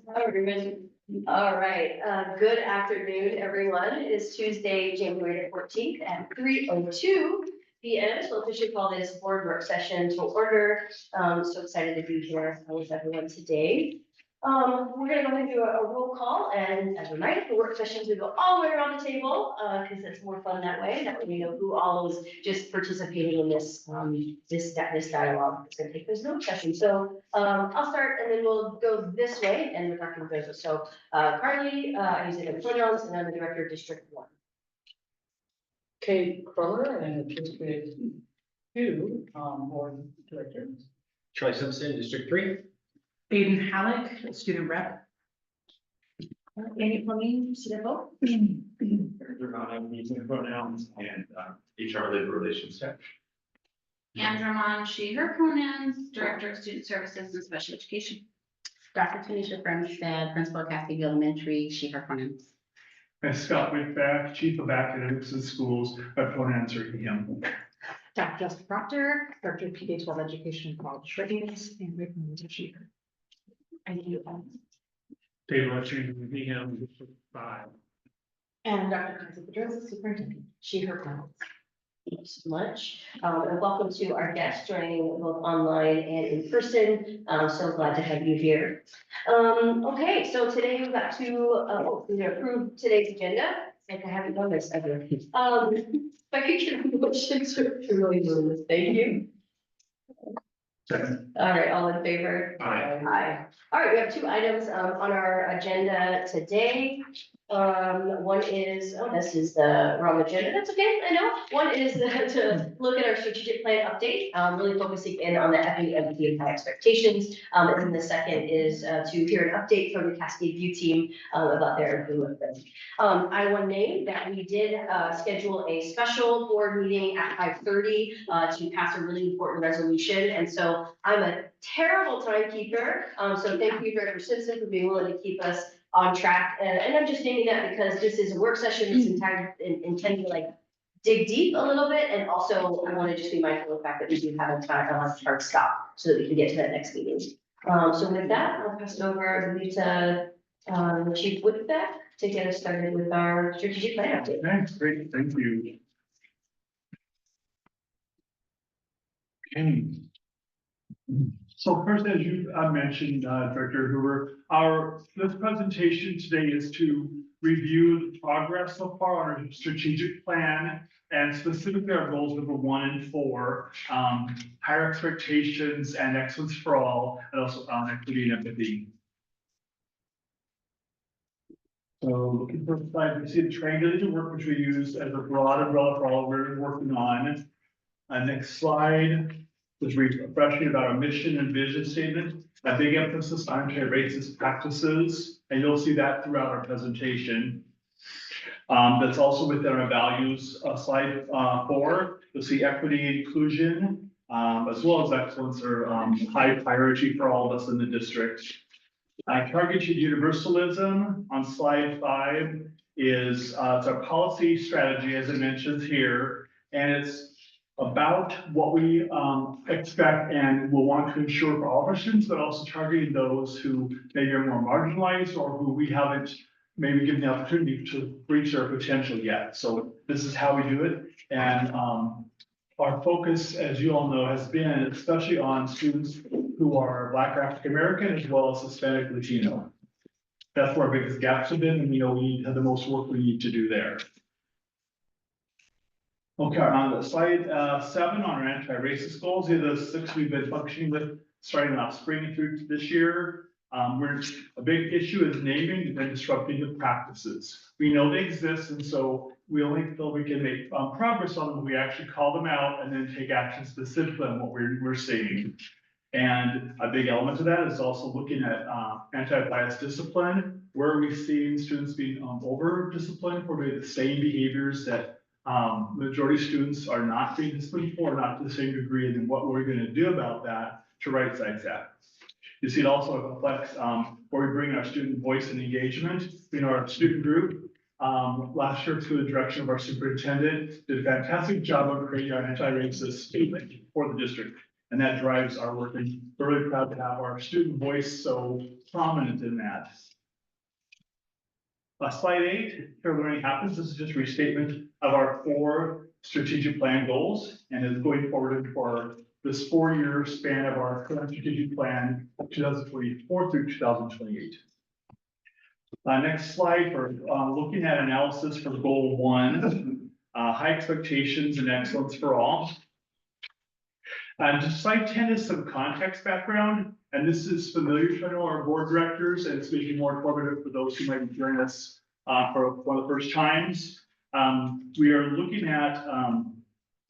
All right, good afternoon, everyone. It is Tuesday, January 14th at 3:02 p.m. So officially call this board work session to order. So excited to be here with everyone today. We're gonna go ahead and do a roll call, and as a reminder, the work sessions, we go all the way around the table, because it's more fun that way. That way we know who all is just participating in this, this dialogue. It's gonna take this note session. So, I'll start and then we'll go this way and we're talking goes. So, Carly, I use it in pronouns and I'm the director of District 1. Kate Cruller and District 2, board director. Troy Simpson, District 3. Aiden Halleck, student rep. Any plumbing, CFO? I'm using pronouns and HR labor relations staff. Andrew Mon, she, her pronouns, Director of Student Services and Special Education. Dr. Tanisha Fremstad, Principal of Cascade Elementary, she, her pronouns. And Scott Whitback, Chief of Academics and Schools, my pronouns are him. Dr. Justin Proctor, Director of PK-12 Education and College Readiness, and Rick Sheeher. I do. Dave Letching, him, District 5. And Dr. Kanzi Pedrosa, Superintendent, she, her pronouns. Thank you so much. And welcome to our guests joining both online and in person. So glad to have you here. Okay, so today we've got to approve today's agenda. Like I haven't done this ever. If I could get a motion to really move this, thank you. Second. All right, all in favor? Aye. Aye. All right, we have two items on our agenda today. One is, oh, this is the wrong agenda. That's okay, I know. One is to look at our strategic plan update, really focusing in on the FEMT and high expectations. And then the second is to hear an update from the Cascade View team about their improvement. I want to name that we did schedule a special board meeting at 5:30 to pass a really important resolution. And so I'm a terrible timekeeper. So thank you, Director Simpson, for being willing to keep us on track. And I'm just naming that because this is a work session that's intended to like dig deep a little bit. And also I want to just be mindful of the fact that we do have a hard stop so that we can get to that next meeting. So with that, I'll pass it over to Chief Whitback to get us started with our strategic plan update. Thanks, great, thank you. Okay. So first, as you mentioned, Director Hoover, this presentation today is to review the progress so far on our strategic plan and specifically our goals number 1 and 4, higher expectations and excellence for all, and also equity and empathy. So looking for the slide, we see the triangulated work which we use as a broad umbrella for all we're working on. Next slide. Was refreshing about our mission and vision statement, a big emphasis on anti-racist practices, and you'll see that throughout our presentation. That's also within our values, slide 4. You'll see equity and inclusion, as well as excellence are high priority for all of us in the district. Targeted universalism on slide 5 is it's our policy strategy, as it mentions here, and it's about what we expect and will want to ensure for all of our students, but also targeting those who maybe are more marginalized or who we haven't maybe given the opportunity to reach their potential yet. So this is how we do it. And our focus, as you all know, has been especially on students who are Black or African American as well as Hispanic Latino. That's where our biggest gaps have been, and we know we have the most work we need to do there. Okay, on slide 7 on our anti-racist goals, these are the 6 we've been functioning with starting last spring through to this year. A big issue is naming and disrupting the practices. We know they exist, and so we only feel we can make progress on them when we actually call them out and then take action specifically on what we're seeing. And a big element of that is also looking at anti-bias discipline, where we've seen students being over-disciplined for maybe the same behaviors that majority of students are not being disciplined for, not to the same degree, and then what we're going to do about that to right size that. You see it also reflects where we bring our student voice and engagement in our student group. Last year, through the direction of our superintendent, did a fantastic job of creating our anti-racist statement for the district. and that drives our work, and we're really proud to have our student voice so prominent in that. Slide 8, here learning happens. This is just restatement of our 4 strategic plan goals, and is going forward for this 4-year span of our current strategic plan, 2024 through 2028. Next slide for looking at analysis for goal 1, high expectations and excellence for all. Just slide 10 is some context background, and this is familiar to our board directors, and it's maybe more informative for those who might be joining us for one of the first times. We are looking at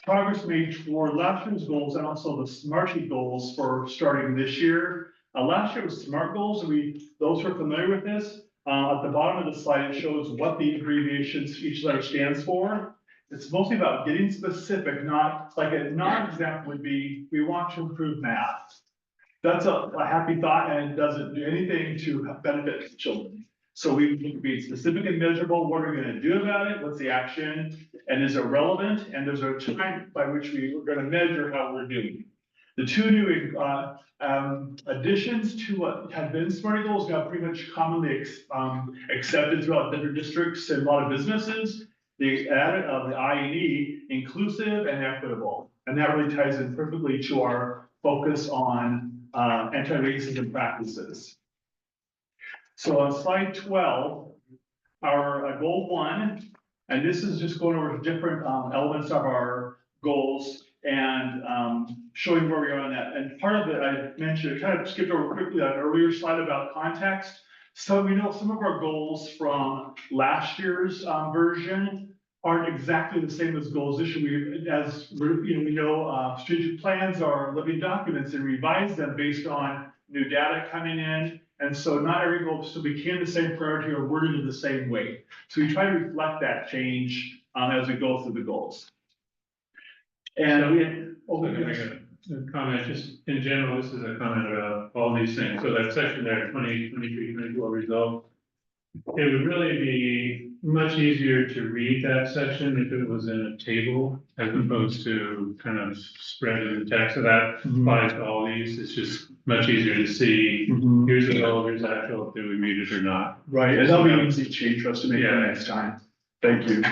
progress made toward last year's goals and also the SMART goals for starting this year. Last year was SMART goals, and those who are familiar with this, at the bottom of the slide, it shows what the abbreviations each letter stands for. It's mostly about getting specific, not like a non-example would be, we want to improve math. That's a happy thought, and it doesn't do anything to benefit children. So we need to be specific and measurable. What are we going to do about it? What's the action? And is it relevant? And there's a time by which we're going to measure how we're doing. The 2 new additions to what have been SMART goals now pretty much commonly accepted throughout different districts and a lot of businesses. They added the I and E, inclusive and equitable. And that really ties in perfectly to our focus on anti-racism practices. So on slide 12, our goal 1, and this is just going over different elements of our goals and showing where we are on that. And part of it I mentioned, kind of skipped over quickly on an earlier slide about context. So we know some of our goals from last year's version aren't exactly the same as goals this year. We know strategic plans are living documents and revise them based on new data coming in. And so not every goal still became the same priority or worded in the same way. So we try to reflect that change as we go through the goals. And comment, just in general, this is a comment about all these things. So that section there, 23, 24 result, it would really be much easier to read that section if it was in a table as opposed to kind of spread in the text. So that applies to all these. It's just much easier to see. Here's the goal, here's the actual, do we read it or not? Right, and that'll be an easy change for us to make the next time. Thank you.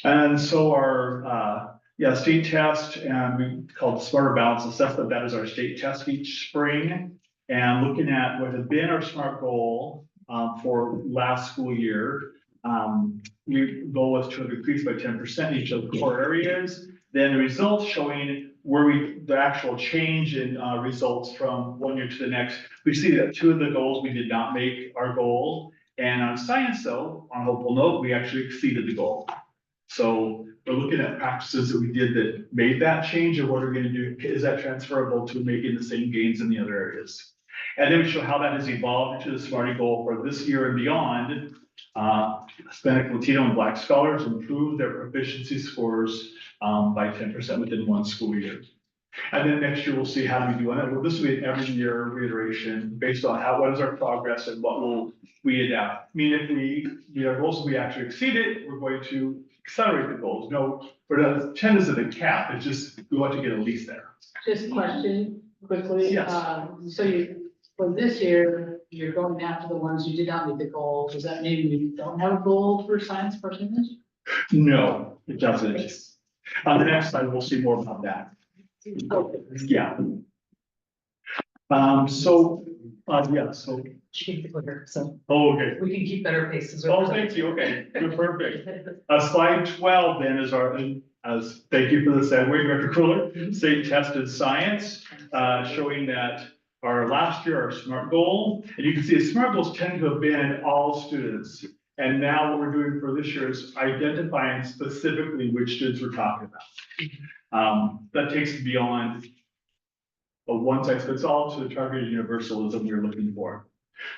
And so our state test, and we call it Smarter Balance Assessment. That is our state test each spring. And looking at what had been our SMART goal for last school year, the goal was to increase by 10% in each of the core areas. Then the results showing where the actual change in results from one year to the next. We see that 2 of the goals we did not make our goal. And on science though, on a hopeful note, we actually exceeded the goal. So we're looking at practices that we did that made that change, and what are we going to do? Is that transferable to making the same gains in the other areas? And then we show how that has evolved into the SMART goal for this year and beyond. Hispanic, Latino, and Black scholars improved their proficiency scores by 10% within 1 school year. And then next year we'll see how we do on it. Well, this will be an every year reiteration based on what is our progress and what will we adapt. I mean, if we meet our goals, we actually exceed it, we're going to accelerate the goals. No, but 10 isn't a cap. It's just we want to get at least there. Just a question quickly. Yes. So for this year, you're going after the ones who did not meet the goal. Does that mean we don't have a goal for science percentage? No, it doesn't. On the next slide, we'll see more about that. Yeah. So. She gave the clicker, so Oh, okay. we can keep better paces. Oh, thank you. Okay, you're perfect. Slide 12 then is thank you for the segue, Director Cruller. State tested science, showing that our last year, our SMART goal, and you can see the SMART goals tend to have been all students. And now what we're doing for this year is identifying specifically which students we're talking about. That takes it beyond a one size fits all to the targeted universalism we're looking for.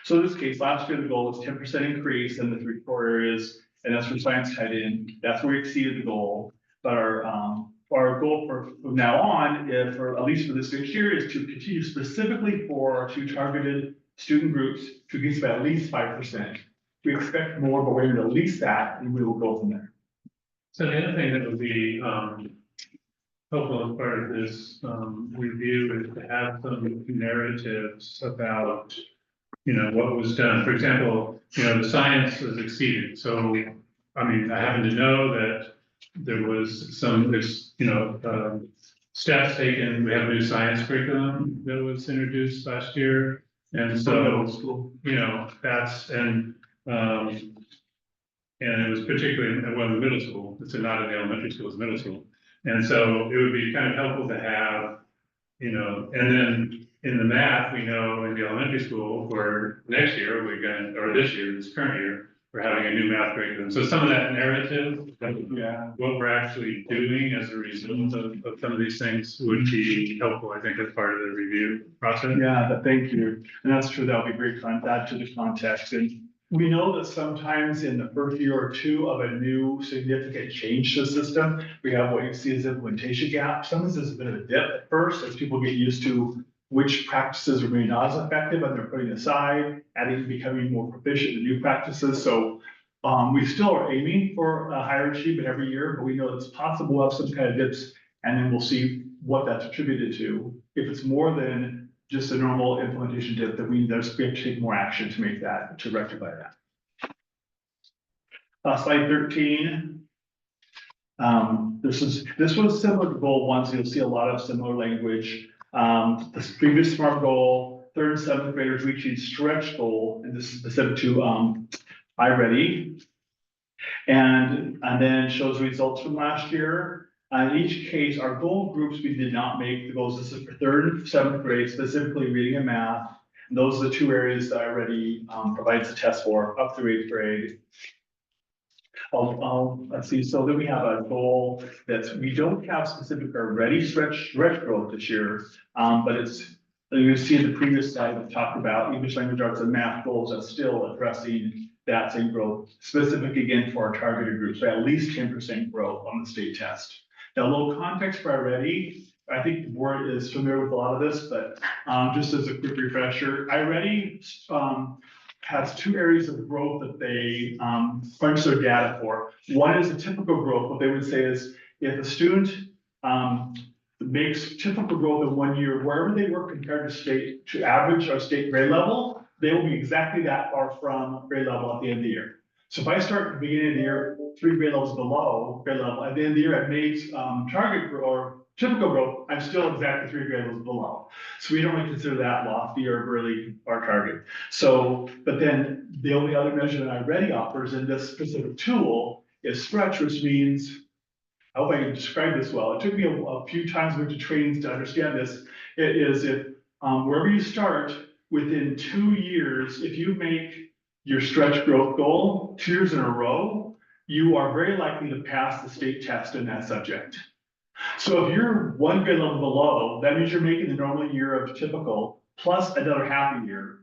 So in this case, last year the goal was 10% increase in the 3 core areas, and that's where science tied in. That's where we exceeded the goal. But our goal from now on, for at least for this next year, is to continue specifically for our 2 targeted student groups to increase by at least 5%. We expect more, but we're going to at least that, and we will go from there. So the other thing that would be helpful as part of this, review is to have some narratives about, you know, what was done. For example, you know, the science was exceeded. So, I mean, I happen to know that there was there's, you know, steps taken. We have a new science curriculum that was introduced last year. And Middle so, school. you know, and it was particularly in the middle school. It's not in the elementary school, it's middle school. And so it would be kind of helpful to have, you know, and then in the math, we know in the elementary school for next year, or this year, this current year, we're having a new math curriculum. So some of that narrative, Yeah. what we're actually doing as a result of some of these things would be helpful, I think, as part of the review process. Yeah, thank you. And that's true. That would be great to add to the context. And we know that sometimes in the first year or two of a new significant change to the system, we have what you see as implementation gap. Sometimes there's a bit of a dip at first as people get used to which practices are maybe not as effective and they're putting aside, adding, becoming more proficient in new practices. So we still are aiming for a higher achievement every year, but we know it's possible we'll have some kind of dips, and then we'll see what that's attributed to. If it's more than just a normal implementation dip, then we have to take more action to make that, to rectify that. Slide 13. This was similar to goal 1, so you'll see a lot of similar language. This previous SMART goal, 3rd and 7th graders reaching stretch goal, and this is specific to iReady. And then shows results from last year. In each case, our goal groups, we did not make the goals. This is for 3rd and 7th grade, specifically reading and math. And those are the 2 areas that iReady provides a test for up through 8th grade. Let's see, so then we have a goal that we don't have specific already stretch growth this year, but it's, you see in the previous slide, we talked about English language arts and math goals that's still addressing that same growth, specific again for our targeted groups, so at least 10% growth on the state test. Now, a little context for iReady, I think the board is familiar with a lot of this, but just as a quick refresher, iReady has 2 areas of growth that they crunch their data for. One is a typical growth. What they would say is if a student makes typical growth in 1 year, wherever they were compared to average or state grade level, they will be exactly that far from grade level at the end of the year. So if I start at the beginning of the year, 3 grade levels below grade level, at the end of the year, I've made target or typical growth, I'm still exactly 3 grade levels below. So we don't really consider that lofty or really our target. So, but then the only other measure that iReady offers in this specific tool is stretch, which means, I hope I can describe this well. It took me a few times with the trainings to understand this. It is if wherever you start, within 2 years, if you make your stretch growth goal 2 years in a row, you are very likely to pass the state test in that subject. So if you're 1 grade level below, that means you're making the normal year of typical plus another half a year.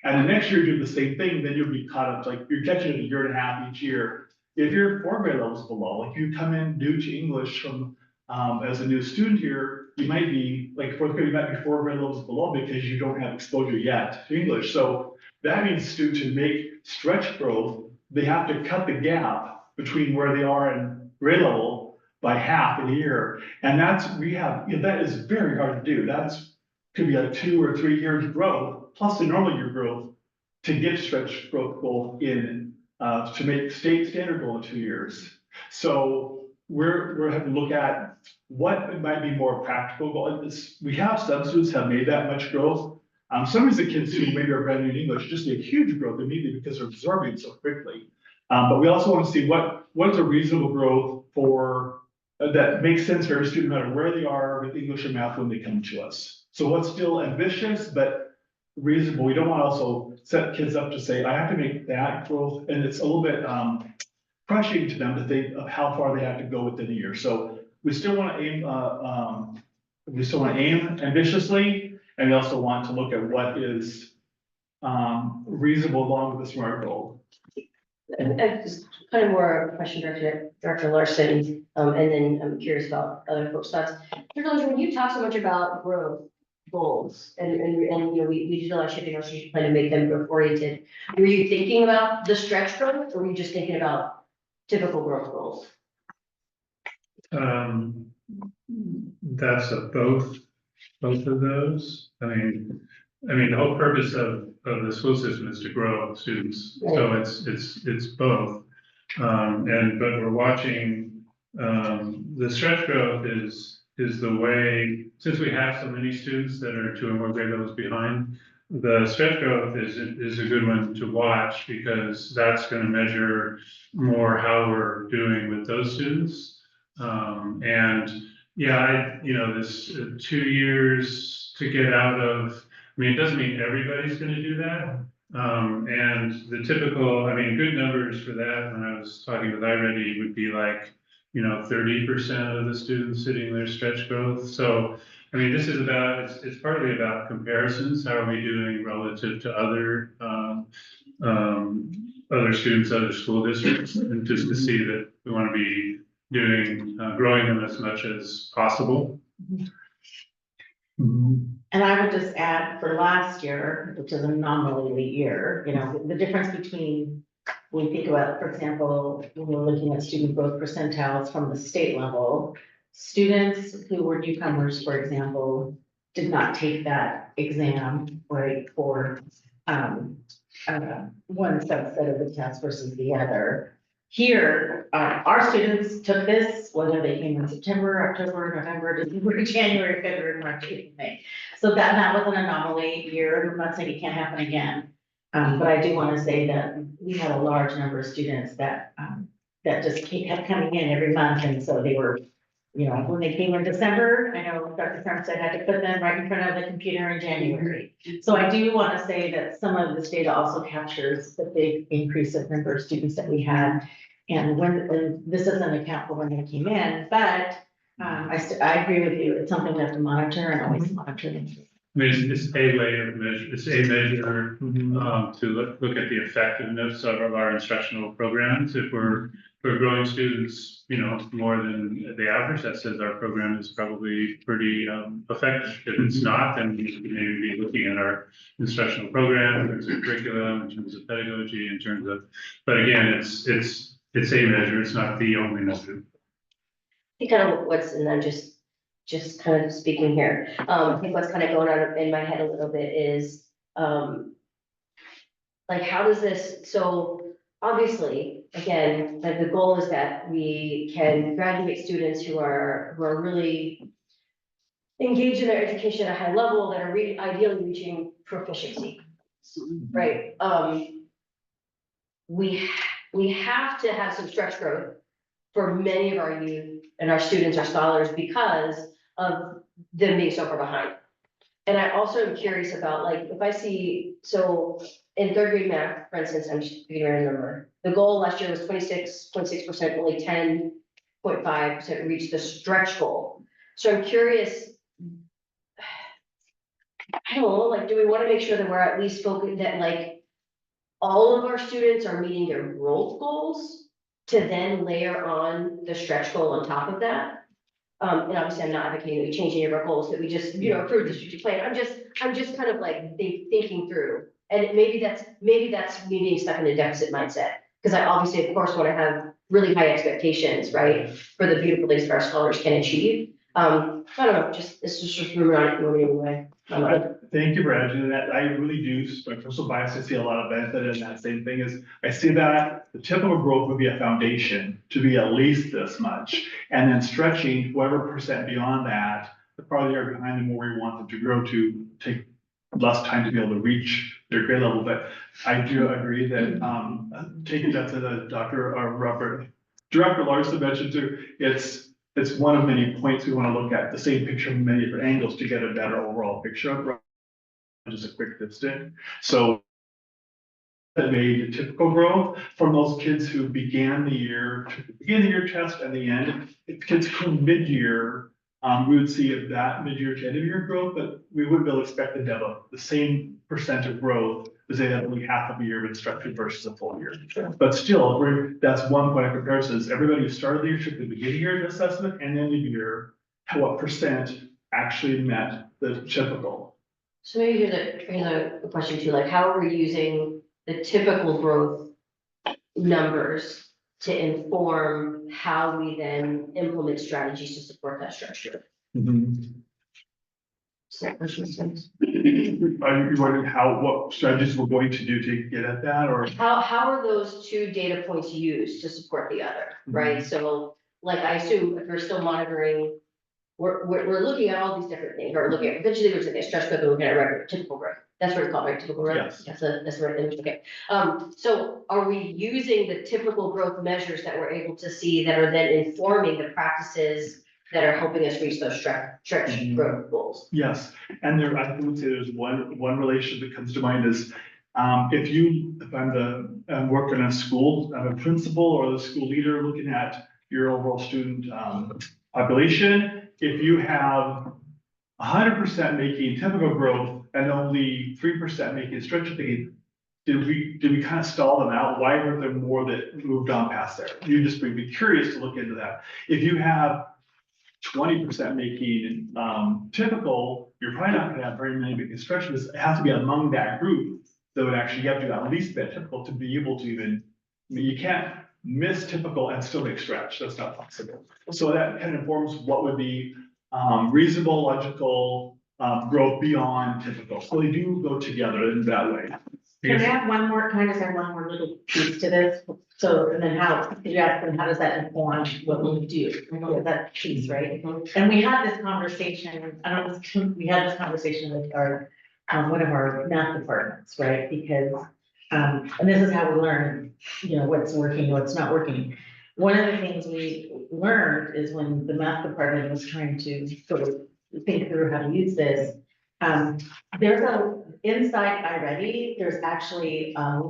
And the next year you do the same thing, then you'll be caught up, like you're catching it a year and a half each year. If you're 4 grade levels below, like you come in new to English from as a new student here, you might be like 4th grade, you might be 4 grade levels below because you don't have exposure yet to English. So that means students who make stretch growth, they have to cut the gap between where they are in grade level by half in a year. And that is very hard to do. Could be like 2 or 3 years growth plus the normal year growth to get stretch growth goal in to make state standard goal in 2 years. So we're having to look at what might be more practical goal. We have some students have made that much growth. Some of the kids who maybe are brand new in English just make huge growth immediately because they're absorbing so quickly. But we also want to see what is a reasonable growth for that makes sense for every student, no matter where they are with English or math when they come to us. So what's still ambitious, but reasonable. We don't want to also set kids up to say, I have to make that growth. And it's a little bit crushing to them to think of how far they have to go within a year. So we still want to aim, ambitiously, and we also want to look at what is reasonable along with the SMART goal. And just kind of more a question Director Larson, and then I'm curious about other folks' thoughts. Director Larson, when you talk so much about growth goals and you know, we utilize shifting our strategic plan to make them growth oriented, were you thinking about the stretch growth or were you just thinking about typical growth goals? that's a both of those. I mean, the whole purpose of the school system is to grow students, so it's both. But we're watching, the stretch growth is the way, since we have so many students that are 2 or more grade levels behind, the stretch growth is a good one to watch, because that's gonna measure more how we're doing with those students. And yeah, this 2 years to get out of, it doesn't mean everybody's gonna do that. And the typical, good numbers for that, when I was talking with iReady, would be like, 30% of the students hitting their stretch growth. So, this is about, it's partly about comparisons. How are we doing relative to other students, other school districts, and just to see that we want to be doing, growing them as much as possible. And I would just add for last year, which is a nominally year, the difference between, when we think about, for example, when we're looking at student growth percentiles from the state level, students who were newcomers, for example, did not take that exam, right, for one subset of the test versus the other. Here, our students took this, whether they came in September, October, November, December, January, February, March, April, May. So that was an anomaly year. I'm not saying it can't happen again. But I do want to say that we had a large number of students that just kept coming in every month. And so they were, when they came in December, I know Dr. Farmstead had to put them right in front of the computer in January. So I do want to say that some of this data also captures the big increase of number of students that we had. And when this doesn't account for when they came in, but I agree with you. It's something we have to monitor and always monitor. It's a way of measure, it's a measure, to look at the effectiveness of our instructional programs. If we're growing students, more than the average, that says our program is probably pretty, effective. If it's not, then we should maybe be looking at our instructional program, in terms of curriculum, in terms of pedagogy, in terms of, but again, it's a measure, it's not the only measure. I think kind of what's, and I'm just kind of speaking here, I think what's kind of going on in my head a little bit is, like, how does this, so obviously, again, like the goal is that we can graduate students who are really engaged in their education at a high level, that are ideally reaching proficiency, right? We have to have some stretch growth for many of our youth and our students, our scholars, because of them being so far behind. And I also am curious about, like, if I see, so in 3rd grade math, for instance, I'm just figuring out a number. The goal last year was 26.6%, only 10.5% reached the stretch goal. So I'm curious, I don't know, like, do we want to make sure that we're at least focused, that like all of our students are meeting their growth goals, to then layer on the stretch goal on top of that? And obviously I'm not advocating that we change any of our goals, that we just, approve the strategic plan. I'm just kind of like thinking through. And maybe that's me being stuck in a deficit mindset. Because I obviously, of course, want to have really high expectations, right? For the beautiful things that our scholars can achieve. I don't know, this is just moving on anyway. Thank you for adding that. I really do, my personal bias, I see a lot of benefit in that. Same thing is, I see that the typical growth would be a foundation to be at least this much. And then stretching whatever percent beyond that, the farther you're behind, the more we want them to grow, to take less time to be able to reach their grade level. But I do agree that, taking that to the Director Larson mentioned too, it's one of many points we want to look at, the same picture from many different angles to get a better overall picture of just a quick distance. So that made typical growth from those kids who began the year test and the end. If kids come mid-year, we would see that mid-year to end of year growth, but we wouldn't be able to expect them to have the same percent of growth as they had only half of a year of instruction versus a full year. But still, that's one point of comparison, is everybody who started the year took the beginning year assessment and then the year, what percent actually met the typical. So maybe here's a question too, like, how are we using the typical growth numbers to inform how we then implement strategies to support that structure. Mhm. Does that make sense? Are you wondering what strategies we're going to do to get at that, or? How are those two data points used to support the other, right? So, like, I assume if we're still monitoring, we're looking at all these different things, or looking at, eventually we're looking at stress growth, we're looking at record, typical growth. That's what it's called, right? Typical growth? Yes. That's the right thing, okay. So are we using the typical growth measures that we're able to see that are then informing the practices that are helping us reach those stretch growth goals? Yes, and there, I would say there's one relationship that comes to mind is, if I'm working in a school, I'm a principal or the school leader looking at your overall student, population, if you have 100% making typical growth and only 3% making stretch, thinking, did we kind of stall them out? Why weren't there more that moved on past there? You just would be curious to look into that. If you have 20% making typical, you're probably not gonna have very many making stretches. It has to be among that group that would actually, you have to at least be typical to be able to even, I mean, you can't miss typical and still make stretch. That's not possible. So that kind of informs what would be reasonable, logical growth beyond typical. So they do go together in that way. Can I add one more, can I just add one more little piece to this? So, and then how, you asked them, how does that inform what we do? That piece, right? And we had this conversation, I don't know, we had this conversation with our, one of our math departments, right? Because, and this is how we learn, you know, what's working, what's not working. One of the things we learned is when the math department was trying to sort of think through how to use this, there's inside iReady, there's actually a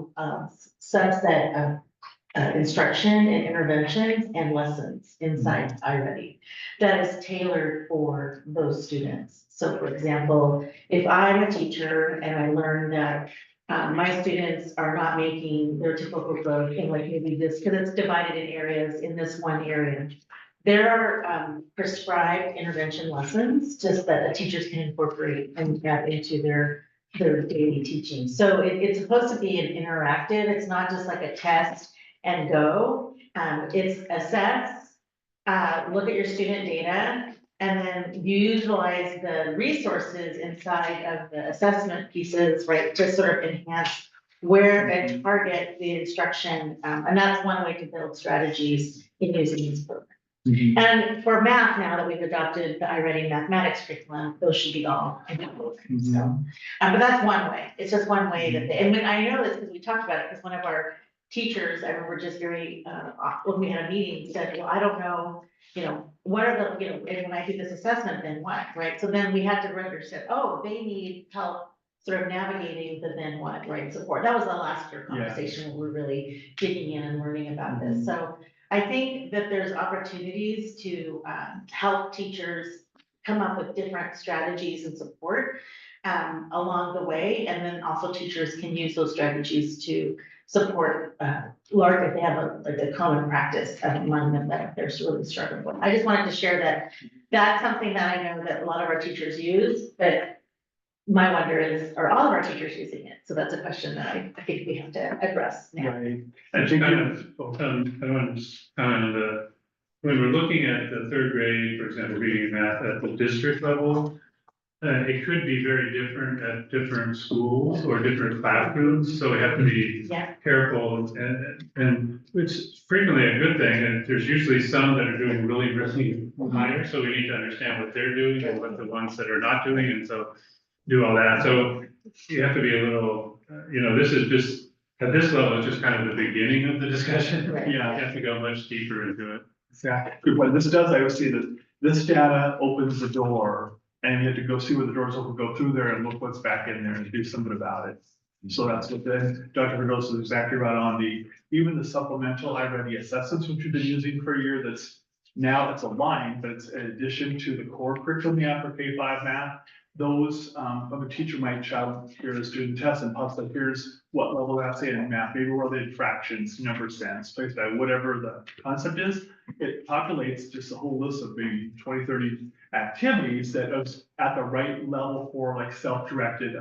subset of instruction and interventions and lessons inside iReady that is tailored for those students. So for example, if I'm a teacher and I learn that my students are not making their typical growth in like maybe this, because it's divided in areas in this one area. There are prescribed intervention lessons just that the teachers can incorporate and add into their daily teaching. So it's supposed to be an interactive, it's not just like a test and go. It's assess, look at your student data, and then utilize the resources inside of the assessment pieces, right, to sort of enhance where and target the instruction. And that's one way to build strategies in using these programs. And for math, now that we've adopted the iReady mathematics curriculum, those should be all in that program. So, but that's one way. It's just one way that and when I know this because we talked about it, because one of our teachers, I remember just very, when we had a meeting, said, well, I don't know, you know, what are the, you know, and when I do this assessment, then what, right? So then we had to understand, oh, they need help sort of navigating the then what, right, support. That was the last year conversation where we're really digging in and learning about this. So I think that there's opportunities to help teachers come up with different strategies and support along the way. And then also teachers can use those strategies to support large, if they have a common practice among them that they're really struggling with. I just wanted to share that that's something that I know that a lot of our teachers use, but my wonder is, are all of our teachers using it? So that's a question that I think we have to address now. Right. I think I want to comment on when we're looking at the third grade, for example, reading and math at the district level, it could be very different at different schools or different classrooms, so we have to be careful, and it's frequently a good thing, and there's usually some that are doing really, really higher, so we need to understand what they're doing and what the ones that are not doing, and so do all that, so you have to be a little, you know, this is just, at this level, it's just kind of the beginning of the discussion. Right. Yeah. You have to go much deeper into it. Exactly. Good point. This does, I always see that this data opens the door and you have to go see where the doors open, go through there and look what's back in there and do something about it. So that's what then Dr. Verdosa is exactly right on even the supplemental iReady assessments, which we've been using for a year, that's now it's a line, but it's in addition to the core curriculum you have for K-5 math. Those, of a teacher might child, here's a student test and pops up, here's what level that's in math, maybe where they did fractions, number sense, place by whatever the concept is. It populates just a whole list of maybe 20, 30 activities that is at the right level for like self-directed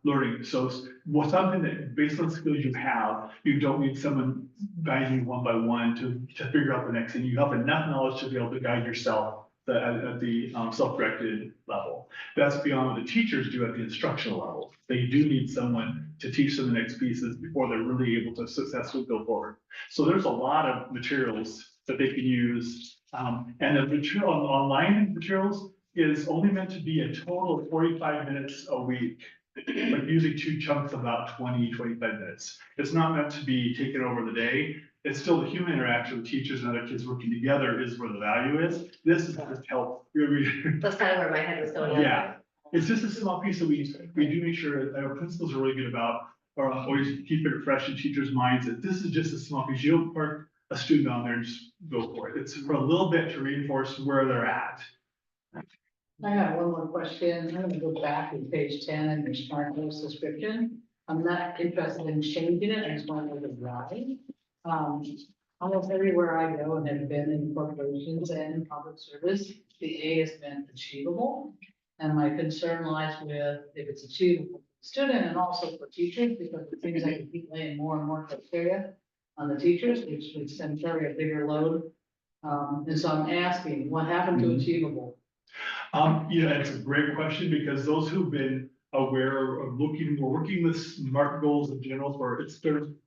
learning. So what's something that based on skills you have, you don't need someone guiding you one by one to figure out the next thing. You have enough knowledge to be able to guide yourself at the self-directed level. That's beyond what the teachers do at the instructional level. They do need someone to teach them the next pieces before they're really able to successfully go forward. So there's a lot of materials that they can use. And the material, online materials is only meant to be a total of 45 minutes a week. Like usually 2 chunks of about 20-25 minutes. It's not meant to be taken over the day. It's still the human interaction with teachers and other kids working together is where the value is. This is just help. That's kind of where my head was going. Yeah. It's just a small piece that we do make sure our principals are really good about, or always keep it fresh in teachers' minds that this is just a small piece. You don't park a student on there and just go for it. It's for a little bit to reinforce where they're at. I have one more question. I'm gonna go back to page 10 in your smart notes description. I'm not interested in changing it. I just want to know the why. Almost everywhere I go and have been in corporations and in public service, the A has been achievable. And my concern lies with if it's achievable for the student and also for teachers, because it seems like we keep laying more and more criteria on the teachers, which makes them carry a bigger load. And so I'm asking, what happened to achievable? It's a great question because those who've been aware of we're working with SMART goals in general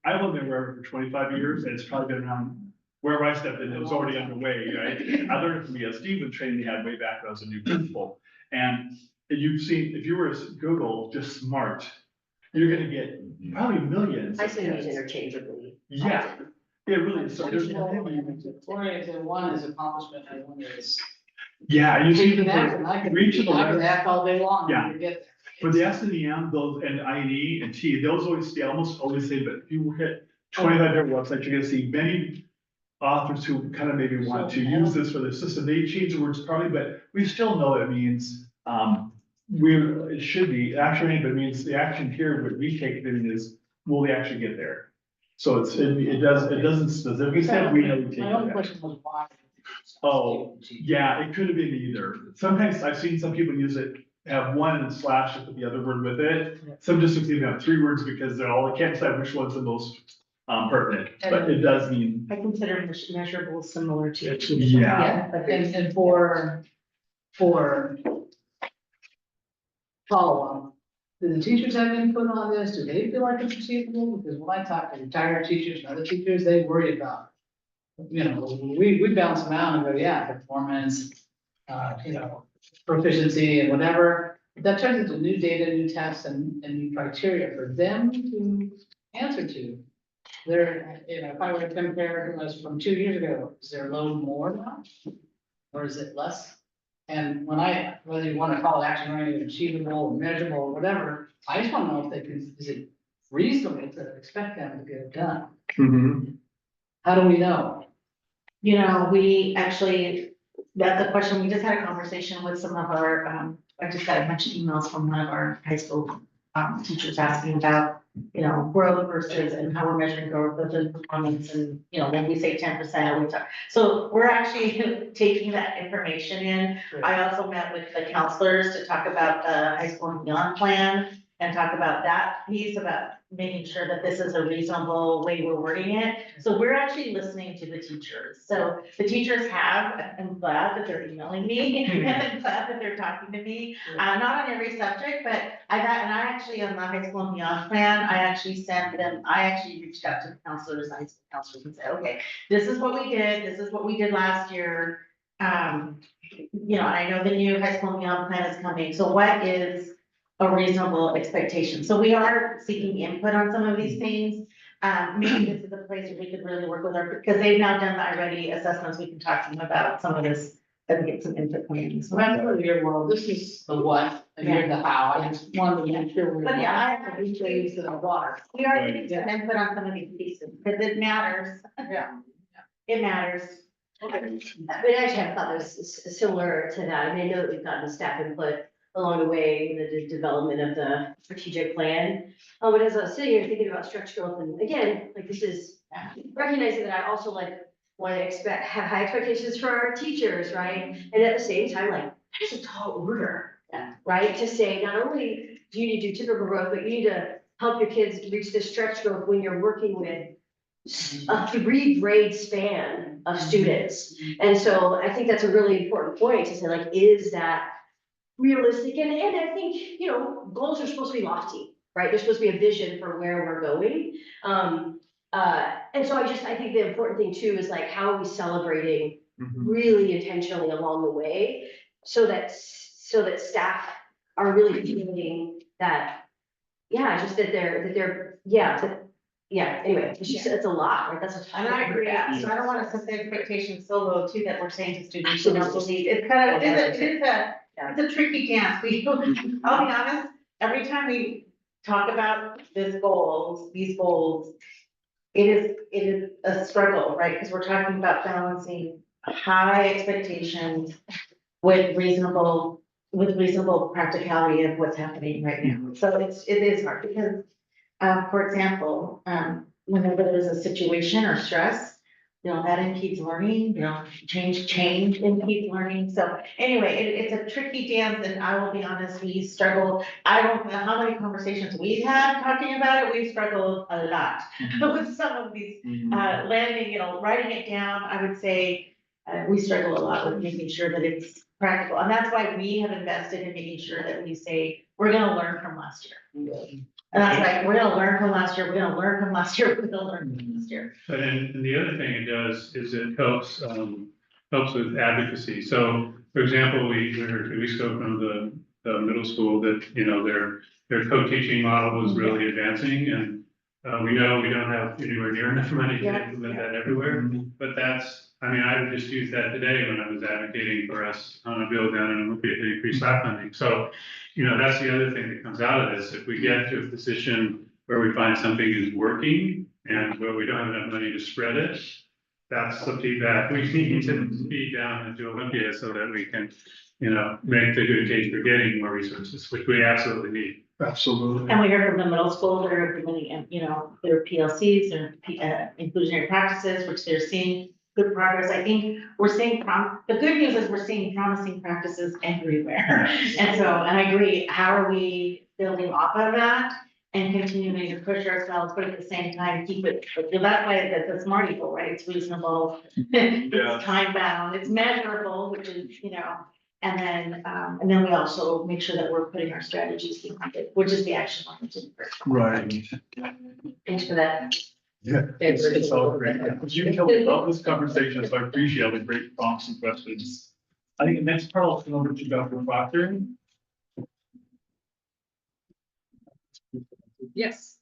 I've been aware of it for 25 years and it's probably been around wherever I stepped in, it was already underway, right? I learned it from the Stephen training we had way back when I was a new principal. And you've seen, if you were to Google just SMART, you're gonna get probably millions. I of see these hits. interchangeably. Yeah, it really is. So there's Oriented, one is accomplishment and one is. yeah, you see Taking action. I the can reach of the I can letters. act all day long. Yeah. To get For the S and the M, those and I and E and T, those always stay, almost always say, but if you hit 25 different websites, you're gonna see many authors who kind of maybe want to use this for their system. They change the words probably, but we still know it means, it should be action, but it means the action here, what we take it in is, will we actually get there? So it doesn't specifically say we know we take My own it. question was why. Oh, yeah, it could have been either. Sometimes I've seen some people use it, have one and slash it with the other word with it. Some districts even have 3 words because they're all, I can't decide which one's the most pertinent, but it does mean. I consider measurable similar to. Yeah. And for follow-up, do the teachers have input on this? Do they feel like it's achievable? Because when I talk to retired teachers and other teachers, they worry about, we balance them out and go, yeah, performance, proficiency and whatever. That turns into new data, new tests and new criteria for them to answer to. There, if I were to compare us from 2 years ago, is their load more now? Or is it less? And whether you want to call it action oriented, achievable, or measurable, or whatever, I just want to know if is it reasonable to expect them to get it done? Mhm. How do we know? We actually, that's a question, we just had a conversation with some of our, I just got a bunch of emails from one of our high school teachers asking about, growth versus and how we're measuring growth versus performance and, when we say 10%, so we're actually taking that information in. I also met with the counselors to talk about the high school and beyond plan and talk about that piece about making sure that this is a reasonable way we're wording it. So we're actually listening to the teachers. So the teachers I'm glad that they're emailing me and I'm glad that they're talking to me. Not on every subject, but I actually on the high school and beyond plan, I actually reached out to the counselors, high school counselors and said, okay, this is what we did. This is what we did last year. And I know the new high school and beyond plan is coming. So what is a reasonable expectation? So we are seeking input on some of these things. Maybe this is a place where we could really work with because they've now done already assessments. We can talk to them about some of this and get some input plans. So I'm for your world, this is the what, and you're the how, I just wanted to make sure. But yeah, I have We things in the water. We are getting some input on some of these pieces because it matters. Yeah. It matters. But I actually have thought was similar to that. I mean, I know that we've gotten staff input along the way in the development of the strategic plan. But as I was sitting here thinking about stretch growth, and again, like this is recognizing that I also want to have high expectations for our teachers, right? And at the same time, that is a tall order, right? To say, not only you need to do typical growth, but you need to help your kids reach this stretch growth when you're working with a 3 grade span of students. And so I think that's a really important point to say, like, is that realistic? And I think, you know, goals are supposed to be lofty, right? There's supposed to be a vision for where we're going. And so I think the important thing too is like, how are we celebrating really intentionally along the way so that staff are really feeling that, yeah, just that they're, anyway, it's just, it's a lot, right? That's a. And I agree, so I don't wanna set the expectations so low too that we're saying to students, you don't believe, it's kind of, it's a tricky dance. I'll be honest, every time we talk about these goals, it is a struggle, right? Because we're talking about balancing high expectations with reasonable practicality of what's happening right now. So it is hard because, for example, whenever there's a situation or stress, you know, that impedes learning, you know, change impedes learning. So anyway, it's a tricky dance, and I will be honest, we struggle. I don't know how many conversations we've had talking about it. We've struggled a lot with some of these, landing, you know, writing it down. I would say, we struggle a lot with making sure that it's practical. And that's why we have invested in making sure that we say, we're gonna learn from last year. And that's like, we're gonna learn from last year, we're gonna learn from last year, we're gonna learn from last year. But and the other thing it does is it helps with advocacy. So, for example, we heard 2 weeks ago from the middle school that, you know, their co-teaching model was really advancing, and we know we don't have anywhere near enough money to implement that everywhere. But I would just use that today when I was advocating for us on a bill down in Olympia to increase that funding. So, you know, that's the other thing that comes out of this. If we get to a position where we find something is working and where we don't have enough money to spread it, that's the feedback we need to feed down into Olympia so that we can, you know, make the good case for getting more resources, which we absolutely need. Absolutely. And we heard from the middle school, they're implementing, you know, their PLCs, their inclusionary practices, which they're seeing good progress. I think we're seeing the good news is we're seeing promising practices everywhere. And I agree, how are we building off of that and continuing to push ourselves, but at the same time, keep it, that's why the SMART goal, right? It's reasonable, it's time bound, it's measurable, which is, you know, and then we also make sure that we're putting our strategies behind it, which is the action line. Right. Thanks for that. Yeah, it's all great. You tell me about this conversation, so I appreciate the great prompts and questions. I think the next part I'll turn over to Dr. Proctor. Yes,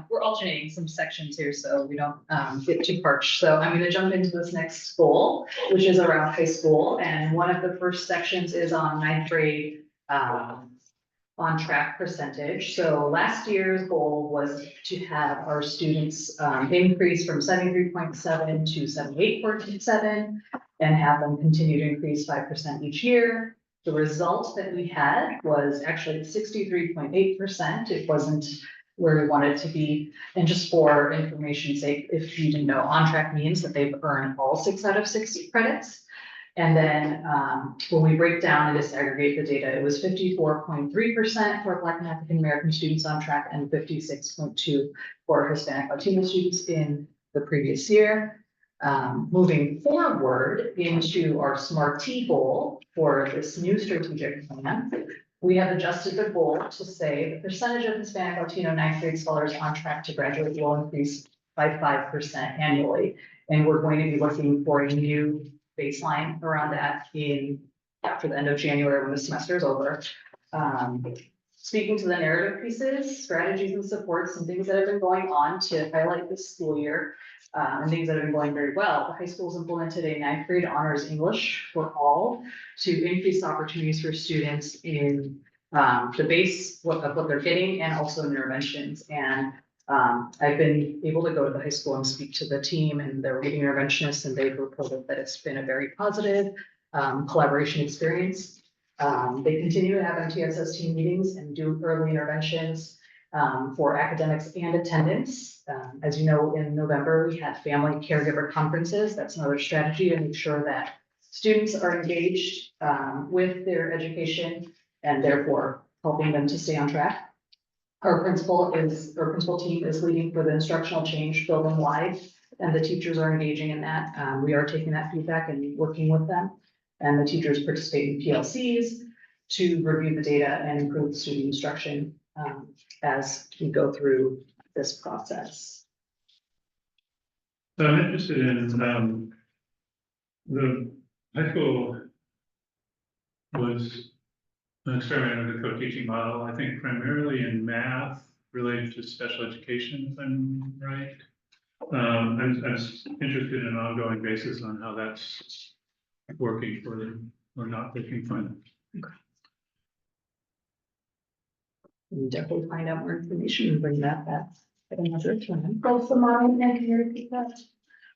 we're alternating some sections here, so we don't get too parched. So I'm gonna jump into this next goal, which is around high school, and one of the first sections is on 9th grade on track percentage. So last year's goal was to have our students increase from 73.7 to 78.7 and have them continue to increase 5% each year. The result that we had was actually 63.8%. It wasn't where we wanted to be. And just for information's sake, if you didn't know, on track means that they've earned all 6 out of 6 credits. And then when we break down and disaggregate the data, it was 54.3% for Black and African American students on track and 56.2% for Hispanic Latino students in the previous year. Moving forward into our SMART-T goal for this new strategic plan, we have adjusted the goal to say the percentage of Hispanic Latino 9th grade scholars on track to graduate will increase by 5% annually. And we're going to be looking for a new baseline around that after the end of January when the semester is over. Speaking to the narrative pieces, strategies and supports, and things that have been going on to highlight this school year, and things that have been going very well. The high school's implemented a 9th grade honors English for all to increase opportunities for students in the base of what they're getting and also interventions. And I've been able to go to the high school and speak to the team and their reading interventionists, and they've reported that it's been a very positive collaboration experience. They continue to have MTSS team meetings and do early interventions for academics and attendance. As you know, in November, we had family caregiver conferences. That's another strategy to make sure that students are engaged with their education and therefore helping them to stay on track. Our principal team is leading for the instructional change building wide, and the teachers are engaging in that. We are taking that feedback and working with them. And the teachers participate in PLCs to review the data and improve student instruction, as we go through this process. So I'm interested in, the high school was an experiment with the co-teaching model, I think primarily in math related to special education, if I'm right. I'm interested in an ongoing basis on how that's working for them or not working for them. We'll definitely find out more information and bring that back at another time. What's the model, and can you repeat that?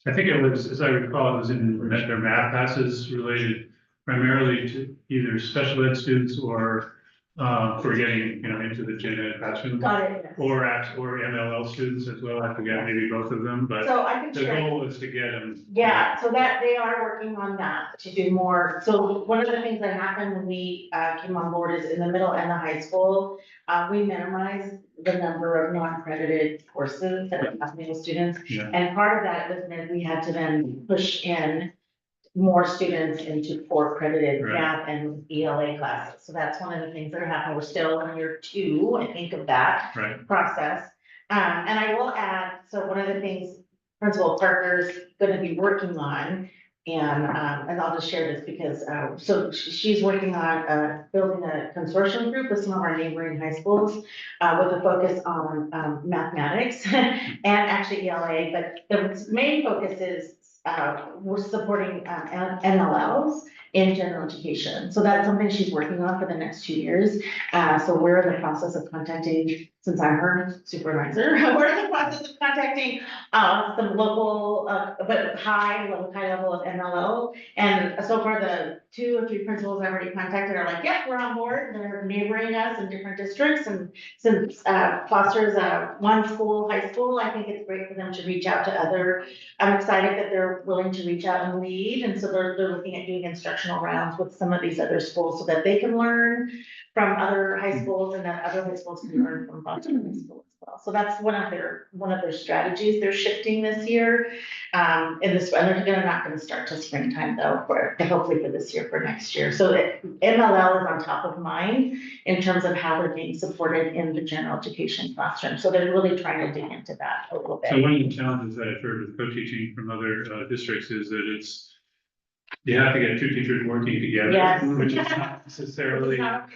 I think it was, as I recall, it was in their math classes related primarily to either special ed students or for getting, into the gen ed classroom. Got it. Yes. Or MLL students as well, I forget, maybe both of them, but So I can the share. goal is to get them. Yeah, so that they are working on that to do more. So one of the things that happened when we came on board is in the middle and the high school, we minimized the number of non-accredited courses that are happening with students. Yeah. And part of that was that we had to then push in more students into 4 accredited Right. math and ELA classes. So that's one of the things that are happening. We're still in year 2, I think, of that Right, process. And I will add, so one of the things Principal Parker's gonna be working on, and I'll just share this because, so she's working on, building a consortium group with some of our neighboring high schools, with a focus on, mathematics and actually ELA, but the main focus is, we're supporting, NLLs in general education. So that's something she's working on for the next 2 years. So we're in the process of contacting, since I'm her supervisor, we're in the process of contacting some local, but high level of MLO. And so far, the 2 or 3 principals I already contacted are like, yep, we're on board. They're neighboring us in different districts. And since Foster is a one school, high school, I think it's great for them to reach out to other. I'm excited that they're willing to reach out and lead. And so they're looking at doing instructional rounds with some of these other schools so that they can learn from other high schools and that other high schools can learn from Foster High School as well. So that's one of their strategies they're shifting this year. And they're not gonna start till springtime though, hopefully for this year, for next year. So MLL is on top of mind in terms of how they're being supported in the general education classroom. So they're really trying to dig into that a little so bit. one of the challenges that I've heard with co-teaching from other districts is that you have to get 2 teachers working together. Yes. Which is not necessarily. That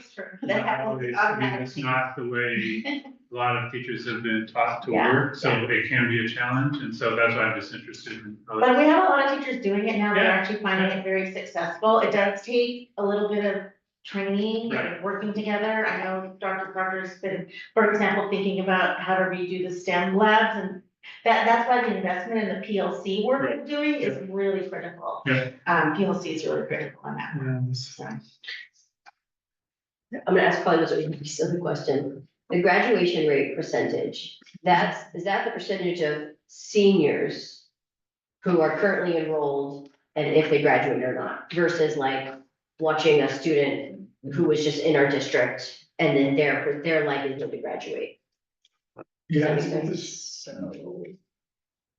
not happens always, I mean, it's automatically. not the way a lot of teachers have been taught to Yeah, work, so it can be a challenge, and so that's why I'm just interested in. But we have a lot of teachers doing it now. They're Yeah. actually finding it very successful. It does take a little bit of training Right. and working together. I know Dr. Parker's been, for example, thinking about how to redo the STEM labs, and that's why the investment in the PLC work we're doing is really critical. Yeah. PLC is really critical on that one. So. I'm gonna ask probably a silly question. The graduation rate percentage, is that the percentage of seniors who are currently enrolled and if they graduate or not, versus like watching a student who was just in our district and then they're likelihood to graduate? Yeah, Does that make it's,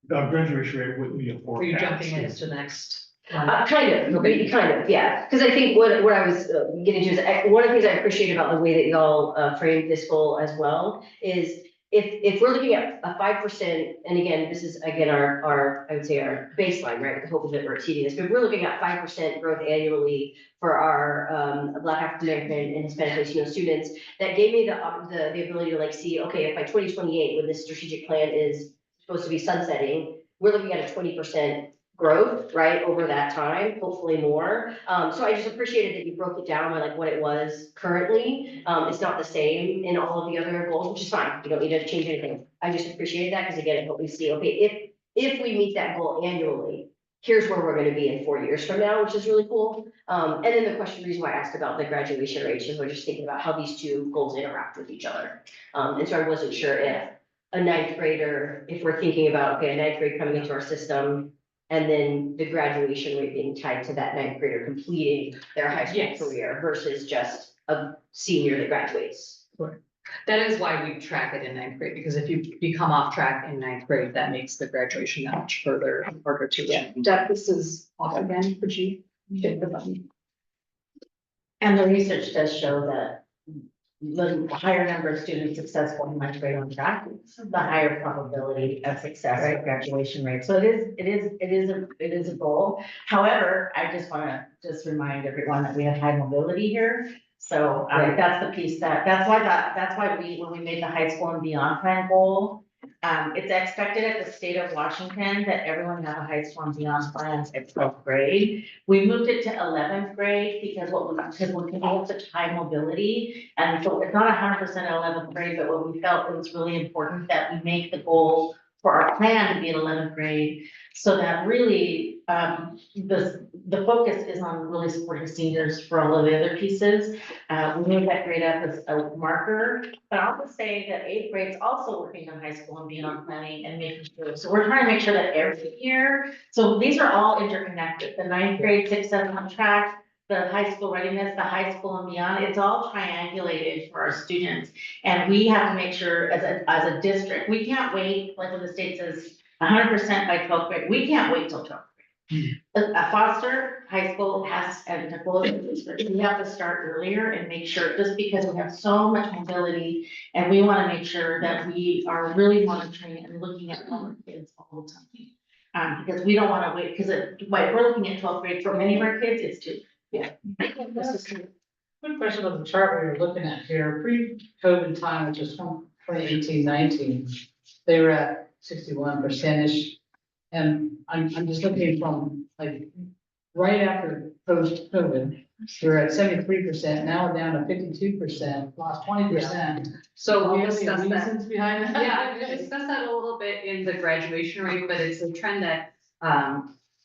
graduation rate wouldn't be a Are forecast. you jumping into the next one? Kind of, yeah, because I think what I was getting to is, one of the things I appreciate about the way that y'all framed this goal as well is if we're looking at a 5%, and again, this is again our I would say our baseline, right? The hope is that we're exceeding this, but if we're looking at 5% growth annually for our Black, African American and Hispanic Latino students, that gave me the ability to like see, okay, if by 2028, when this strategic plan is supposed to be sunsetting, we're looking at a 20% growth, right, over that time, hopefully more. So I just appreciated that you broke it down by like what it was currently. It's not the same in all of the other goals, which is fine. You don't need to change anything. I just appreciated that because again, it helped me see, okay, if we meet that goal annually, here's where we're gonna be in 4 years from now, which is really cool. And then the reason why I asked about the graduation rate is we're just thinking about how these 2 goals interact with each other. And so I wasn't sure if a 9th grader, if we're thinking about, okay, a 9th grade coming into our system, and then the graduation rate being tied to that 9th grader completing their high school Yes. career versus just a senior that graduates. That is why we track it in ninth grade, because if you become off track in ninth grade, that makes the graduation that much further harder to achieve. Deb, this is off again, could you hit the button? And the research does show that the higher number of students successful in ninth grade on track, the higher probability of success at graduation rate. So it is a goal. However, I just wanna remind everyone that we have high mobility here. So, that's the piece that's why when we made the high school and beyond plan goal, it's expected at the state of Washington that everyone have a high school and beyond plans at 12th grade. We moved it to 11th grade because we can have such high mobility. And so it's not 100% at 11th grade, but what we felt it was really important that we make the goal for our plan to be at 11th grade. So that really, the focus is on really supporting seniors for all of the other pieces. We made that grade up as a marker, but I'll just say that 8th grade's also working on high school and beyond planning and making sure. So we're trying to make sure that every year, so these are all interconnected, the 9th grade, 6th, 7th on track, the high school readiness, the high school and beyond, it's all triangulated for our students. And we have to make sure as a district, we can't wait, like when the state says 100% by 12th grade, we can't wait till 12th grade. A Foster High School has, and Nicole, we have to start earlier and make sure, just because we have so much mobility, and we want to make sure that we are really monitoring and looking at all our kids all the time. Because we don't want to wait, because we're looking at 12th grade, for many of our kids, it's too. Yeah. Quick question about the chart we were looking at here, pre-COVID time, which is 2018-19, they were at 61%. And I'm just looking from like, right after post-COVID, we were at 73%, now we're down to 52%, lost 20%. So we'll Do you have any discuss that. reasons behind that? Yeah, we discussed that a little bit in the graduation rate, but it's a trend that,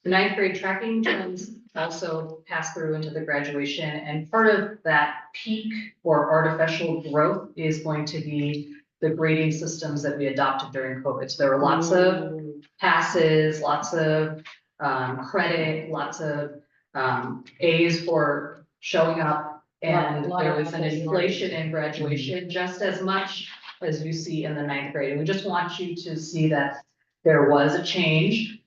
the ninth grade tracking trends also pass through into the graduation. And part of that peak or artificial growth is going to be the grading systems that we adopted during COVID. So there were lots of passes, lots of, credit, lots of, A's for showing up. And Lot there of was an apples and inflation in graduation just as much as you see in the ninth grade. And we just want you to see that there was a change.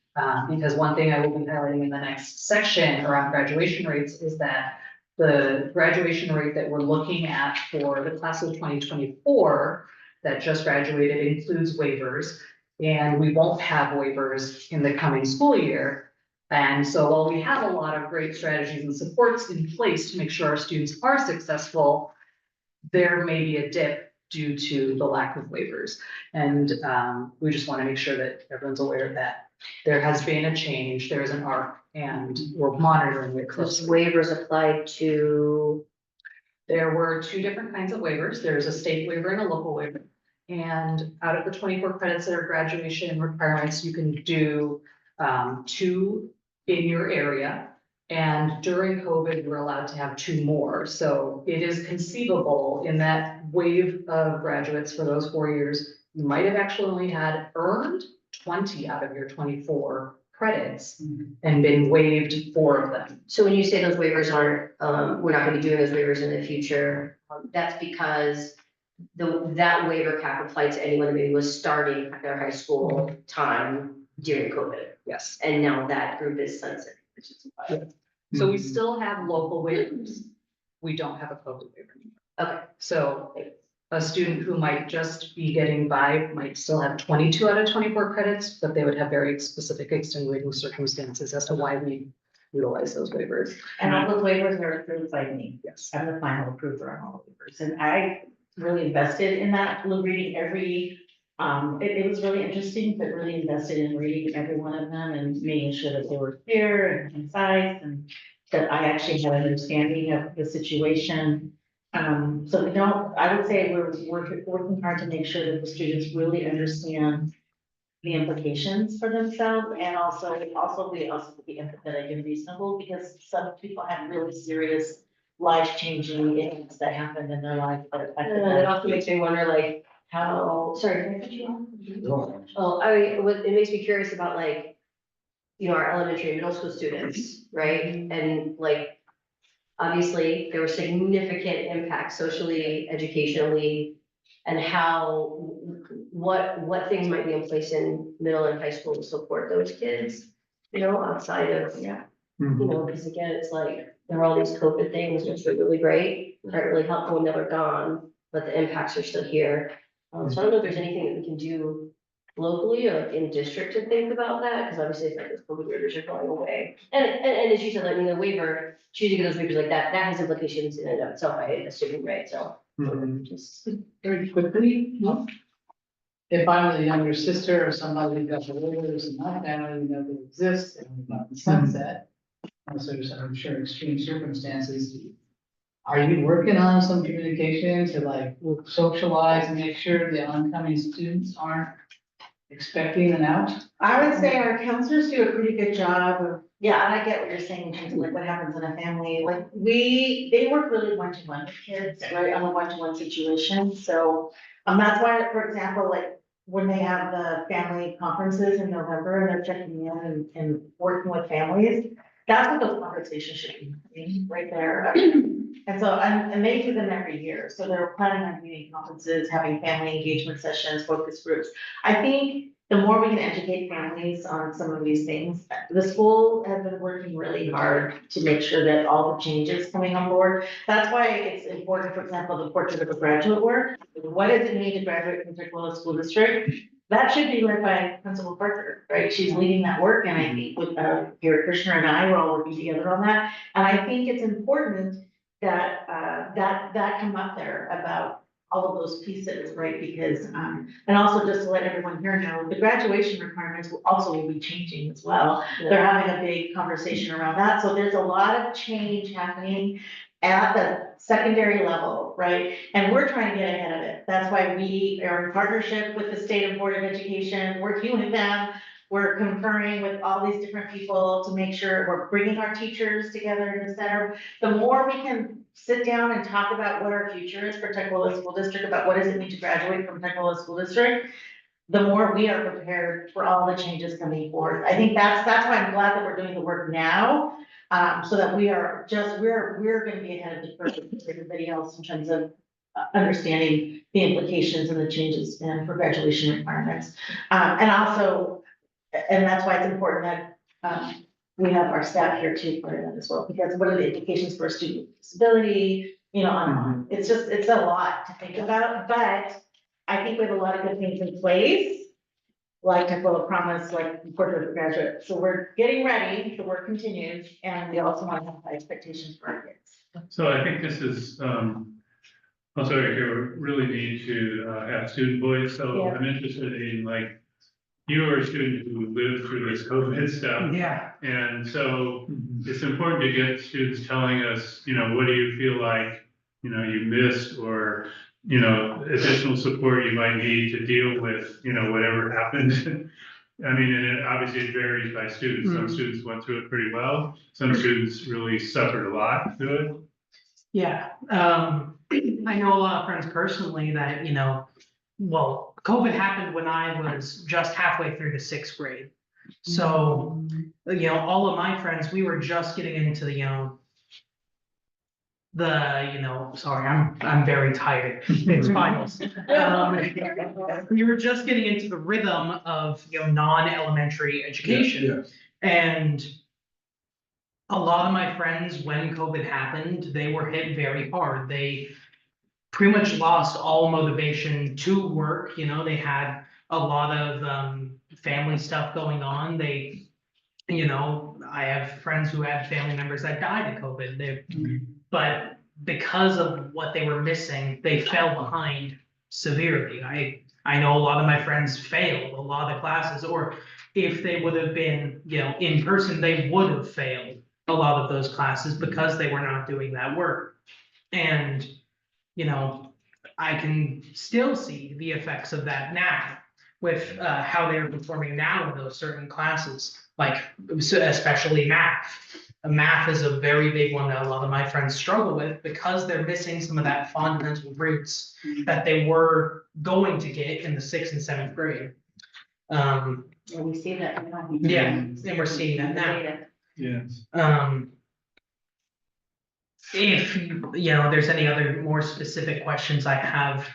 Because one thing I will be highlighting in the next section around graduation rates is that the graduation rate that we're looking at for the class of 2024 that just graduated includes waivers. And we won't have waivers in the coming school year. And so while we have a lot of great strategies and supports in place to make sure our students are successful, there may be a dip due to the lack of waivers. And we just want to make sure that everyone's aware of that. There has been a change, there is an arc, and we're monitoring it Those closely. waivers applied to, There were two different kinds of waivers. There's a state waiver and a local waiver. And out of the 24 credits that are graduation requirements, you can do 2 in your area. And during COVID, you were allowed to have 2 more. So it is conceivable in that wave of graduates for those 4 years, you might have actually only had earned 20 out of your 24 credits and been waived 4 of them. so when you say those waivers aren't, we're not gonna be doing those waivers in the future, that's because that waiver cap applied to anyone that maybe was starting their high school time during COVID. Yes. And now that group is sunset. which is why. So we still have local waivers. We don't have a COVID waiver. Okay, So a student who might just be getting by might still have 22 out of 24 credits, but they would have very specific extenuating circumstances as to why we utilize those waivers. And all those waivers are approved by me. Yes. I'm the final approver on all the waivers, and I really invested in that, reading every, it was really interesting, but really invested in reading every one of them and making sure that they were clear and concise, and that I actually had an understanding of the situation. So we don't, I would say we're working hard to make sure that the students really understand the implications for themselves, and also be empathetic and reasonable, because some people had really serious life-changing events that happened in their life that affected it them. also makes me wonder like, sorry, can I cut you off? Oh, it makes me curious about like, our elementary and middle school students, right? And like, obviously, there were significant impacts socially, educationally, and how, what things might be in place in middle and high school to support those kids, you know, outside of, you know, because again, it's like, there are all these COVID things, which are really great, are really helpful when they're gone, but the impacts are still here. So I don't know if there's anything that we can do locally or like in district to think about that, because obviously it's like those COVID waivers are going away. And as you said, like, the waiver, choosing those waivers like that has implications in and of itself, I assume, right? So just. Very quickly, if I'm the younger sister or somebody who got the waivers in my family, you know, they exist and we're not in sunset. So there's, I'm sure, extreme circumstances. Are you working on some communication to like socialize and make sure the oncoming students aren't expecting an out? I would say our counselors do a pretty good job of, yeah, and I get what you're saying in terms of like what happens in a family, like they work really one-to-one with kids, right, on a one-to-one situation, so. That's why, for example, like when they have the family conferences in November and they're checking in and working with families, that's what those conversations should be happening, right there. And so, and they do them every year, so they're planning on meeting conferences, having family engagement sessions, focus groups. I think the more we can educate families on some of these things, the school has been working really hard to make sure that all the changes coming on board. That's why it's important, for example, the portrait of a graduate work. What does it mean to graduate from Tukwila School District? That should be led by Principal Parker, right? She's leading that work, and I think with Gary Krishner and I, we're all working together on that. And I think it's important that that come up there about all of those pieces, right? Because, and also just to let everyone here know, the graduation requirements will also be changing as well. They're having a big conversation around that. So there's a lot of change happening at the secondary level, right? And we're trying to get ahead of it. That's why we are in partnership with the State Board of Education, working with them. We're conferring with all these different people to make sure we're bringing our teachers together in the center. The more we can sit down and talk about what our future is for Tukwila School District, about what does it mean to graduate from Tukwila School District, the more we are prepared for all the changes coming forward. I think that's why I'm glad that we're doing the work now, so that we're gonna be ahead of the curve with everybody else in terms of understanding the implications and the changes in for graduation requirements. And also, and that's why it's important that we have our staff here too for that as well, because what are the implications for a student with disability, you know, it's a lot to think about, but I think we have a lot of good things in place, like Tukwila Promise, like Portrait of a Graduate. So we're getting ready, the work continues, and we also want to have high expectations for our kids. So I think this is, also here, really need to have student voice, so Yeah. I'm interested in like, you are a student who lived through this COVID stuff. Yeah. And so it's important to get students telling us, you know, what do you feel like, you know, you missed, or, you know, additional support you might need to deal with, you know, whatever happened. I mean, and obviously it varies by students. Some students went through it pretty well. Some students really suffered a lot through it. Yeah, I know a lot of friends personally that, you know, well, COVID happened when I was just halfway through the 6th grade. So, you know, all of my friends, we were just getting into the, sorry, I'm very tired. It's finals. We were just getting into the rhythm of, non-elementary education. And a lot of my friends, when COVID happened, they were hit very hard. They pretty much lost all motivation to work. They had a lot of family stuff going on. I have friends who had family members that died of COVID. But because of what they were missing, they fell behind severely. I know a lot of my friends failed a lot of classes, or if they would have been, in person, they would have failed a lot of those classes because they were not doing that work. And, I can still see the effects of that now with how they're performing now in those certain classes, like especially math. Math is a very big one that a lot of my friends struggle with because they're missing some of that fundamental roots that they were going to get in the 6th and 7th grade. And we see that now. Yeah, and we're seeing that now. Yes. if, there's any other more specific questions, I have,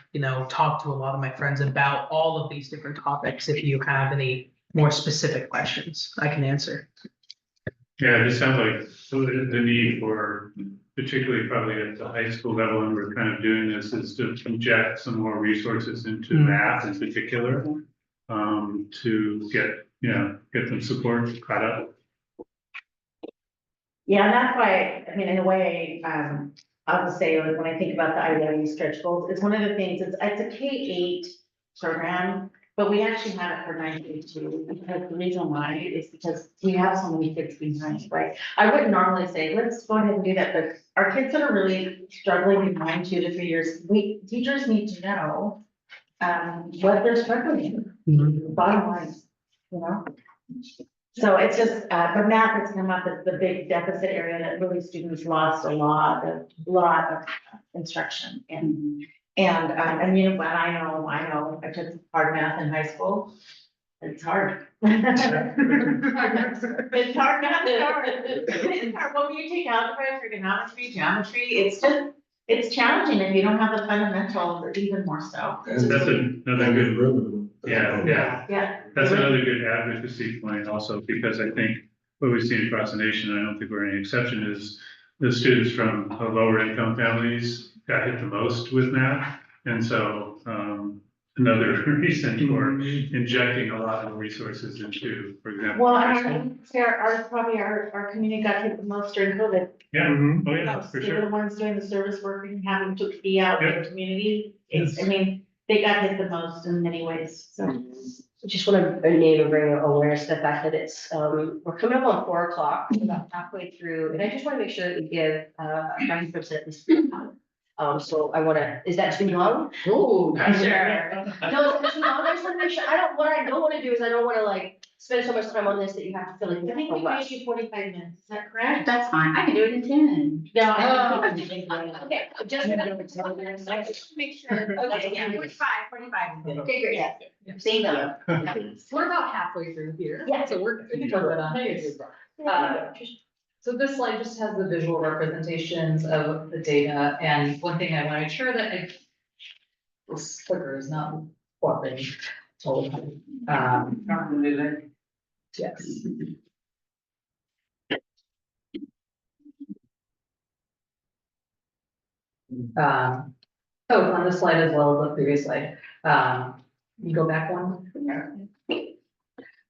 talked to a lot of my friends about all of these different topics. If you have any more specific questions, I can answer. Yeah, it just sounds like the need for, particularly probably at the high school level, and we're kind of doing this, is to inject some more resources into math in particular. To get them support caught up. Yeah, and that's why, I mean, in a way, I'll just say, like, when I think about the IELTS stretch goals, it's one of the things, it's a K-8 program, but we actually have it for 9K2, because the reason why is because we have so many kids behind, right? I wouldn't normally say, let's go ahead and do that, but our kids that are really struggling behind 2 to 3 years, teachers need to know what they're struggling in, bottom line, So it's just, but math has come up as the big deficit area that really students lost a lot of instruction in. And what I know, I took hard math in high school. It's hard. It's hard math, it's hard. When you take algebra, trigonometry, geometry, it's challenging if you don't have the fundamentals, or even more so. That's another good, Yeah. that's another good advocacy point also, because I think what we've seen across the nation, and I don't think we're any exception, is the students from lower income families got hit the most with math. And so, another reason for injecting a lot of resources into, for example. Well, our community got hit the most during COVID. Yeah, oh yeah, for They were sure. the ones doing the service work and having to be out in the community. They got hit the most in many ways, so. I just want to name and bring awareness to the fact that it's, we're coming up on 4 o'clock, about halfway through, and I just want to make sure that we give, Frank Prince at least. So I want to, is that too long? Ooh, No, is that too long? I just want to make sure, what I don't want to do is I don't want to like spend so much time on this that you have to feel like. I think we gave you 45 minutes, is that correct? That's fine. I can do it in 10. No. Okay, just. Make sure. Okay, yeah. 45. Okay, great. Thank you. We're about halfway through here. Yeah. So we can talk about that. So this slide just has the visual representations of the data, and one thing I want to make sure that this clicker is not cooperating all the time. Yes. On this slide as well as the previous slide, you go back one.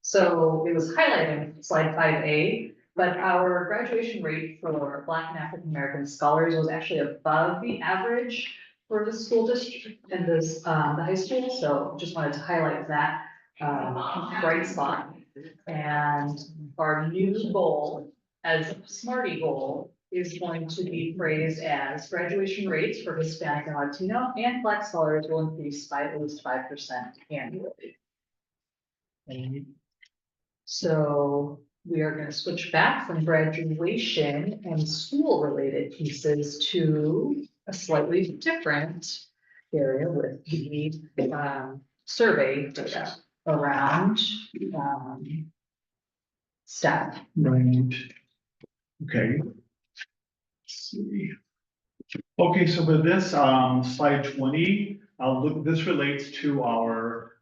So it was highlighted slide 5A, but our graduation rate for Black and African American scholars was actually above the average for the school district and this, the high school. So just wanted to highlight that bright spot. And our new goal as a SMARTY goal is going to be phrased as graduation rates for Hispanic and Latino and Black scholars will increase by at least 5% annually. So we are going to switch back from graduation and school-related pieces to a slightly different area with the survey data around staff. Right. Okay. Let's see. Okay, so with this, slide 20, this relates to our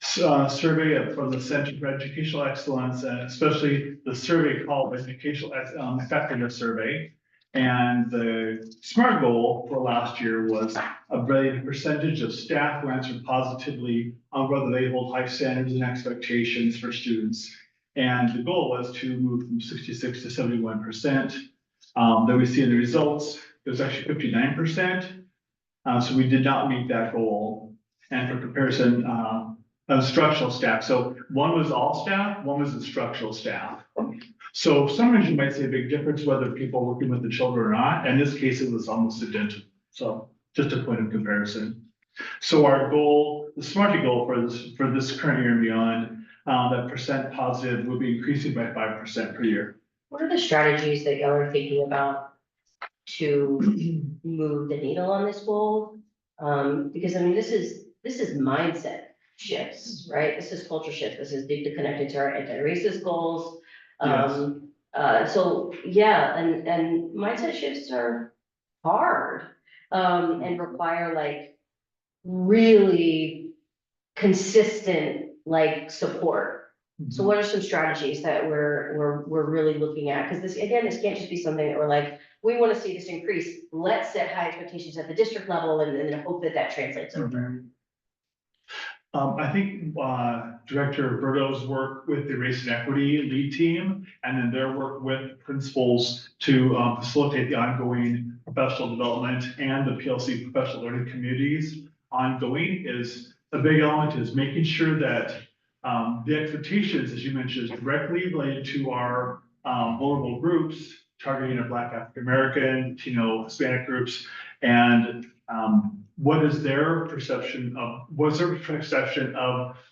survey for the Center for Educational Excellence, and especially the survey called Educational Effectiveness Survey. And the SMART goal for last year was the percentage of staff who answered positively on whether they hold high standards and expectations for students. And the goal was to move from 66 to 71%. That we see in the results, it was actually 59%. So we did not meet that goal. And for comparison, instructional staff. So one was all staff, one was instructional staff. So sometimes you might see a big difference whether people are working with the children or not. In this case, it was almost identical. So just a point of comparison. So our goal, the SMARTY goal for this current year and beyond, that percent positive will be increasing by 5% per year. What are the strategies that y'all are thinking about to move the needle on this goal? Because I mean, this is mindset shifts, right? This is culture shift. This is deeply connected to our anti-racist goals. So, yeah, and mindset shifts are hard, and require like really consistent, like, support. So what are some strategies that we're really looking at? Because this, again, this can't just be something that we're like, we want to see this increase. Let's set high expectations at the district level and then hope that that translates over. I think, Director Berto's work with the Race and Equity Lead Team, and then their work with principals to facilitate the ongoing professional development and the PLC professional learning communities ongoing is a big element, is making sure that the expectations, as you mentioned, is directly related to our vulnerable groups, targeting our Black, African American, Latino, Hispanic groups, and what is their perception of,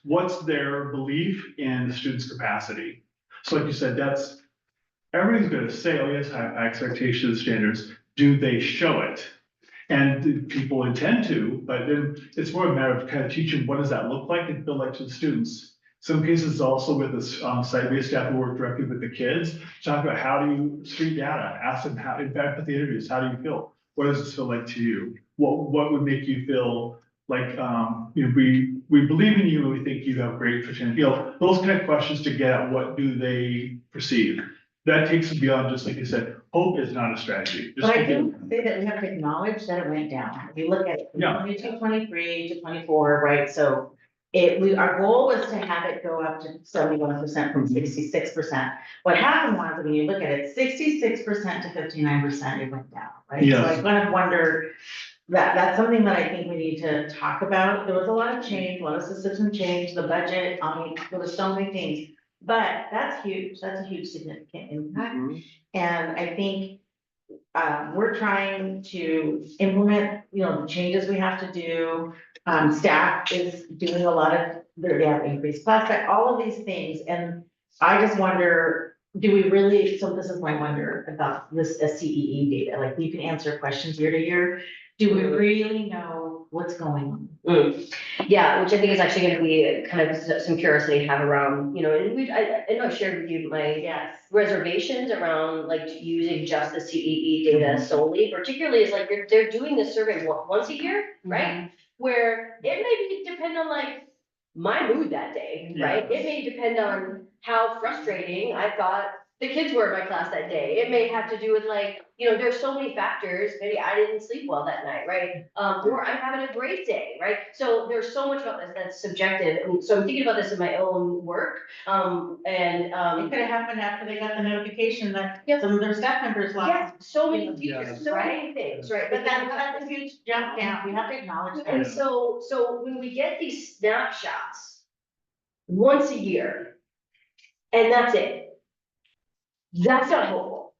what's their belief in the student's capacity? So like you said, that's, everybody's gonna say, oh yes, I have high expectations, standards. Do they show it? And do people intend to, but then it's more a matter of kind of teaching, what does that look like and feel like to the students? Some cases also with this site-based staff who work directly with the kids, talk about how do you street data, ask them how, in fact, with the interviews, how do you feel? What does this feel like to you? What would make you feel like, we believe in you and we think you have great potential, those kind of questions to get at what do they perceive. That takes it beyond just, like you said, hope is not a strategy. Just But I continue. think say that we have to acknowledge that it went down. If you look at it from Yeah. 22, 23 to 24, right? So our goal was to have it go up to 71% from 66%. What happened was, when you look at it, 66% to 59%, it went down, right? So Yes. I kind of wonder, that's something that I think we need to talk about. There was a lot of change, a lot of system change, the budget, there was so many things. But that's huge, that's a huge significant impact. And I think we're trying to implement, the changes we have to do. Staff is doing a lot of, they have increased class, but all of these things, and I just wonder, do we really, so this is my wonder about this SCEE data, like we can answer questions year to year. Do we really know what's going on? Yeah, which I think is actually gonna be kind of some curiosity to have around, and I know I shared with you my Yes. reservations around like using just the CEE data solely, particularly is like they're doing this survey once a year, right? Where it may depend on like my mood that day, right? It may depend on how frustrating I thought the kids were in my class that day. It may have to do with like, there's so many factors. Maybe I didn't sleep well that night, right? Or I'm having a great day, right? So there's so much about this that's subjective. And so I'm thinking about this in my own work. It could have happened after they got the notification that some of their staff members Yeah, lost. so many features, so many things, right? But that's a huge jump down, we have to acknowledge And that. so when we get these snapshots once a year, and that's it, that's not helpful,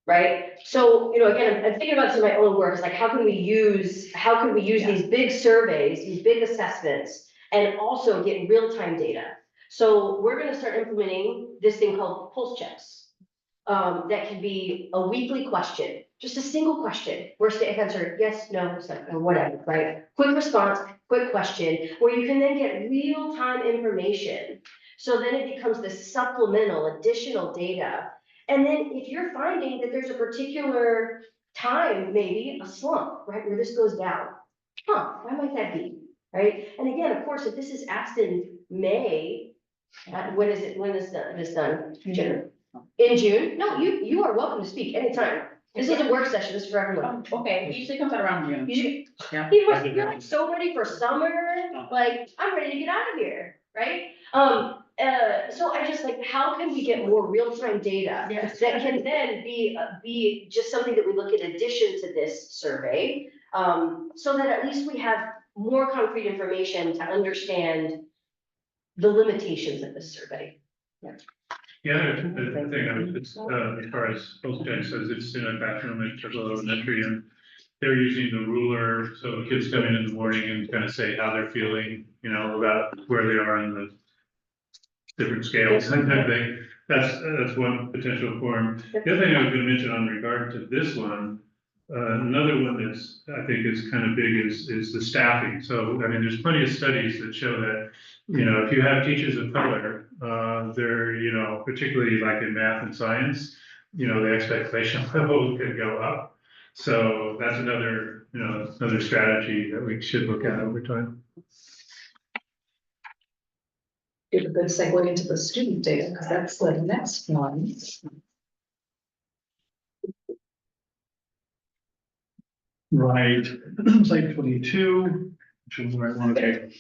right? So, again, I'm thinking about this in my own work, it's like, how can we use these big surveys, these big assessments, and also get real-time data? So we're gonna start implementing this thing called pulse checks. That can be a weekly question, just a single question, where staff answer yes, no, or whatever, right? Quick response, quick question, where you can then get real-time information. So then it becomes this supplemental additional data. And then if you're finding that there's a particular time, maybe a slump, right, where this goes down, why might that be, right? And again, of course, if this is asked in May, when is this done? June? In June? No, you are welcome to speak anytime. This is a work session, this is for everyone. Okay, it usually comes out around June. Yeah. You're like so ready for summer, like, I'm ready to get out of here, right? So I just like, how can we get more real-time data? Yes. That can then be just something that we look in addition to this survey, so that at least we have more concrete information to understand the limitations of this survey. The other thing I was, as far as Postjack says, it's in a bathroom at Turtle Elementary, and they're using the ruler, so kids come in the morning and kind of say how they're feeling, about where they are on the different scales, that kind of thing. That's one potential form. The other thing I was gonna mention on regard to this one, another one that's, I think is kind of big is the staffing. So, I mean, there's plenty of studies that show that, if you have teachers of color, they're, particularly like in math and science, the expectation level could go up. So that's another, another strategy that we should look at over time. Give a good segue into the student data, because that's the next one. Right, slide 22, which is the right one, okay.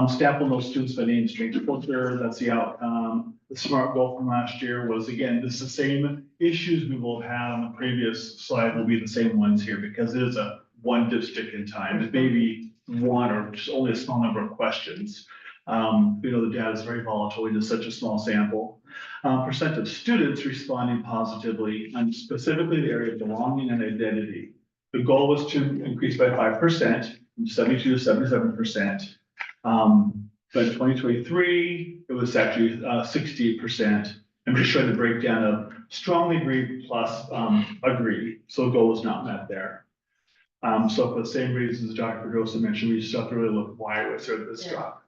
Staff will know students by name, strength, filter, that's the outcome. The SMART goal from last year was, again, this is the same issues we will have on the previous slide will be the same ones here, because it is a one dipstick in time. It may be one or just only a small number of questions. The data is very volatile, it is such a small sample. Percent of students responding positively, and specifically the area of belonging and identity. The goal was to increase by 5%, from 72 to 77%. But in 2023, it was actually 68%. I'm just showing the breakdown of strongly agree plus agree. So the goal was not met there. So for the same reasons Dr. Pedrosa mentioned, we just have to really look why it was sort of this drop.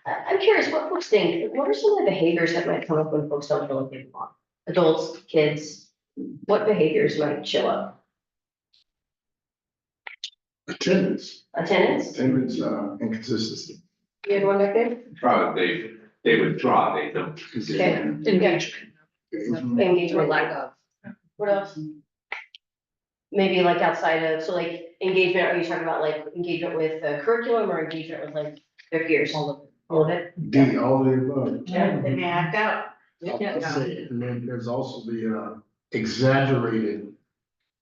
I'm curious, what folks think, what are some of the behaviors that might come up when folks don't feel like they belong? Adults, kids, what behaviors might show up? Attendance, Attendance? inconsistency. You had one back there? Probably they withdraw, they don't. Okay. Engagement. Engagement, lack of. What else? Maybe like outside of, so like engagement, are you talking about like engagement with curriculum or engagement with like their peers? All of it? All the above. Yeah. They may act out. I'll say it. And then there's also the exaggerated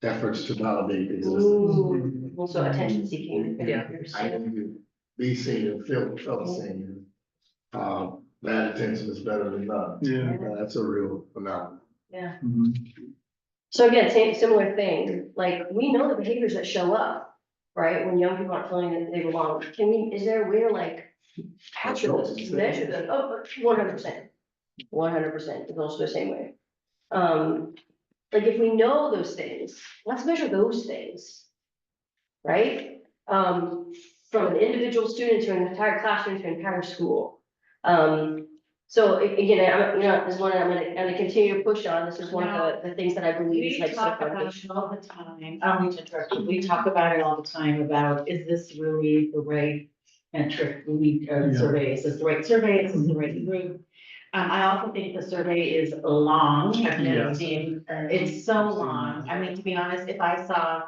efforts to validate existence. Ooh, also attention seeking. Yeah. I need to be seen and felt seen. That attention is better than none. Yeah. That's a real phenomenon. Yeah. Mhm. So again, same, similar thing, like, we know the behaviors that show up, right, when young people aren't feeling that they belong. Is there a way to like capture those, measure them? Oh, 100%. 100%, it goes the same way. Like, if we know those things, let's measure those things, right? From an individual student to an entire classroom to an entire school. So again, this is one I'm gonna continue to push on. This is one of the things that I believe is We like so talk about it foundational. all the time, I don't mean to interrupt you, we talk about it all the time about, is this really the right metric we need, Yeah. survey, is this the right survey, is this the right group? I also think the survey is long, I've never Yeah. seen, it's so long, I mean, to be honest, if I saw,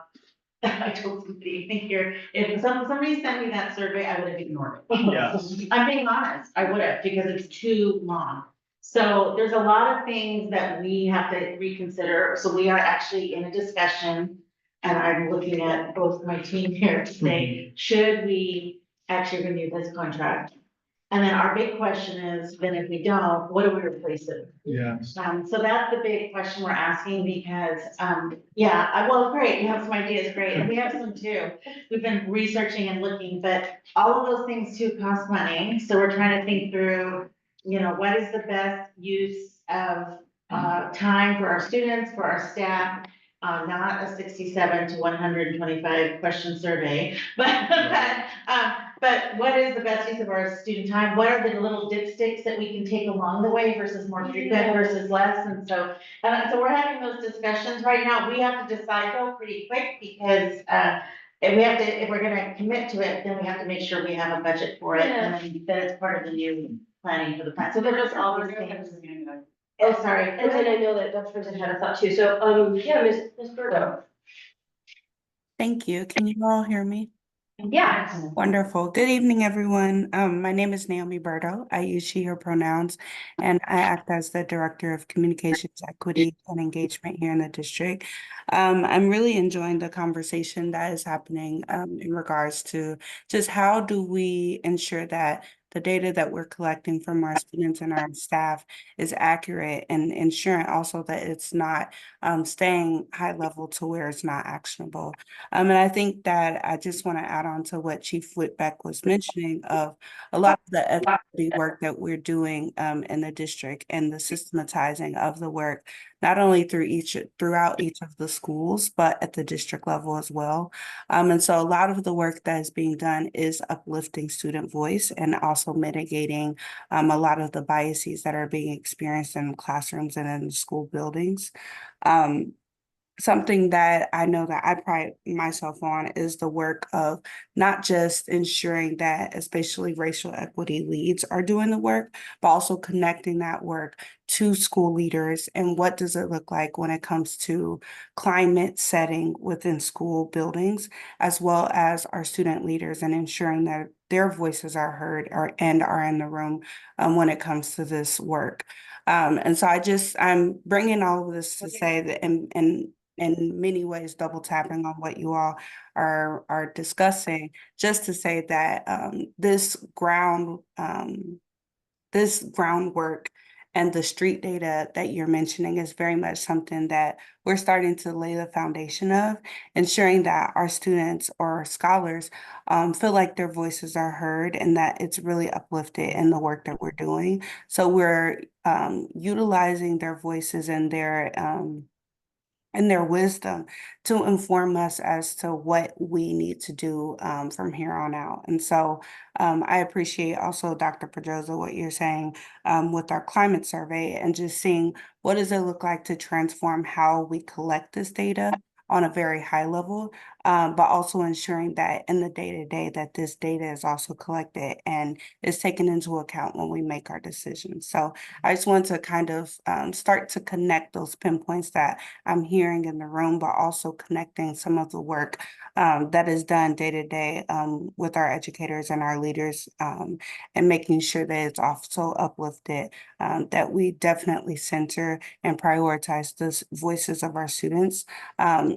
I told somebody, I think here, if somebody sent me that survey, I would have ignored it. Yeah. I'm being honest, I would have, because it's too long. So there's a lot of things that we have to reconsider, so we are actually in a discussion. And I'm looking at both my team here to say, should we actually renew this contract? And then our big question is, then if we don't, what do we replace it with? Yes. So that's the big question we're asking because, well, great, you have some ideas, great, and we have some too. We've been researching and looking, but all of those things too cost money, so we're trying to think through, what is the best use of, time for our students, for our staff? Not a 67 to 125 question survey, but what is the best use of our student time? What are the little dipsticks that we can take along the way versus more frequent versus less? And so we're having those discussions right now. We have to decide though pretty quick because, if we're gonna commit to it, then we have to make sure we have a budget for it. And then it's part of the new planning for the plan. So they're just all those things. Oh, sorry. And then I know that Dr. President had a thought too, so, Ms. Berto. Thank you. Can you all hear me? Yeah. Wonderful. Good evening, everyone. My name is Naomi Berto. I use she, her pronouns, and I act as the Director of Communications, Equity, and Engagement here in the district. I'm really enjoying the conversation that is happening in regards to just how do we ensure that the data that we're collecting from our students and our staff is accurate and ensuring also that it's not staying high level to where it's not actionable. And I think that I just want to add on to what Chief Whitbeck was mentioning of a lot of the equity work that we're doing in the district and the systematizing of the work, not only throughout each of the schools, but at the district level as well. And so a lot of the work that is being done is uplifting student voice and also also mitigating a lot of the biases that are being experienced in classrooms and in school buildings. Something that I know that I pride myself on is the work of not just ensuring that especially racial equity leads are doing the work, but also connecting that work to school leaders and what does it look like when it comes to climate setting within school buildings, as well as our student leaders and ensuring that their voices are heard and are in the room when it comes to this work. And so I'm bringing all of this to say that in many ways, double tapping on what you all are discussing, just to say that this groundwork and the street data that you're mentioning is very much something that we're starting to lay the foundation of, ensuring that our students or scholars feel like their voices are heard and that it's really uplifted in the work that we're doing. So we're utilizing their voices and their wisdom to inform us as to what we need to do from here on out. And so I appreciate also, Dr. Pedroza, what you're saying with our climate survey and just seeing what does it look like to transform how we collect this data on a very high level, but also ensuring that in the day-to-day that this data is also collected and is taken into account when we make our decisions. So I just want to kind of start to connect those pinpoints that I'm hearing in the room, but also connecting some of the work that is done day to day with our educators and our leaders and making sure that it's also uplifted, that we definitely center and prioritize the voices of our students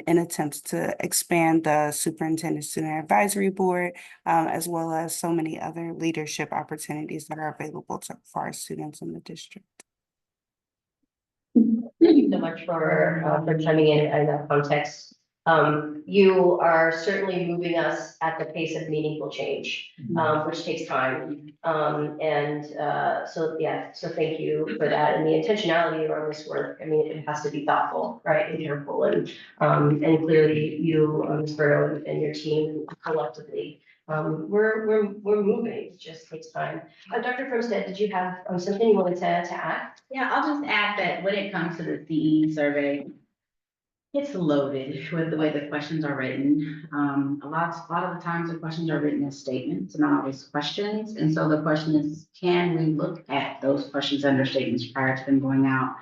in attempts to expand the Superintendent Student Advisory Board, as well as so many other leadership opportunities that are available for our students in the district. Thank you so much for chiming in that context. You are certainly moving us at the pace of meaningful change, which takes time. So thank you for that. And the intentionality around this work, I mean, it has to be thoughtful, right, and careful. And clearly you, Ms. Berto, and your team collectively, we're moving, it just takes time. Dr. Frostead, did you have something you wanted to add? Yeah, I'll just add that when it comes to the CE survey, it's loaded with the way the questions are written. A lot of the times the questions are written as statements, not always questions. And so the question is, can we look at those questions under statements prior to them going out?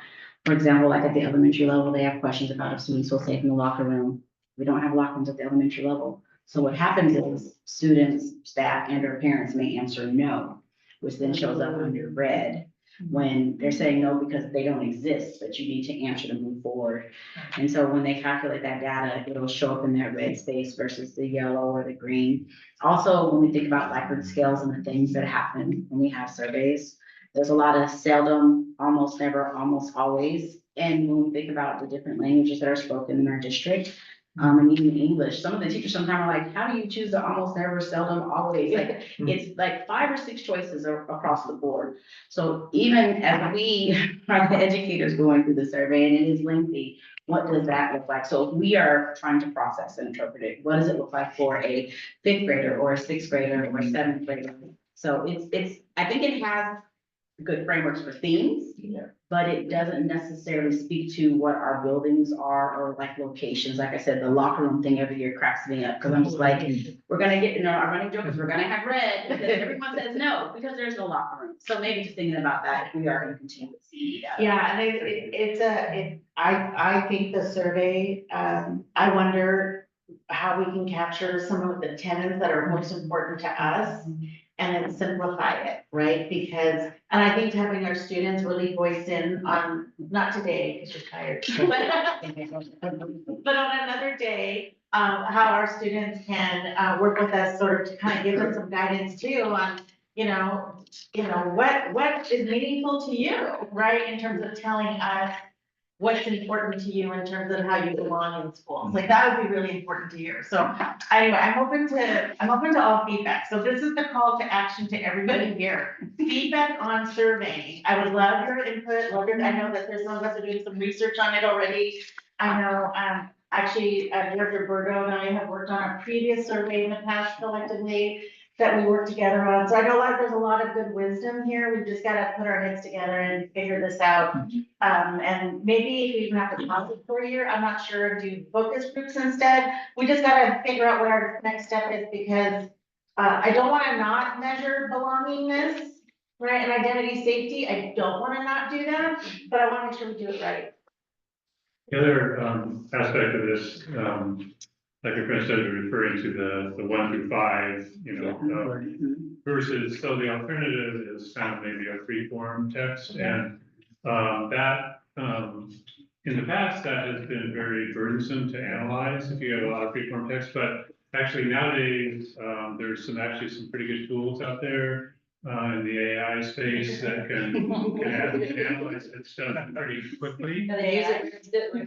For example, like at the elementary level, they have questions about if students feel safe in the locker room. We don't have locker rooms at the elementary level. So what happens is students, staff, and or parents may answer no, which then shows up under red when they're saying no because they don't exist, but you need to answer to move forward. And so when they calculate that data, it'll show up in that red space versus the yellow or the green. Also, when we think about Likert scales and the things that happen when we have surveys, there's a lot of seldom, almost never, almost always. And when we think about the different languages that are spoken in our district, and even English, some of the teachers sometimes are like, how do you choose the almost never, seldom, always? Like, it's like 5 or 6 choices across the board. So even as we are the educators going through the survey, and it is lengthy, what does that look like? So if we are trying to process and interpret it, what does it look like for a 5th grader or a 6th grader or a 7th grader? So I think it has good frameworks for themes, but it doesn't necessarily speak to what our buildings are or like locations. Like I said, the locker room thing every year cracks me up because I'm just like, we're gonna get, our running joke is we're gonna have red because everyone says no because there's no locker room. So maybe just thinking about that if we are gonna continue with CE data. Yeah, and I think the survey, I wonder how we can capture some of the tenets that are most important to us and then simplify it, right? Because, and I think having our students really voice in on, not today, because you're tired, but on another day, how our students can work with us sort of to kind of give us some guidance too on, what is meaningful to you, right? In terms of telling us what's important to you in terms of how you belong in school. Like that would be really important to hear. So anyway, I'm open to all feedback. So this is the call to action to everybody here. Feedback on surveying. I would love your input. I know that there's some of us are doing some research on it already. I know, actually, Director Berto and I have worked on a previous survey in the past collectively. that we work together on. So I know there's a lot of good wisdom here. We've just gotta put our heads together and figure this out. And maybe if we even have to pause it for a year, I'm not sure, do focus groups instead. We just gotta figure out what our next step is, because I don't wanna not measure belongingness, right, and identity safety. I don't wanna not do that, but I wanna make sure we do it right. The other aspect of this, like your friend said, referring to the 1 through 5, versus, so the alternative is kind of maybe a free form text, and that, in the past, that has been very burdensome to analyze if you have a lot of free form text, but actually nowadays, there's actually some pretty good tools out there in the AI space that can analyze that stuff pretty quickly. Gotta use it.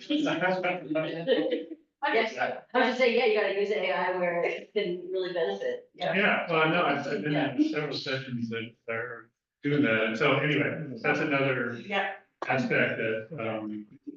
Yes, I was just saying, yeah, you gotta use AI where it can really benefit. Yeah, well, I know, I've been in several sessions that are doing that, and so anyway, that's another Yeah. aspect that,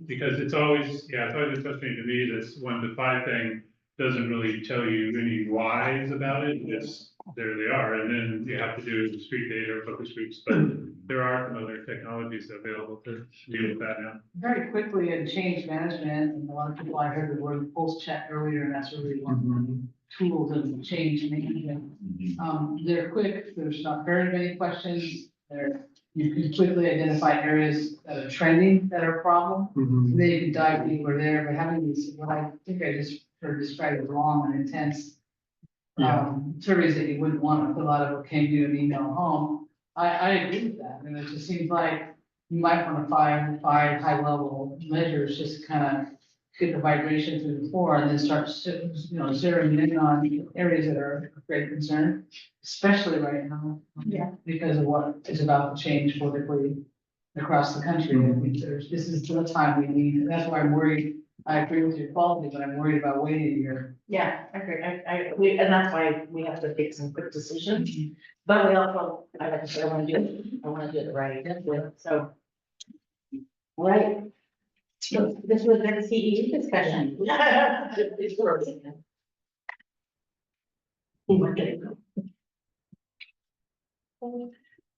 because it's always frustrating to me, this 1 to 5 thing doesn't really tell you any whys about it, it's, there they are, and then you have to do street data or focus groups, but there are some other technologies available to deal with that now. Very quickly in change management, and a lot of people, I heard the word pulse check earlier, and that's really one of the tools of change management. They're quick, there's not very many questions, you can quickly identify areas that are trending that are a problem. Then you can dive deeper there, but having these, what I think I just heard described as long and intense surveys that you wouldn't want to fill out if it came to you an email home. I agree with that, and it just seems like you might want to find 5 high level measures, just kind of get the vibration through the floor and then start, zeroing in on areas that are of great concern, especially right now. Yeah. Because of what is about to change politically across the country. I think this is the time we need, and that's why I'm worried. I agree with your quality, but I'm worried about waiting a year. Yeah, I agree. And that's why we have to make some quick decisions. But we also, like I said, I wanna do it right. So. Right. So this was a CE discussion.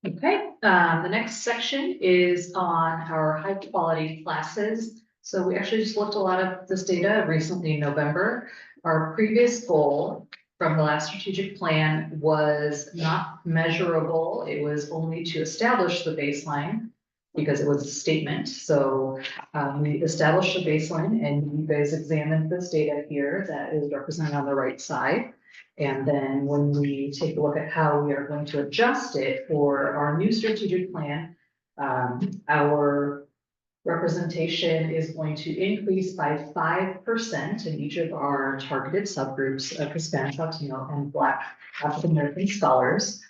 Okay, the next section is on our high quality classes. So we actually just looked a lot of this data recently in November. Our previous goal from the last strategic plan was not measurable. It was only to establish the baseline because it was a statement. So we established a baseline, and you guys examined this data here that is represented on the right side. And then when we take a look at how we are going to adjust it for our new strategic plan, our representation is going to increase by 5% in each of our targeted subgroups of Hispanic, Latino, and Black African American scholars.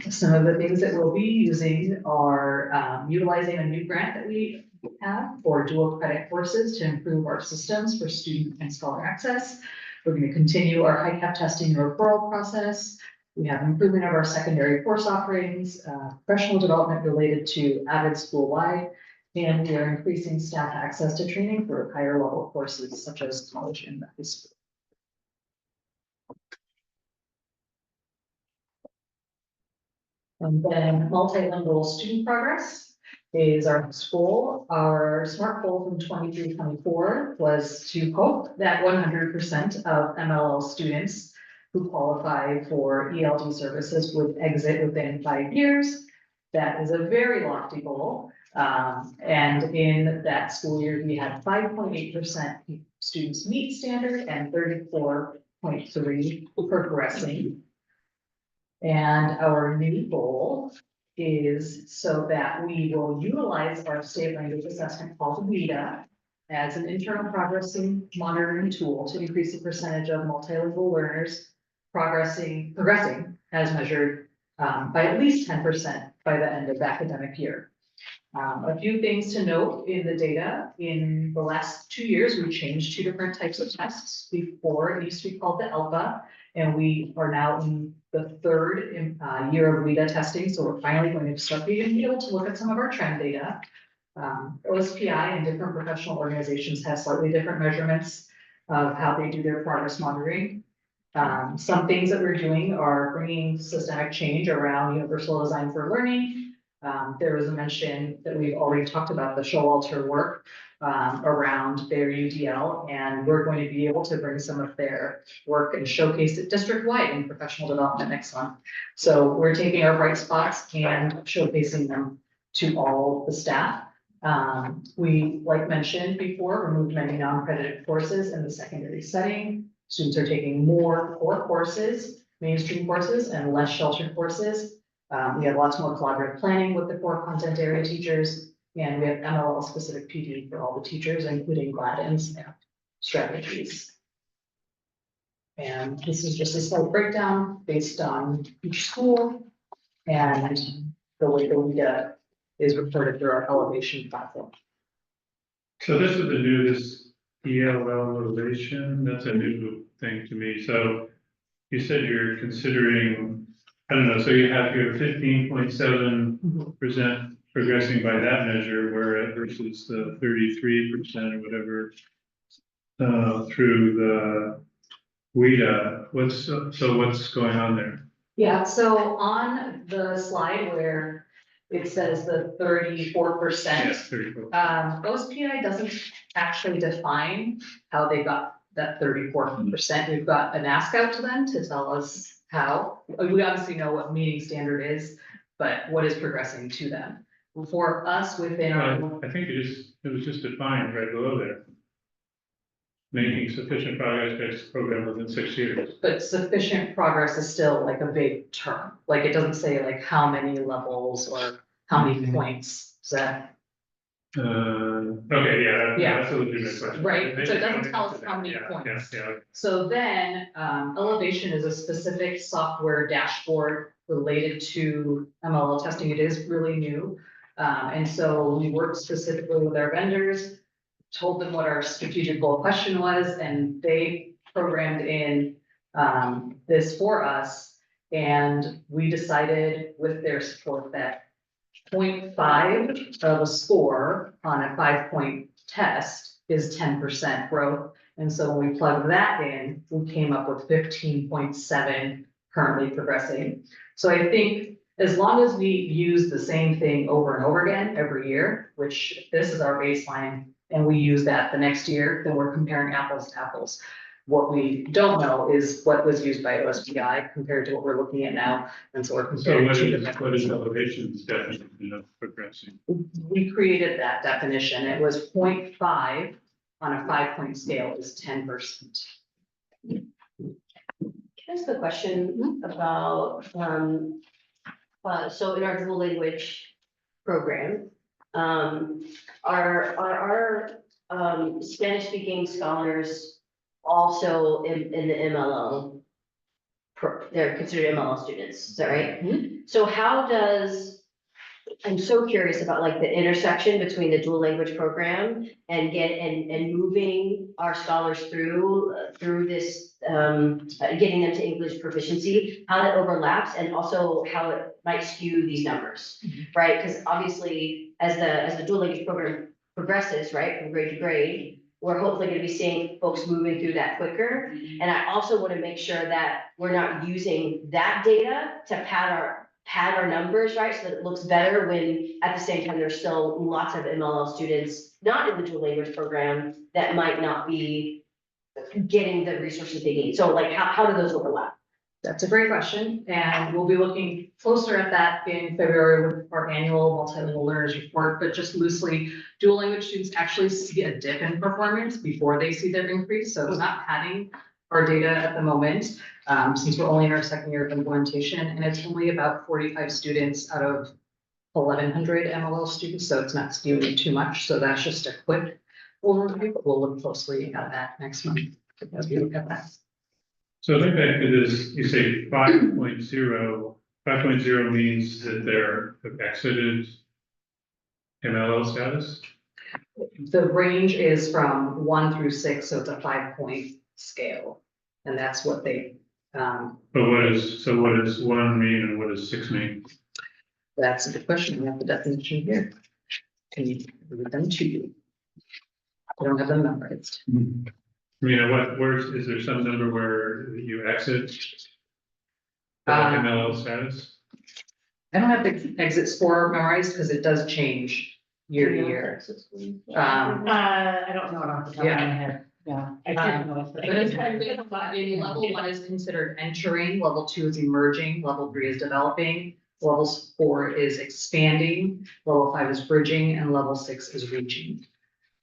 Some of the things that we'll be using are utilizing a new grant that we have for dual credit courses to improve our systems for student and scholar access. We're going to continue our HiCap testing and referral process. We have improvement of our secondary course offerings, professional development related to Avid school-wide, and we are increasing staff access to training for higher level courses such as college and high school. And then multilingual student progress is our goal. Our SMART goal from 23-24 was to hope that 100% of MLL students who qualify for ELD services would exit within 5 years. That is a very lofty goal. And in that school year, we had 5.8% students meet standard and 34.3 progressing. And our new goal is so that we will utilize our state language assessment called WIDA as an internal progressing monitoring tool to increase the percentage of multilingual learners progressing as measured by at least 10% by the end of the academic year. A few things to note in the data. In the last 2 years, we changed 2 different types of tests. Before, it used to be called the ELPA, and we are now in the 3rd year of WIDA testing. So we're finally going to start being able to look at some of our trend data. OSPI and different professional organizations have slightly different measurements of how they do their progress monitoring. Some things that we're doing are bringing systemic change around universal design for learning. There was a mention that we've already talked about the Showalter work around their UDL, and we're going to be able to bring some of their work and showcase it district-wide in professional development next month. So we're taking our bright spots and showcasing them to all the staff. We, like mentioned before, removed many non-accredited courses in the secondary setting. Students are taking more core courses, mainstream courses, and less sheltered courses. We have lots more collaborative planning with the core content area teachers, and we have MLL specific PD for all the teachers, including Gladden's strategies. And this is just a slight breakdown based on each school, and the way that we get it is reported through our elevation platform. So this is the new, this ELL elevation, that's a new thing to me. So you said you're considering, I don't know, so you have your 15.7% progressing by that measure, where versus the 33% or whatever through the WIDA. What's going on there? Yeah, so on the slide where it says the 34%. Yes, 34. OSPI doesn't actually define how they got that 34%. We've got an ask out to them to tell us how. We obviously know what meeting standard is, but what is progressing to them. For us within our. I think it was just defined right below there. Making sufficient progress based program within 6 years. But sufficient progress is still like a big term. Like it doesn't say like how many levels or how many points. So. Okay, yeah, Yeah. that's a legitimate question. Right, so it doesn't tell us how many Yeah, points. Yeah. So then, Elevation is a specific software dashboard related to MLL testing. It is really new. And so we worked specifically with our vendors, told them what our strategic goal question was, and they programmed in this for us. And we decided with their support that 0.5 of a score on a 5-point test is 10% growth. And so when we plugged that in, we came up with 15.7 currently progressing. So I think as long as we use the same thing over and over again every year, which this is our baseline, and we use that the next year, then we're comparing apples to apples. What we don't know is what was used by OSPI compared to what we're looking at now. And so we're So comparing. what is elevation's definition of progressing? We created that definition. It was 0.5 on a 5-point scale is 10%. Can I ask a question about, so in our dual language program, are our Spanish speaking scholars also in the MLO? They're considered MLO students, is that right? So how does, I'm so curious about like the intersection between the dual language program and moving our scholars through this, getting them to English proficiency, how that overlaps, and also how it might skew these numbers, right? Because obviously, as the dual language program progresses, right, from grade to grade, we're hopefully going to be seeing folks moving through that quicker. And I also want to make sure that we're not using that data to pad our numbers, right? So that it looks better when at the same time, there's still lots of MLL students not in the dual language program that might not be getting the resources they need. So like, how do those overlap? That's a great question, and we'll be looking closer at that in February with our annual multilingual learners report, but just loosely, dual language students actually see a dip in performance before they see their increase, so it's not padding our data at the moment, since we're only in our second year of implementation, and it's only about 45 students out of 1,100 MLL students, so it's not skewing too much, so that's just a quick overview, but we'll look closely at that next month as we look at that. So looking back to this, you say 5.0. 5.0 means that they're exited MLL status? The range is from 1 through 6, so it's a 5-point scale, and that's what they. But what does 1 mean and what does 6 mean? That's a good question. We have the definition here. Can you read them to you? I don't have them memorized. What works, is there some number where you exit? The Um, MLL status? I don't have the exit score memorized because it does change year to year. I don't know it off the top of my head, yeah. I should know it, But it's kind of, in level one is considered entering, level two is emerging, level three is developing, level four is expanding, level five is bridging, and level six is reaching.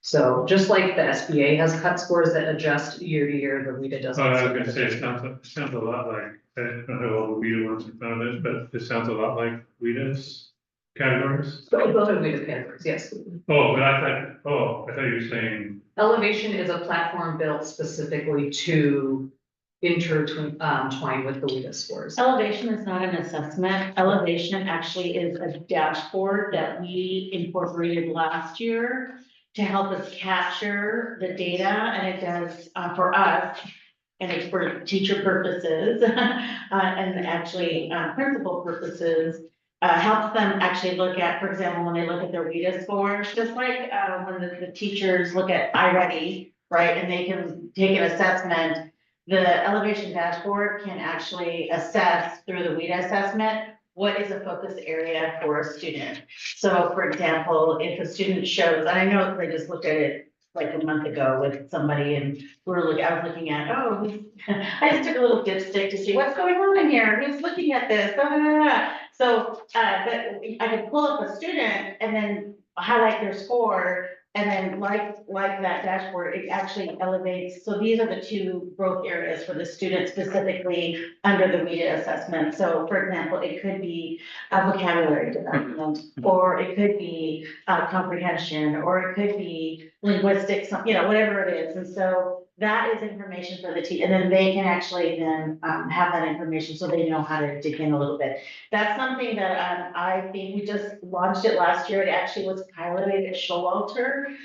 So just like the SBA has cut scores that adjust year to year, the WIDA doesn't. Oh, I was gonna say, it sounds a lot like, I don't have all the WIDA ones in front of it, but it sounds a lot like WIDA's categories. Those are WIDA categories, yes. Oh, but I thought you were saying, Elevation is a platform built specifically to twine with the WIDA scores. Elevation is not an assessment. Elevation actually is a dashboard that we incorporated last year to help us capture the data, and it does, for us, and it's for teacher purposes, and actually, principal purposes, helps them actually look at, for example, when they look at their WIDA scores, just like, when the teachers look at iReady, right, and they can take an assessment, the elevation dashboard can actually assess through the WIDA assessment, what is a focus area for a student. So for example, if a student shows, and I know they just looked at it like a month ago with somebody and I was looking at, I just took a little dipstick to see what's going on in here, who's looking at this, blah, blah, blah, blah. So, but I could pull up a student and then highlight their score. And then like that dashboard, it actually elevates, so these are the two growth areas for the student specifically under the WIDA assessment. So for example, it could be vocabulary development, or it could be comprehension, or it could be linguistics, whatever it is. And so that is information for the teacher, and then they can actually then have that information so they know how to dig in a little bit. That's something that I think we just launched it last year. It actually was piloted at Showalter.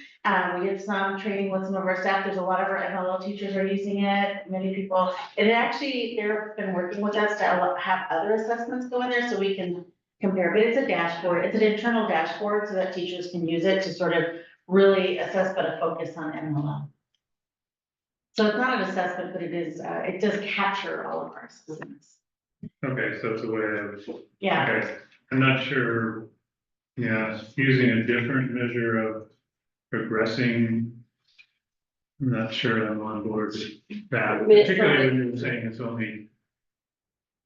We did some training with some of our staff. There's a lot of our MLL teachers are using it, many people. And it actually, they've been working with us to have other assessments go in there so we can compare. But it's a dashboard, it's an internal dashboard so that teachers can use it to sort of really assess, but a focus on MLL. So it's not an assessment, but it does capture all of our assessments. okay, so it's a way of. Yeah. Okay, I'm not sure, using a different measure of progressing. I'm not sure I'm on board with that, particularly when you're saying it's only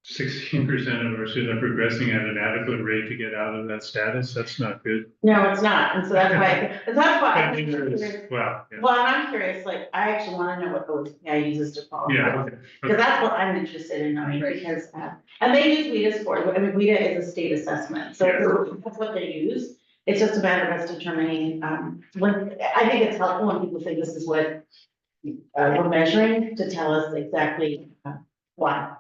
16% of our students are progressing at an adequate rate to get out of that status. That's not good. No, it's not, and so that's why, But neither is, well, yeah. Well, and I'm curious, like, I actually wanna know what OCI uses to qualify. Yeah, okay. Because that's what I'm interested in knowing, because, and they use WIDA score, I mean, WIDA is a state assessment, so that's what they use. It's just a matter of us determining, when, I think it's helpful when people say this is what we're measuring, to tell us exactly why.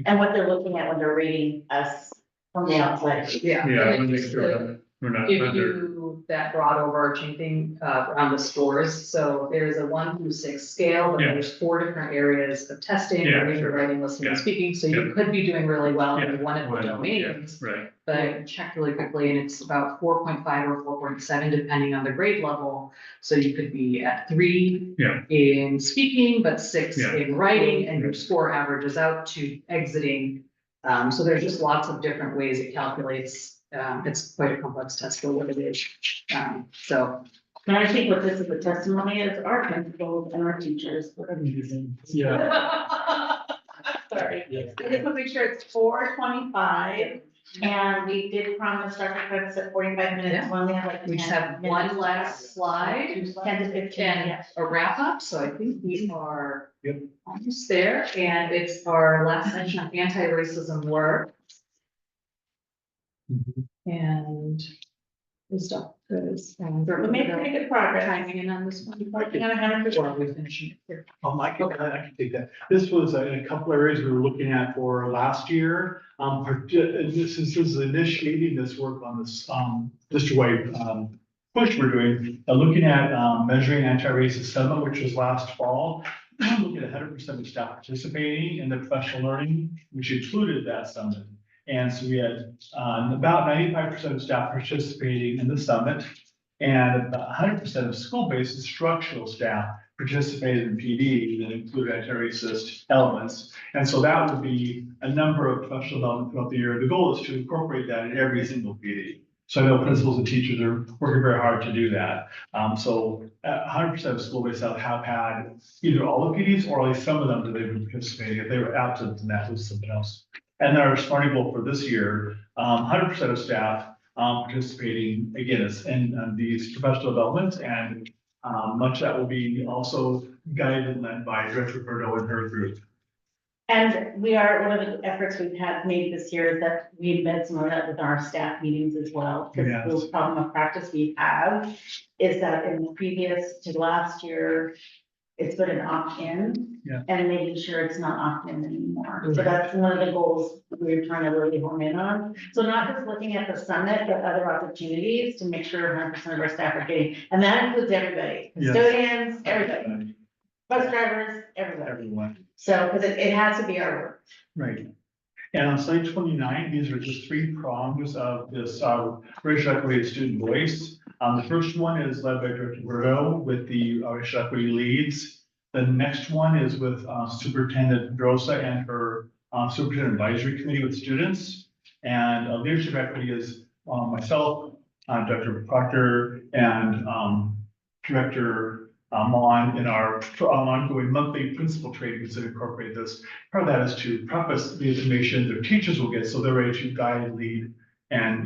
And what they're looking at when they're rating us from the outside. Yeah. Yeah, I And want to just make sure to that we're not give under. you that broad overarching thing around the scores. So there's a 1 through 6 scale, but Yeah. there's 4 different areas of testing, Yeah, reading, sure. writing, listening, and Yeah. speaking. So you Yeah. could be doing really well Yeah. in one of the Yeah, domains. right. But I checked really quickly and it's about 4.5 or 4.7 depending on the grade level. So you could be at 3 Yeah. in speaking, but 6 Yeah. in writing, and your score averages out to exiting. So there's just lots of different ways it calculates. It's quite a complex test for what it is. So And I think what this is a testimony is our principals and our teachers are amazing. Yeah. Sorry, I just want to make sure it's 4:25, and we did promise Dr. Krebs at 45 minutes, we only have like. we just 10 have one minutes. last slide. 10 to 15, And yeah. a wrap up, so I think we are Yep. almost there, and it's our last session on anti-racism work. And good stuff, because We made pretty good progress. timing in on this one. Working on 100%. Or are we finishing it here? I can take that. This was in a couple areas we were looking at for last year. And this is initiating this work on this, district-wide, push we're doing, looking at, measuring anti-racist summit, which was last fall. Looking at 100% of staff participating in the professional learning, which included that summit. And so we had, about 95% of staff participating in the summit. And about 100% of school-based instructional staff participated in PD that included anti-racist elements. And so that would be a number of professional development throughout the year. The goal is to incorporate that in every single PD. So I know principals and teachers are working very hard to do that. So 100% of school-based health have had either all the PDs or at least some of them that they've been participating. If they were absent, then that was something else. And our SMARTY goal for this year, 100% of staff participating, again, is in these professional developments, and much that will be also guided and led by Director Roberto and her group. And one of the efforts we've had made this year is that we embed some of that with our staff meetings as well. Because Yes. the problem of practice we have is that in the previous to last year, it's been an opt-in. Yeah. And making sure it's not opt-in anymore. So that's one of the goals we're trying to really hone in on. So not just looking at the summit, but other opportunities to make sure 100% of our staff are getting, and that includes everybody, Yes. custodians, everybody, bus drivers, everybody. Everyone. So, because it has to be our work. Right. And on slide 29, these are just 3 prongs of this racial equity student voice. The first one is led by Director Roberto with the racial equity leads. The next one is with Superintendent Drosa and her Superintendent Advisory Committee with students. And leadership equity is myself, Dr. Proctor, and Director Mon in our ongoing monthly principal trainings that incorporate this. Part of that is to preface the information their teachers will get, so they're ready to guide, lead, and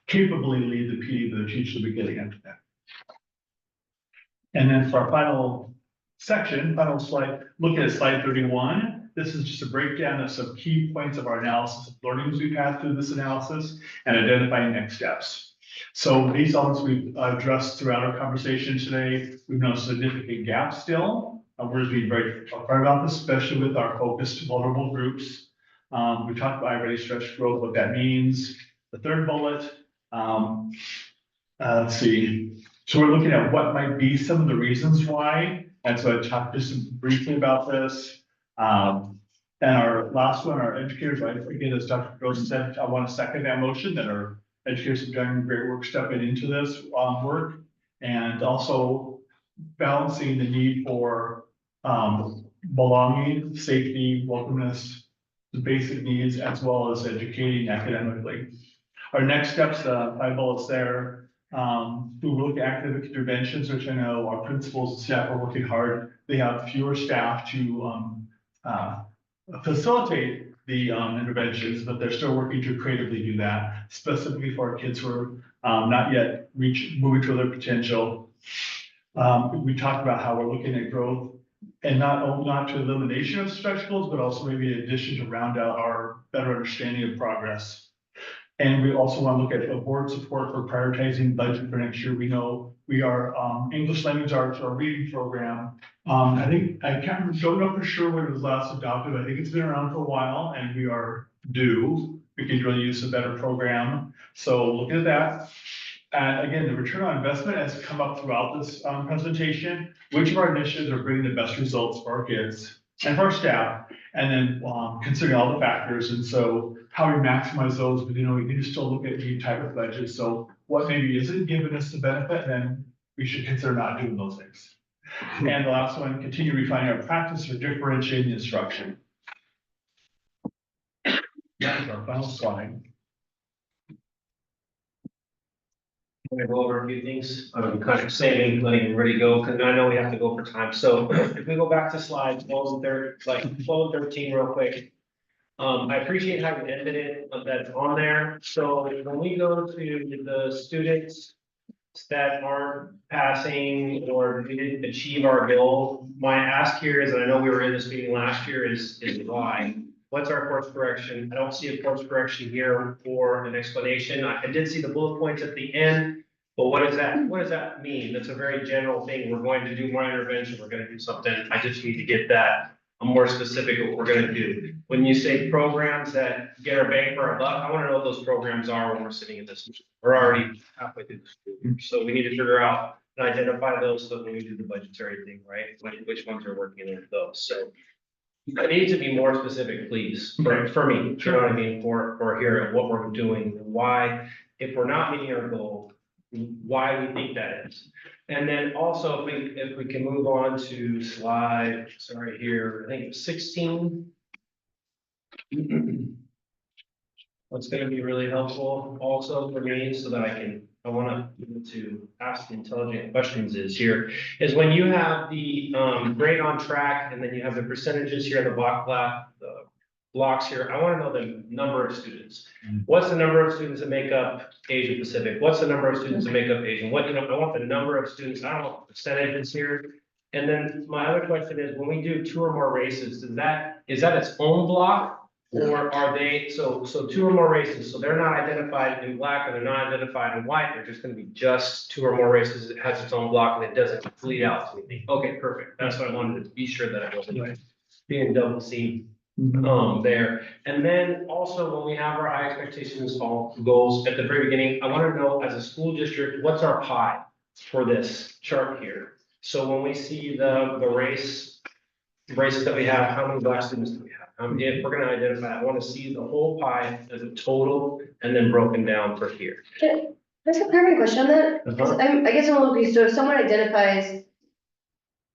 capably lead the PD that the teachers will be getting after that. And then for our final section, final slide, look at slide 31. This is just a breakdown of some key points of our analysis of learnings we've had through this analysis and identifying next steps. So these elements we've addressed throughout our conversation today. We've noticed significant gaps still. We're being very upfront about this, especially with our focused vulnerable groups. We talked about I-ready stretch growth, what that means. The third bullet, let's see. So we're looking at what might be some of the reasons why. And so I talked just briefly about this. And our last one, our educators, again, as Dr. Gross said, I want to second that motion that our educators have done great work stepping into this work, and also balancing the need for belonging, safety, welcomeness, the basic needs, as well as educating academically. Our next steps, 5 bullets there. We will look at academic interventions, which I know our principals and staff are working hard. They have fewer staff to facilitate the interventions, but they're still working to creatively do that, specifically for our kids who are not yet moving to their potential. We talked about how we're looking at growth and not to elimination of stretch goals, but also maybe in addition to round out our better understanding of progress. And we also want to look at board support for prioritizing budget for next year. We know we are English language arts, our reading program. I don't know for sure when it was last adopted. I think it's been around for a while, and we are due. We could really use a better program. So look at that. And again, the return on investment has come up throughout this presentation. Which of our initiatives are bringing the best results for our kids and for our staff? And then considering all the factors. And so how we maximize those, but we need to still look at the type of budget. So what maybe isn't giving us the benefit, then we should consider not doing those things. And the last one, continue refining our practice for differentiating instruction. That's our final slide. I'm gonna go over a few things, kind of saving, letting everybody go, because I know we have to go for time. So if we go back to slide 12 and 13 real quick. I appreciate having ended it, that's on there. So when we go to the students that aren't passing or we didn't achieve our goal, my ask here is, and I know we were in this meeting last year, is why? What's our course correction? I don't see a course correction here for an explanation. I did see the bullet points at the end, but what does that mean? That's a very general thing. We're going to do more intervention. We're going to do something. I just need to get that more specific what we're going to do. When you say programs that get our bang for our buck, I want to know what those programs are when we're sitting in this. We're already halfway through the school year. So we need to figure out and identify those so when we do the budgetary thing, right? Which ones are working in those. So it needs to be more specific, please, for me, you know what I mean, for here and what we're doing and why, if we're not meeting our goal, why we think that is. And then also, if we can move on to slide, sorry, here, I think it's 16. What's gonna be really helpful also for me, so that I wanna be able to ask intelligent questions is when you have the grade on track, and then you have the percentages here in the the blocks here, I wanna know the number of students. What's the number of students that make up Asia Pacific? What's the number of students that make up Asian? I want the number of students, I don't know what percentages here. And then my other question is, when we do 2 or more races, is that its own block? Or are they, so 2 or more races, so they're not identified in black, or they're not identified in white, they're just gonna be just 2 or more races, it has its own block, and it doesn't bleed out to anything. Okay, perfect, that's what I wanted to be sure that I wasn't being double seen there. And then also, when we have our high expectations goals at the very beginning, I wanna know, as a school district, what's our pie for this chart here? So when we see the races that we have, how many black students do we have? If we're gonna identify, I wanna see the whole pie as a total and then broken down for here. Can I ask a clarifying question on that? Because I guess I'm a little confused. So if someone identifies,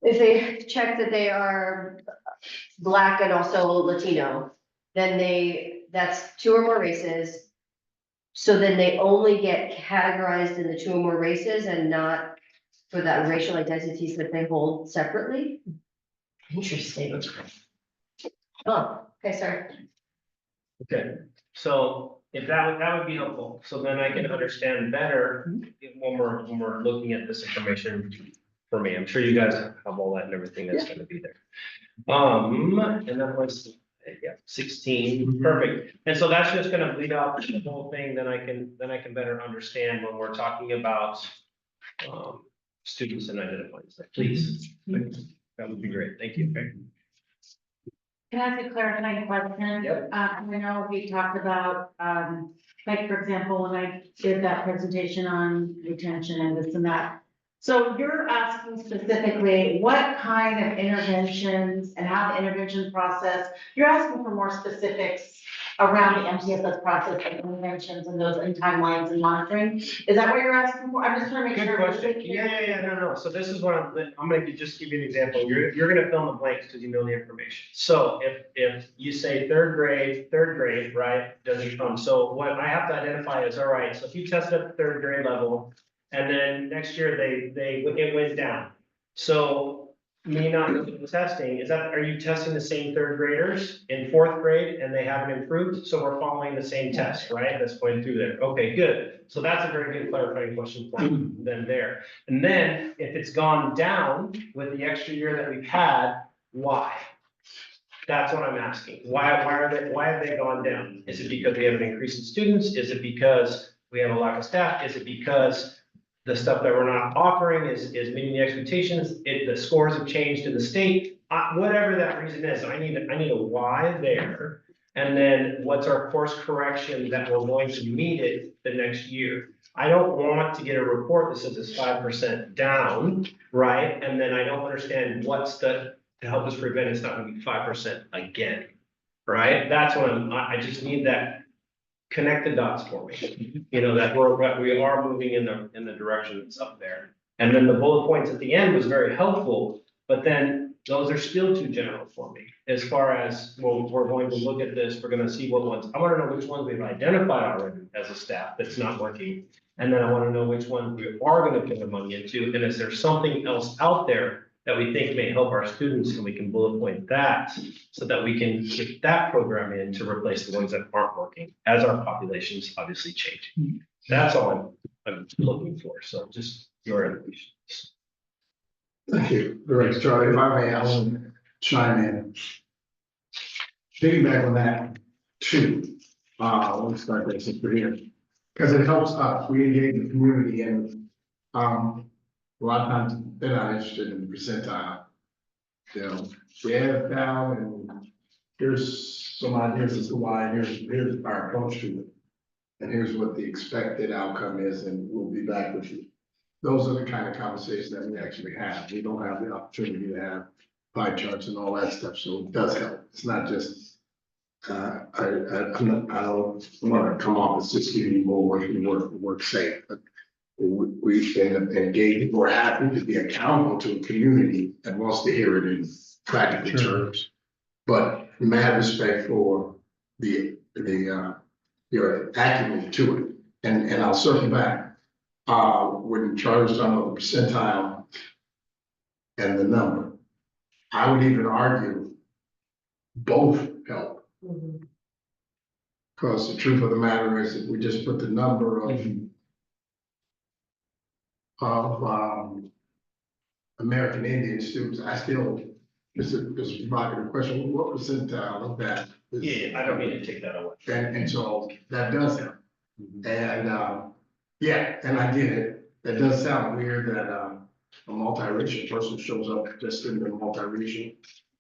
if they check that they are Black and also Latino, then that's 2 or more races. So then they only get categorized in the 2 or more races and not for that racial identities that they hold separately? Interesting. Oh, okay, sorry. Okay, so if that would be helpful, so then I can understand better when we're looking at this information for me. I'm sure you guys have all that and everything that's gonna be there. And then was, 16, perfect. And so that's just gonna bleed out the whole thing, then I can better understand when we're talking about students and identifying stuff. Please. That would be great, thank you. Can I ask a clarifying question? Yep. I know we talked about, like, for example, when I did that presentation on retention and this and that. So you're asking specifically what kind of interventions and how the intervention process, you're asking for more specifics around the MTSS process and interventions and those and timelines and monitoring. Is that what you're asking for? I'm just trying to make Good sure. question. Yeah, no. So this is what I'm gonna just give you an example. You're gonna fill in the blanks because you know the information. So if you say third grade, right, doesn't come. So what I have to identify is, all right, so if you test at the 3rd grade level, and then next year it went down. So me not doing the testing, are you testing the same 3rd graders in 4th grade and they haven't improved? So we're following the same test, right? That's going through there. Okay, good. So that's a very good clarifying question for them there. And then if it's gone down with the extra year that we've had, why? That's what I'm asking. Why have they gone down? Is it because we have an increase in students? Is it because we have a lack of staff? Is it because the stuff that we're not offering is meeting the expectations, the scores have changed in the state, whatever that reason is, I need a why there. And then what's our course correction that we're going to meet it the next year? I don't want to get a report that says it's 5% down, right? And then I don't understand to help us prevent it's not gonna be 5% again, right? That's what I just need that. Connect the dots for me, that we are moving in the direction that's up there. And then the bullet points at the end was very helpful, but then those are still too general for me. As far as, well, we're going to look at this, we're gonna see what ones, I wanna know which ones we've identified already as a staff that's not working. And then I wanna know which ones we are gonna put the money into, and is there something else out there that we think may help our students, and we can bullet point that so that we can get that program in to replace the ones that aren't working as our population's obviously changing. That's all I'm looking for. So just your information. Thank you, Director Charlie. If I may, I want to chime in. Piggyback on that too. Let's start this over here. Because it helps us, we engage the community and, a lot of times they're not interested in the percentile. We have it down and here's some ideas as to why, here's our approach to it. And here's what the expected outcome is, and we'll be back with you. Those are the kind of conversations that we actually have. We don't have the opportunity to have pie charts and all that stuff, so it does help. It's not just, I don't want to come off as just giving you more work and work safe, but we end up engaging, we're happy to be accountable to a community that wants to hear it in practical terms. But mad respect for your acumen to it. And I'll circle back. When Charlie was talking about the percentile and the number, I would even argue both help. Because the truth of the matter is that we just put the number of American Indian students, I still, this is a provocative question, what percentile of that? Yeah, I don't mean to take that away. And so that does help. And, yeah, and I get it. That does sound weird that, a multiracial person shows up just in the multiracial.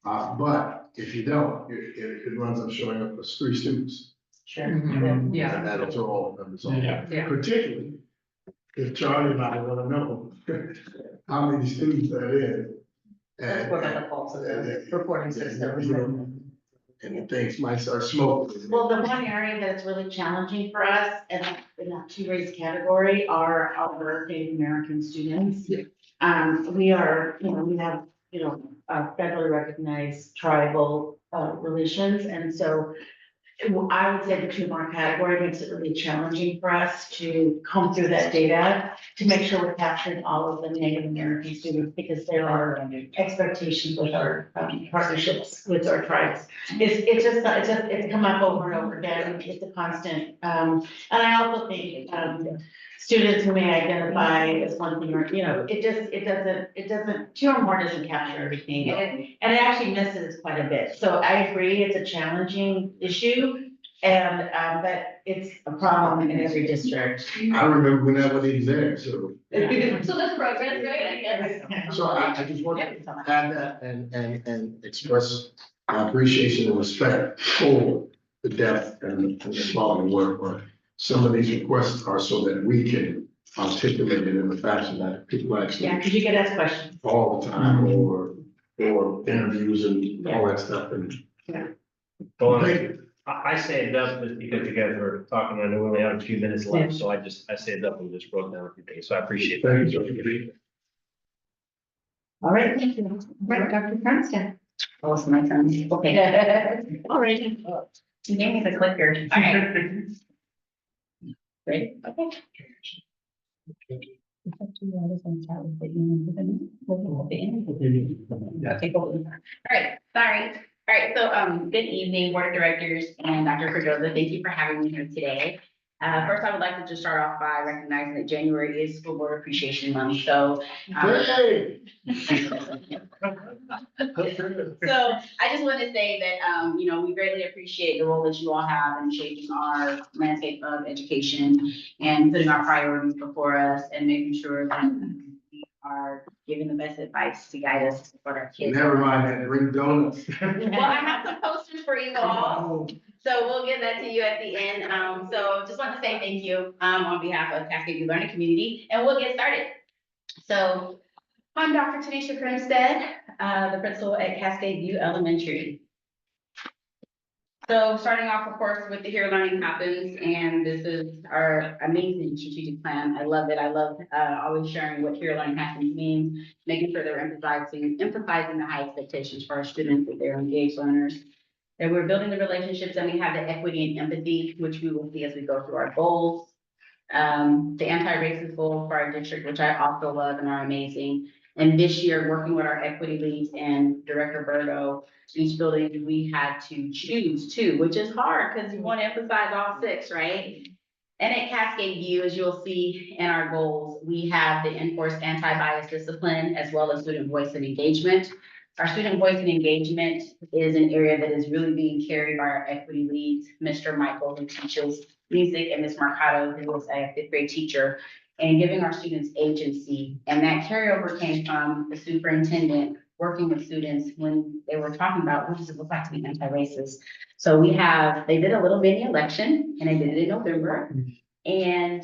But if you don't, it runs up showing up as 3 students. Sure. And that'll throw all the numbers off. Yeah. Particularly if Charlie and I want to know how many students that is. That's what the faults of the reporting system. And things might start smoking. Well, the one area that's really challenging for us and in that 2 race category are our Native American students. We are, we have, federally recognized tribal relations. And so I would say the 2 more category makes it really challenging for us to comb through that data to make sure we're capturing all of the Native American students because there are expectations with our partnerships with our tribes. It's come up over and over again. It's a constant. And I also think students who may identify as one thing or, it doesn't, 2 or more doesn't capture everything. And it actually misses quite a bit. So I agree, it's a challenging issue. And, but it's a problem in every district. I remember when that was even there, so. So this progress, right, I guess. So I just want to add that and express my appreciation and respect for the depth and the quality work. But some of these requests are so that we can articulate it in a fashion that people actually. Yeah, because you get asked questions. All the time, or interviews and all that stuff and. Well, Thank you. I say it does just because you guys were talking, I know we only have a few minutes left, so I say it up and just wrote down a few things, so I appreciate that. Thank you. All right, thank you. Right, Dr. Cranston. Oh, it's my turn. Okay. All right. You gave me the clicker. All right. Great, okay. Okay, cool. All right, sorry. All right, so, good evening, Board of Directors and Dr. Pedroza. Thank you for having me here today. First, I would like to just start off by recognizing that January is School Board Appreciation Month, so. So I just want to say that, we greatly appreciate the role that you all have in shaping our landscape of education and putting our priorities before us and making sure that we are giving the best advice to guide us to support our kids. Never mind that, bring donuts. Well, I have some posters for you all. So we'll give that to you at the end. So just want to say thank you on behalf of Cascade View Learning Community, and we'll get started. So I'm Dr. Tanisha Grinstead, the principal at Cascade View Elementary. So starting off, of course, with the Here Learning Happens, and this is our amazing strategic plan. I love it. I love always sharing what Here Learning Happens means, making sure they're emphasizing the high expectations for our students that they're engaged learners. That we're building the relationships and we have the equity and empathy, which we will see as we go through our goals. The anti-racist goals for our district, which I also love and are amazing. And this year, working with our equity leads and Director Berto, each building we had to choose 2, which is hard because you want to emphasize all 6, right? And at Cascade View, as you'll see in our goals, we have the enforced anti-bias discipline as well as student voice and engagement. Our student voice and engagement is an area that is really being carried by our equity leads, Mr. Michael, who teaches music, and Ms. Mercado, who is a 5th grade teacher, and giving our students agency. And that carryover came from the superintendent working with students when they were talking about what does it look like to be anti-racist. So they did a little mini election, and they did it in November. And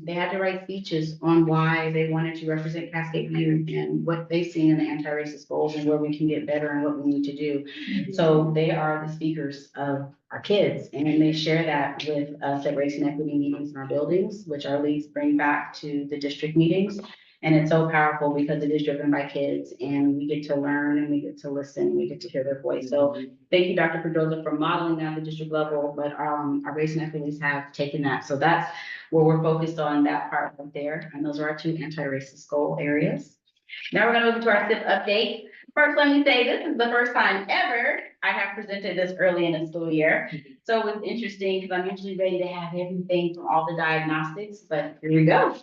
they had to write speeches on why they wanted to represent Cascade View and what they see in the anti-racist goals and where we can get better and what we need to do. So they are the speakers of our kids. And they share that with us at Race and Equity meetings in our buildings, which our leads bring back to the district meetings. And it's so powerful because it is driven by kids and we get to learn and we get to listen, and we get to hear their voice. So thank you, Dr. Pedrosa, for modeling that at the district level, but our Race and Equities have taken that. So that's where we're focused on, that part right there. And those are our 2 anti-racist goal areas. Now we're gonna move into our SIP update. First, let me say this is the first time ever I have presented this early in the school year. So it was interesting because I'm usually ready to have everything from all the diagnostics, but here we go.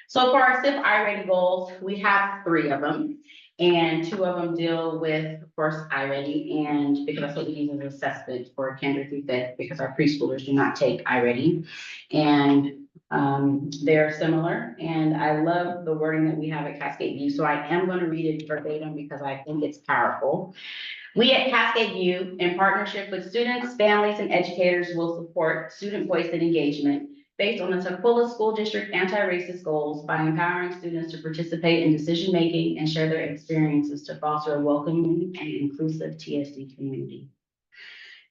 So for our SIP I-ready goals, we have 3 of them. And 2 of them deal with, of course, I-ready, and because that's what we use as assessment for kinder through 5th, because our preschoolers do not take I-ready. And they're similar, and I love the wording that we have at Cascade View, so I am going to read it verbatim because I think it's powerful. We at Cascade View, in partnership with students, families, and educators, will support student voice and engagement based on the Tukwila School District anti-racist goals by empowering students to participate in decision-making and share their experiences to foster a welcoming and inclusive TSD community.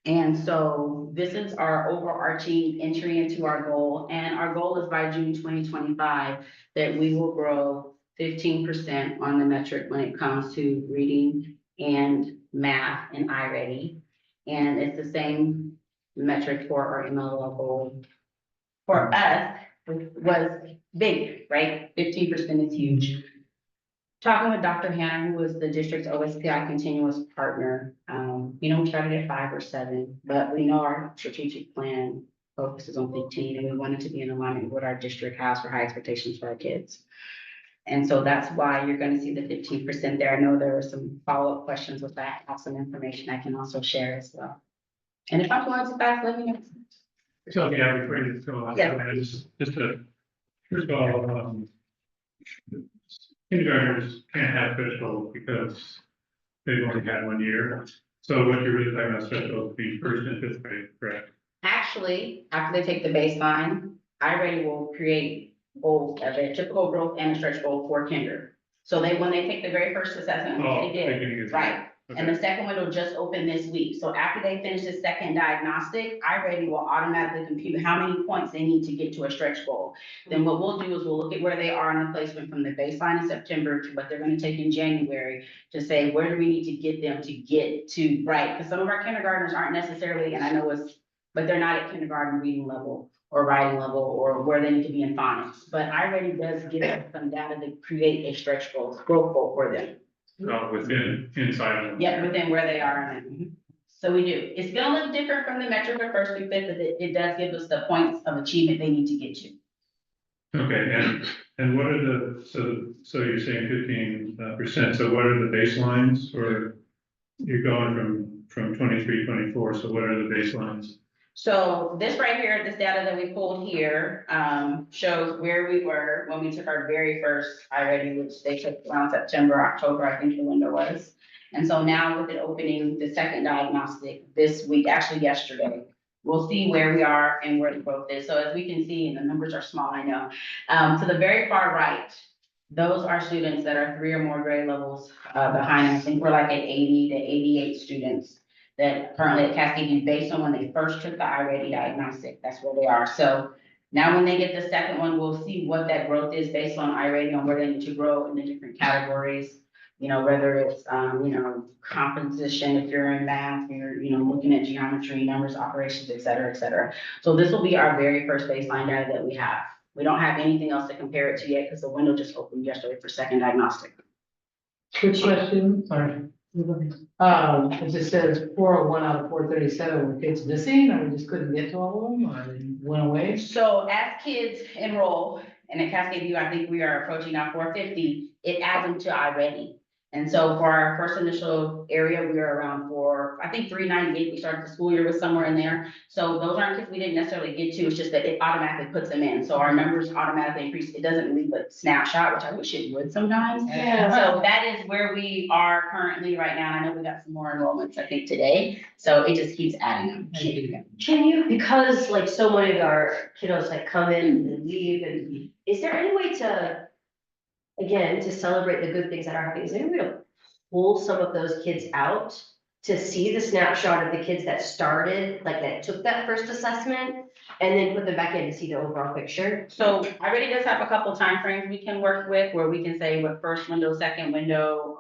And so this is our overarching entry into our goal, and our goal is by June 2025 that we will grow 15% on the metric when it comes to reading and math and I-ready. And it's the same metric for our MLL goal. For us, was big, right? 15% is huge. Talking with Dr. Hanna, who was the district's OSPI continuous partner, we started at 5 or 7, but we know our strategic plan focuses on 15, and we wanted to be in alignment with what our district has for high expectations for our kids. And so that's why you're going to see the 15% there. I know there were some follow-up questions with that. I have some information I can also share as well. And if I'm going too fast, let me know. So, yeah, before you go on, Yes. just to, first of all, kindergartners can't have special because they've only had 1 year. So what you're really talking about special would be 1st and 5th grade, correct? Actually, after they take the baseline, I-ready will create goals of a typical growth and a stretch goal for kinder. So when they take the very first assessment, which they beginning did, is- right? Okay. And the second one will just open this week. So after they finish the second diagnostic, I-ready will automatically compute how many points they need to get to a stretch goal. Then what we'll do is we'll look at where they are in the placement from the baseline in September to what they're going to take in January to say, where do we need to get them to get to, right? Because some of our kindergartners aren't necessarily, and I know but they're not at kindergarten reading level or writing level or where they need to be in phonics. But I-ready does give us some data to create a stretch goal, growth goal for them. Inside of them. Yeah, within where they are. So we do. It's gonna look different from the metric for 1st through 5th, but it does give us the points of achievement they need to get to. Okay, and what are the, so you're saying 15%, so what are the baselines, or you're going from 23, 24, so what are the baselines? So this right here, this data that we pulled here, shows where we were when we took our very first I-ready, which they took around September, October, I think the window was. And so now with it opening the second diagnostic this week, actually yesterday, we'll see where we are and where the growth is. So as we can see, and the numbers are small, I know, to the very far right, those are students that are 3 or more grade levels behind us. I think we're like at 80 to 88 students that currently at Cascade View, based on when they first took the I-ready diagnostic, that's where they are. So now when they get the second one, we'll see what that growth is based on I-ready, on where they need to grow in the different categories. Whether it's, composition, if you're in math, you're, looking at geometry, numbers, operations, et cetera, et cetera. So this will be our very first baseline data that we have. We don't have anything else to compare it to yet because the window just opened yesterday for second diagnostic. Quick question, sorry. It just says 401 out of 437 were kids missing, or we just couldn't get to all of them, or they went away? So as kids enroll, and at Cascade View, I think we are approaching now 450, it adds them to I-ready. And so for our first initial area, we were around 398, we started the school year with somewhere in there. So those aren't kids we didn't necessarily get to, it's just that it automatically puts them in. So our numbers automatically increase. It doesn't leave a snapshot, which I wish it would sometimes. Yeah. So that is where we are currently right now. I know we got some more enrollments, I think, today. So it just keeps adding them. Can you, because like so many of our kiddos like come in and leave, and is there any way to, again, to celebrate the good things that are happening, is there any way to pull some of those kids out to see the snapshot of the kids that started, like that took that first assessment, and then put them back in to see the overall picture. So I already does have a couple timeframes we can work with, where we can say what first window, second window,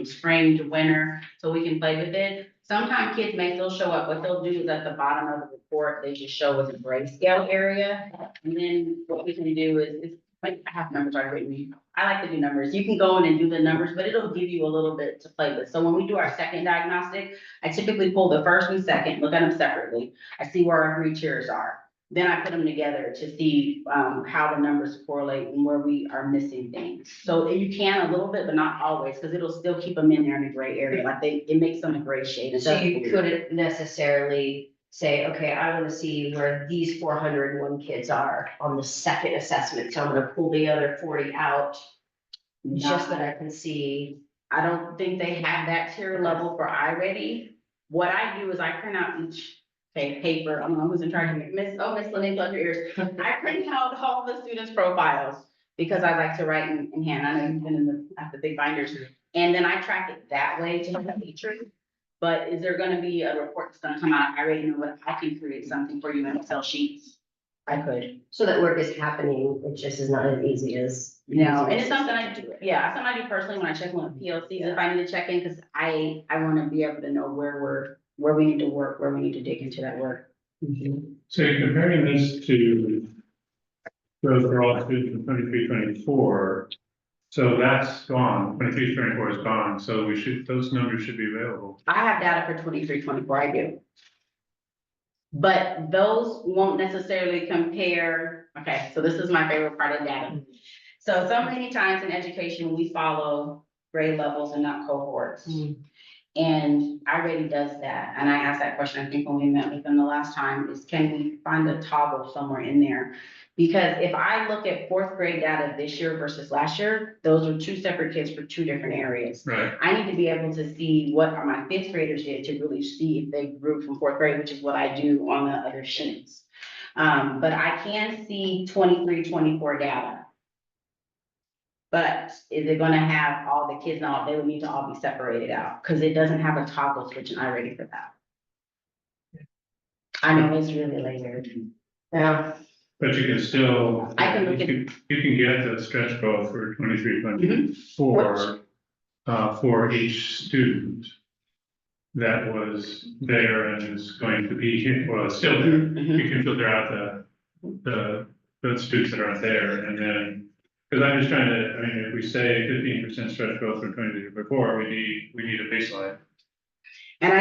spring to winter, so we can play with it. Sometimes kids may still show up, what they'll do is at the bottom of the report, they just show us a grayscale area. And then what we can do is like, I have numbers already, I like to do numbers, you can go in and do the numbers, but it'll give you a little bit to play with. So when we do our second diagnostic, I typically pull the first and second, look at them separately, I see where our 3 tiers are. Then I put them together to see how the numbers correlate and where we are missing things. So you can a little bit, but not always, because it'll still keep them in there in a gray area, like it makes them a gray shade. It So doesn't you weird. couldn't necessarily say, okay, I wanna see where these 401 kids are on the second assessment, so I'm gonna pull the other 40 out. Just that I can see. I don't think they have that tier level for iReady. What I do is I print out each paper, I don't know who's in charge of it, Miss Lynn, plug your ears. I print out all the students' profiles because I like to write in hand. I know you've been at the big binders. And then I track it that way to the teacher. But is there gonna be a report that's gonna come out? I already know what, I can create something for you in Excel sheets. I could. So that work is happening, it just is not as easy as. No, and it's something I do, yeah, something I do personally when I check in with PLCs, if I need to check in, because I wanna be able to know where we need to work, where we need to dig into that work. So you're comparing this to growth for all students in 23-24. So that's gone, 23-24 is gone, so those numbers should be available. I have data for 23-24. I do. But those won't necessarily compare, okay, so this is my favorite part of data. So many times in education, we follow grade levels and not cohorts. And iReady does that, and I asked that question, I think when we met with them the last time, is can we find a toggle somewhere in there? Because if I look at 4th grade data this year versus last year, those are 2 separate kids for 2 different areas. Right. I need to be able to see what are my 5th graders did to really see if they grew from 4th grade, which is what I do on the other sheets. But I can see 23-24 data. But is it gonna have all the kids now? They would need to all be separated out, because it doesn't have a toggle switch and iReady for that. I know it's really layered. Yeah. But you can still, I can look at- you can get the stretch goal for 23-24 for each student that was there and is going to be here, well, it's still there. You can filter out the students that aren't there, and then, because I'm just trying to, I mean, if we say 15% stretch goal for 23-24, we need a baseline. And we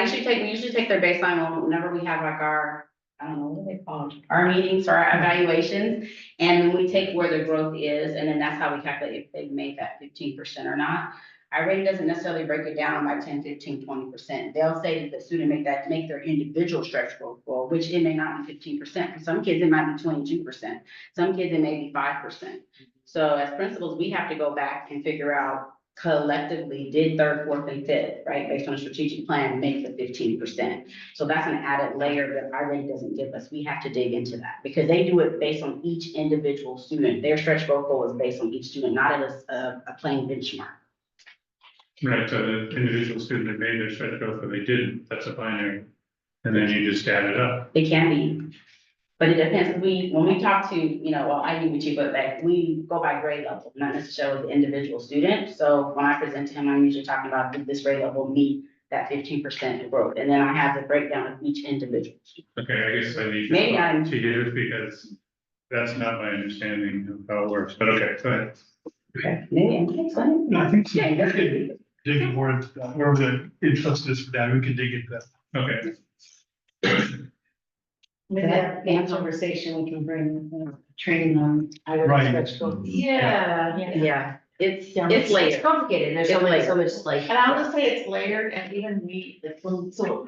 usually take their baseline whenever we have like our, I don't know, what are they called? Our meetings or our evaluations. And then we take where the growth is, and then that's how we calculate if they've made that 15% or not. iReady doesn't necessarily break it down by 10, 15, 20%. They'll say that the student make their individual stretch goal, which it may not be 15%. For some kids, it might be 22%. Some kids, it may be 5%. So as principals, we have to go back and figure out collectively, did 3rd, 4th, and 5th, right, based on a strategic plan, make the 15%. So that's an added layer that iReady doesn't give us. We have to dig into that because they do it based on each individual student. Their stretch goal is based on each student, not as a plain benchmark. Right, so the individual student that made their stretch goal, but they didn't, that's a binary. And then you just add it up. It can be, but it depends. When we talk to, well, I do with you, but like, we go by grade level, not necessarily the individual student. So when I present to him, I'm usually talking about did this grade level meet that 15% growth? And then I have the breakdown of each individual. Okay, I guess I need Maybe to use because that's not my understanding of how it works, but okay, go ahead. Okay, maybe I'm explaining. No, I think so. We could dig more into that, wherever the interest is for that, we can dig into that. Okay. Maybe that conversation, we can bring training on. Right. Yeah. Yeah, it's It's layered. complicated, there's so much like. And I'll just say it's layered and even so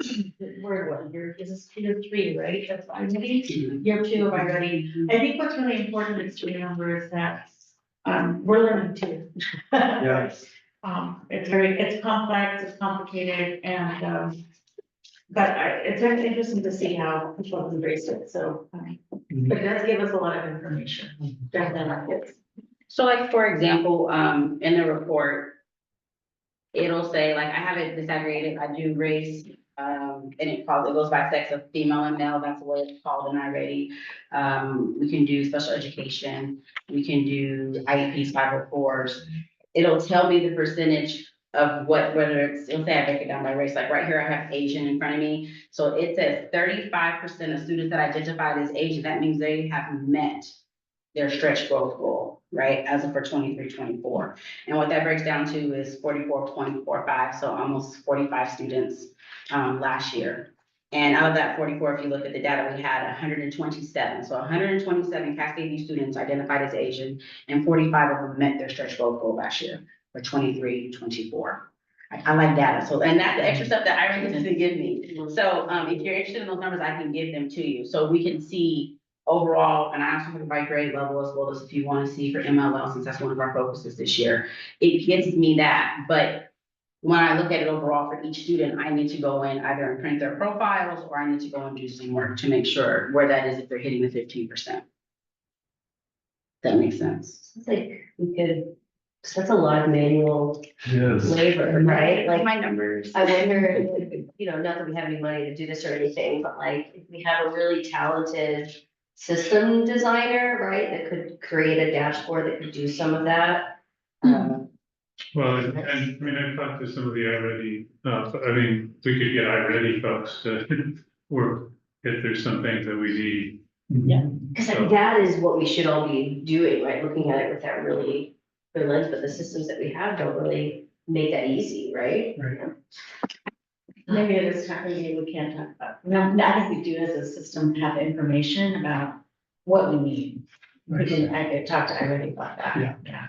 where what, year 3, right? That's iReady. Year 2 of iReady. I think what's really important is to remember is that we're learning too. Yeah. It's complex, it's complicated, and but it's very interesting to see how people embrace it, so but it does give us a lot of information, definitely. So like, for example, in the report, it'll say, like, I have it disaggregated, I do race, and it goes by sex of female and male, that's what it's called in iReady. We can do special education, we can do IEPs, 504s. It'll tell me the percentage of whether it's, it'll say I break it down by race, like right here, I have Asian in front of me. So it says 35% of students that identified as Asian, that means they have met their stretch growth goal, right, as of for 23-24. And what that breaks down to is 44.45, so almost 45 students last year. And out of that 44, if you look at the data, we had 127. So 127 Cascade students identified as Asian, and 45 of them met their stretch growth goal last year for 23-24. I like data, so, and that's the extra stuff that iReady doesn't give me. So if you're interested in those numbers, I can give them to you, so we can see overall, and I also have it by grade level as well as if you want to see for MLL, since that's one of our focuses this year. It gives me that, but when I look at it overall for each student, I need to go in either and print their profiles, or I need to go and do some work to make sure where that is if they're hitting the 15%. That makes sense. It's like we could, that's a lot of manual Yes. labor, right? Like, My numbers. I wonder, you know, not that we have any money to do this or anything, but like, if we have a really talented system designer, right, that could create a dashboard that could do some of that. Well, and I mean, I've talked to some of the iReady, I mean, we could get iReady folks to work if there's some things that we need. Because I think that is what we should all be doing, right, looking at it with that really good lens, but the systems that we have don't really make that easy, right? Maybe it is something we can't talk about. No, I think we do as a system have information about what we need. We can, I could talk to iReady about that. Yeah.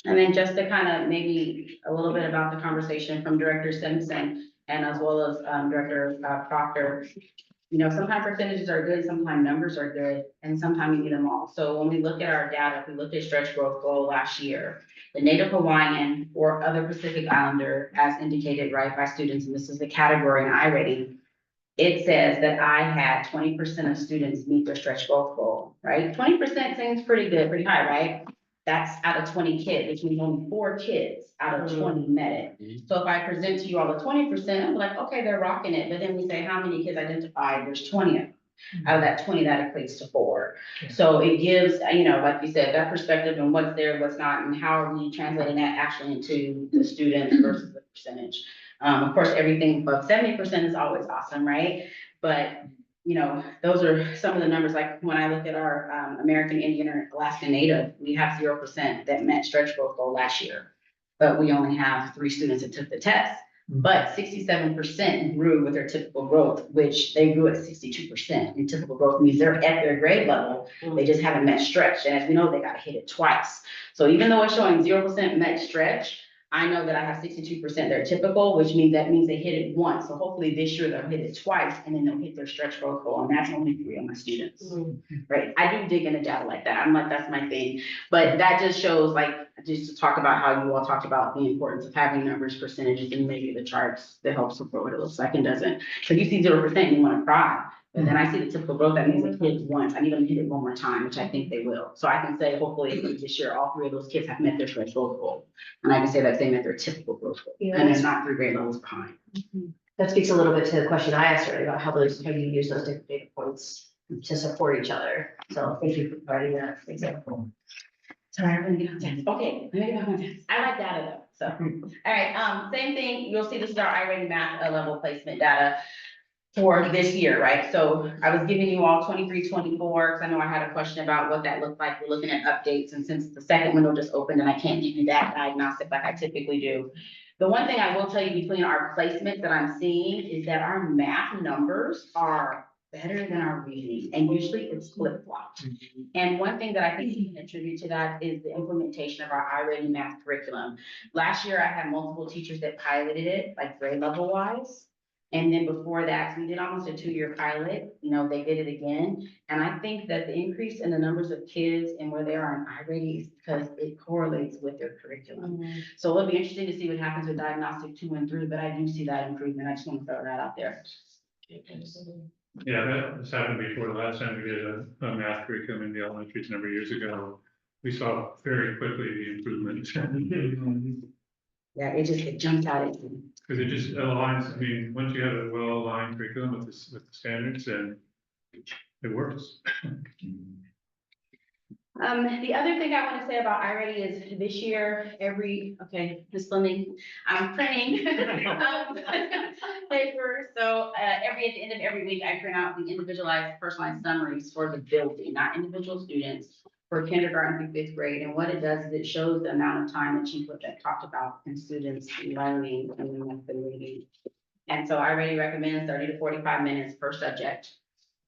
And then just to kind of maybe a little bit about the conversation from Director Simpson and as well as Director Proctor. You know, sometimes percentages are good, sometimes numbers are good, and sometimes you get them all. So when we look at our data, if we look at stretch growth goal last year, the Native Hawaiian or other Pacific Islander, as indicated right by students, and this is the category in iReady, it says that I had 20% of students meet their stretch growth goal, right? 20% seems pretty good, pretty high, right? That's out of 20 kids, which means only 4 kids out of 20 met it. So if I present to you all the 20%, I'm like, okay, they're rocking it. But then we say, how many kids identified? There's 20 of them. Out of that 20, that equates to 4. So it gives, you know, like you said, that perspective on what's there, what's not, and how are we translating that actually into the students versus the percentage. Of course, everything above 70% is always awesome, right? But you know, those are some of the numbers, like when I look at our American Indian or Alaska Native, we have 0% that met stretch growth goal last year. But we only have 3 students that took the test. But 67% grew with their typical growth, which they grew at 62%. And typical growth means they're at their grade level, they just haven't met stretch. And as we know, they gotta hit it twice. So even though it's showing 0% met stretch, I know that I have 62% they're typical, which means they hit it once. So hopefully this year they'll hit it twice and then they'll hit their stretch growth goal. And that's only 3 of my students, right? I do dig into data like that. I'm like, that's my thing. But that just shows, like, just to talk about how you all talked about the importance of having numbers, percentages, and maybe the charts that help support what it looks like and doesn't. So you see 0% and you want to cry. But then I see the typical growth, that means they hit it once. I need them to hit it one more time, which I think they will. So I can say, hopefully this year, all 3 of those kids have met their stretch growth goal. And I can say that they met their typical growth goal. And they're not 3 grade levels behind. That speaks a little bit to the question I asked earlier about how you use those different data points to support each other. So thank you for providing that example. Sorry, I'm gonna get on text. Okay, let me get on text. I like data though, so. All right, same thing, you'll see this is our iReady math level placement data for this year, right? So I was giving you all 23, 24, because I know I had a question about what that looked like. We're looking at updates, and since the second window just opened and I can't give you that diagnostic like I typically do. The one thing I will tell you between our placements that I'm seeing is that our math numbers are better than our reading, and usually it's flip-flopped. And one thing that I think you can attribute to that is the implementation of our iReady math curriculum. Last year, I had multiple teachers that piloted it, like grade level wise. And then before that, we did almost a 2-year pilot, you know, they did it again. And I think that the increase in the numbers of kids and where they are in iReady is because it correlates with their curriculum. So it'll be interesting to see what happens with diagnostic 2 and 3, but I do see that improvement. I just want to throw that out there. Yeah, that has happened before. The last time we did a math curriculum in the elementaries a number of years ago, we saw very quickly the improvement. Yeah, it jumps out at me. Because it just aligns, I mean, once you have a well-aligned curriculum with this, with the standards, then it works. The other thing I want to say about iReady is this year, Ms. Fleming, I'm printing paper. So at the end of every week, I print out the individualized, personalized summaries for the building, not individual students, for kindergarten through fifth grade. And what it does is it shows the amount of time that Chief Whitbeck talked about in students learning and then the reading. And so iReady recommends 30 to 45 minutes per subject.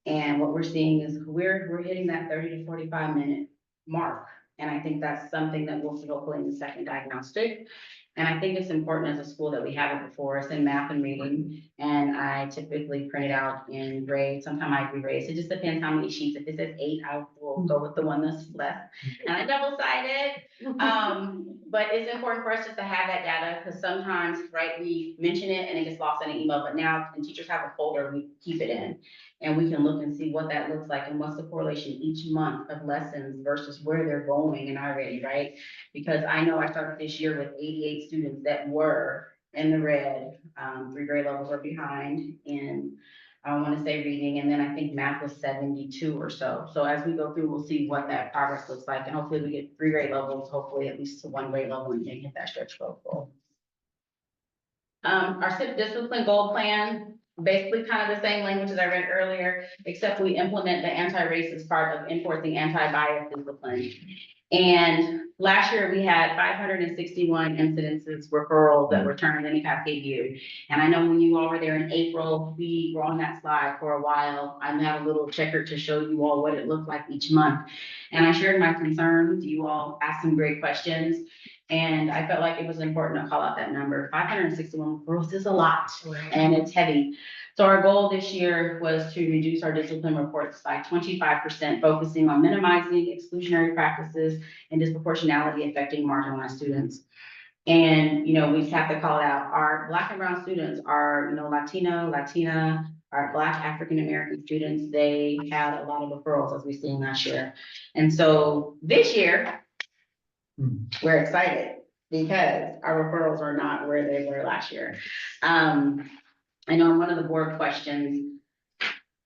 And what we're seeing is we're hitting that 30 to 45 minute mark. And I think that's something that we'll see hopefully in the second diagnostic. And I think it's important as a school that we have it before us in math and reading. And I typically print it out in grades. Sometimes I re-grade. It just depends how many sheets. If it says 8, I will go with the one that's left. And I double-sided. But it's important for us just to have that data because sometimes, right, we mention it and it gets lost in an email. But now, and teachers have a folder, we keep it in. And we can look and see what that looks like and what's the correlation each month of lessons versus where they're going in iReady, right? Because I know I started this year with 88 students that were in the red, 3 grade levels are behind in, I want to say reading, and then I think math was 72 or so. So as we go through, we'll see what that progress looks like, and hopefully we get 3 grade levels, hopefully at least to 1 grade level, and can hit that stretch goal. Our SIP discipline goal plan, basically kind of the same language as I read earlier, except we implement the anti-racist part of enforcing anti-bias discipline. And last year we had 561 incidences, referrals that were turned in Cascade View. And I know when you all were there in April, we were on that slide for a while. I have a little checker to show you all what it looked like each month. And I shared my concerns. You all asked some great questions. And I felt like it was important to call out that number. 561 referrals is a lot, and it's heavy. So our goal this year was to reduce our discipline reports by 25%, focusing on minimizing exclusionary practices and disproportionality affecting marginalized students. And, you know, we just have to call it out. Our Black and brown students are, you know, Latino, Latina, our Black African-American students, they had a lot of referrals as we've seen last year. And so this year, we're excited because our referrals are not where they were last year. I know in one of the board questions,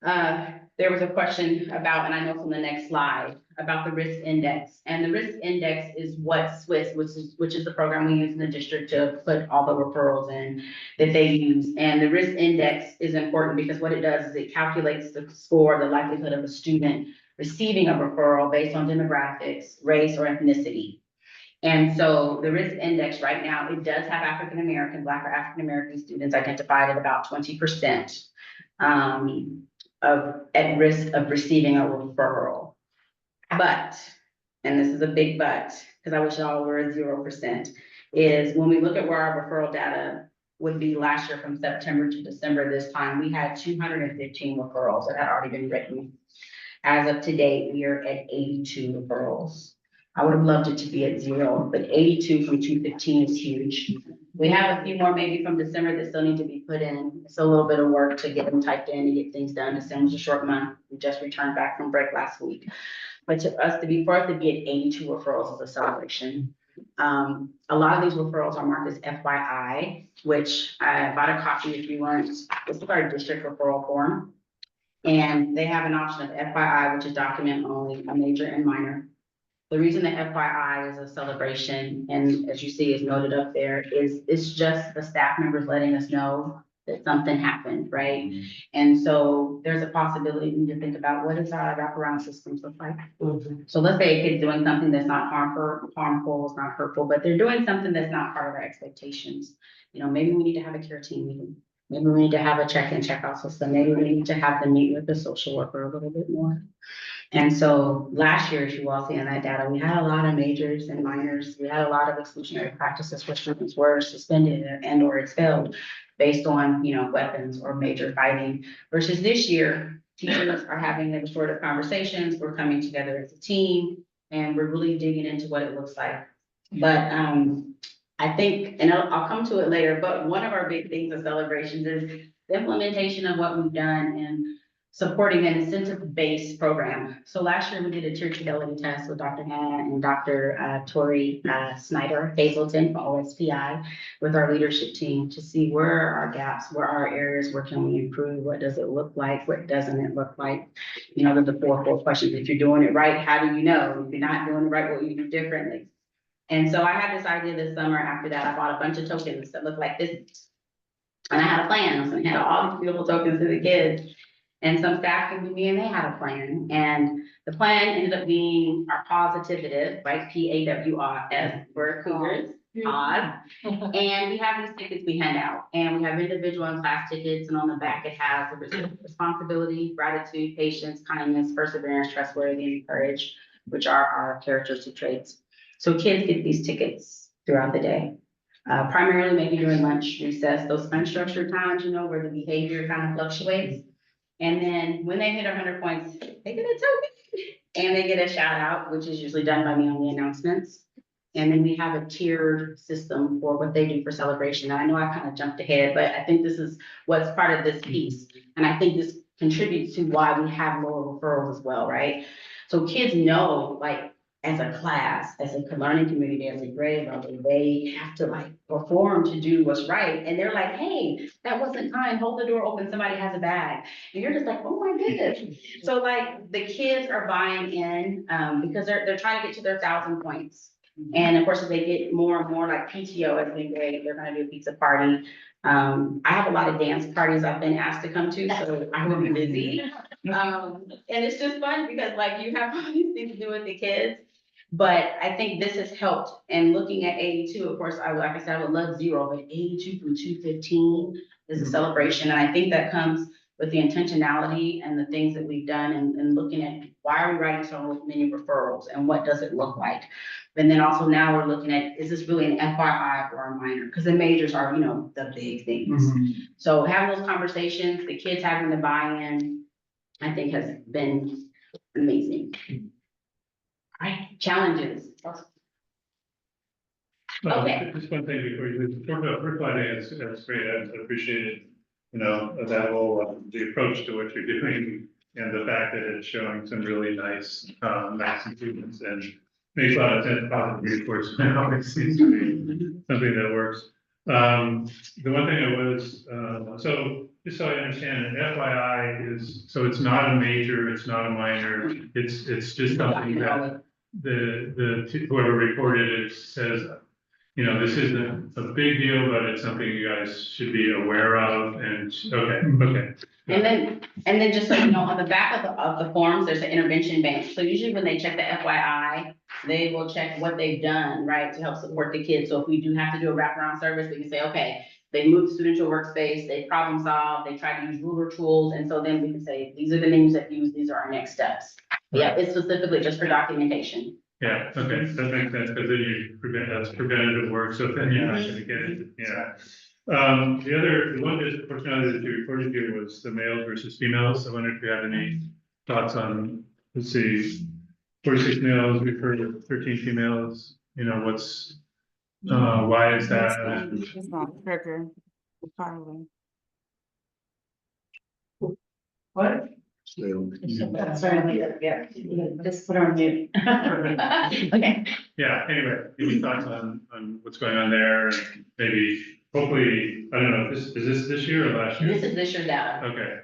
there was a question about, and I know from the next slide, about the risk index. And the risk index is what SWIS, which is the program we use in the district to put all the referrals in that they use. And the risk index is important because what it does is it calculates the score, the likelihood of a student receiving a referral based on demographics, race, or ethnicity. And so the risk index right now, it does have African-American, Black or African-American students identified at about 20% at risk of receiving a referral. But, and this is a big but, because I wish y'all were at 0%, is when we look at where our referral data would be last year from September to December this time, we had 215 referrals that had already been written. As of today, we are at 82 referrals. I would have loved it to be at 0, but 82 from 215 is huge. We have a few more maybe from December that still need to be put in. It's a little bit of work to get them typed in and get things done. December's a short month. We just returned back from break last week. But for us to be at 82 referrals is a celebration. A lot of these referrals are marked as FYI, which I bought a copy if you want. This is our district referral form. And they have an option of FYI, which is document only, a major and minor. The reason that FYI is a celebration, and as you see is noted up there, is it's just the staff members letting us know that something happened, right? And so there's a possibility we need to think about what does our wraparound systems look like? So let's say a kid's doing something that's not harmful, it's not hurtful, but they're doing something that's not part of our expectations. You know, maybe we need to have a care team meeting. Maybe we need to have a check-in, check-out system. Maybe we need to have them meet with the social worker a little bit more. And so last year, as you all see in that data, we had a lot of majors and minors. We had a lot of exclusionary practices where students were suspended and or expelled based on, you know, weapons or major fighting. Versus this year, teachers are having the restorative conversations. We're coming together as a team and we're really digging into what it looks like. But I think, and I'll come to it later, but one of our big things of celebrations is the implementation of what we've done. And supporting an incentive-based program. So last year we did a tier fidelity test with Dr. Hannah and Dr. Tori Snyder Hazelton from OSPI with our leadership team to see where are our gaps, where are our areas, where can we improve, what does it look like, what doesn't it look like? You know, the four questions. If you're doing it right, how do you know? If you're not doing it right, what will you do differently? And so I had this idea this summer. After that, I bought a bunch of tokens that look like this. And I had a plan. I was gonna hand all these beautiful tokens to the kids. And some staff came to me and they had a plan. And the plan ended up being our positive, right? PAWRS for Cougars. Odd. And we have these tickets we hand out, and we have individual and class tickets, and on the back it has responsibility, gratitude, patience, kindness, perseverance, trustworthy, and courage, which are our characteristic traits. So kids get these tickets throughout the day. Primarily maybe during lunch, recess, those unstructured times, you know, where the behavior kind of fluctuates. And then when they hit 100 points, they get a token and they get a shout out, which is usually done by me on the announcements. And then we have a tiered system for what they do for celebration. And I know I kind of jumped ahead, but I think this is what's part of this piece. And I think this contributes to why we have lower referrals as well, right? So kids know, like, as a class, as a learning community, as a grade level, they have to like perform to do what's right. And they're like, hey, that wasn't kind, hold the door open, somebody has a bag. And you're just like, oh my goodness. So like the kids are buying in because they're trying to get to their 1,000 points. And of course, if they get more and more like PTO as they grade, they're gonna do a pizza party. I have a lot of dance parties I've been asked to come to, so I will be busy. And it's just fun because like you have all these things to do with the kids. But I think this has helped, and looking at 82, of course, like I said, I would love 0, but 82 through 215 is a celebration. And I think that comes with the intentionality and the things that we've done and looking at why are we writing so many referrals and what does it look like? And then also now we're looking at, is this really an FYI or a minor? Because the majors are, you know, the big things. So having those conversations, the kids having the buy-in, I think has been amazing. Right, challenges. Well, Okay. just one thing before you leave, first of all, I think it's great, I appreciate it, you know, that whole, the approach to what you're doing. And the fact that it's showing some really nice improvements and makes a lot of sense, positive reinforcement, always seems to be something that works. The one thing I was, so just so I understand, an FYI is, so it's not a major, it's not a minor, it's just something that whoever reported it says, you know, this isn't a big deal, but it's something you guys should be aware of, and, okay. And then just so you know, on the back of the forms, there's an intervention bank. So usually when they check the FYI, they will check what they've done, right, to help support the kids. So if we do have to do a wraparound service, we can say, okay, they moved the student to a workspace, they problem solved, they tried to use ruler tools, and so then we can say, these are the names that use, these are our next steps. Yeah, it's specifically just for documentation. Yeah, okay, that makes sense, because then that's preventative work, so then you're not gonna get it, yeah. The one disproportionality that you reported here was the males versus females. I wonder if you have any thoughts on, let's see, 46 males, we've heard of 13 females, you know, why is that? It's not trigger, probably. What? Sorry, yeah, just put on mute. Okay. Yeah, anyway, any thoughts on what's going on there, and maybe, hopefully, I don't know, is this year or last year? This is this year's data. Okay.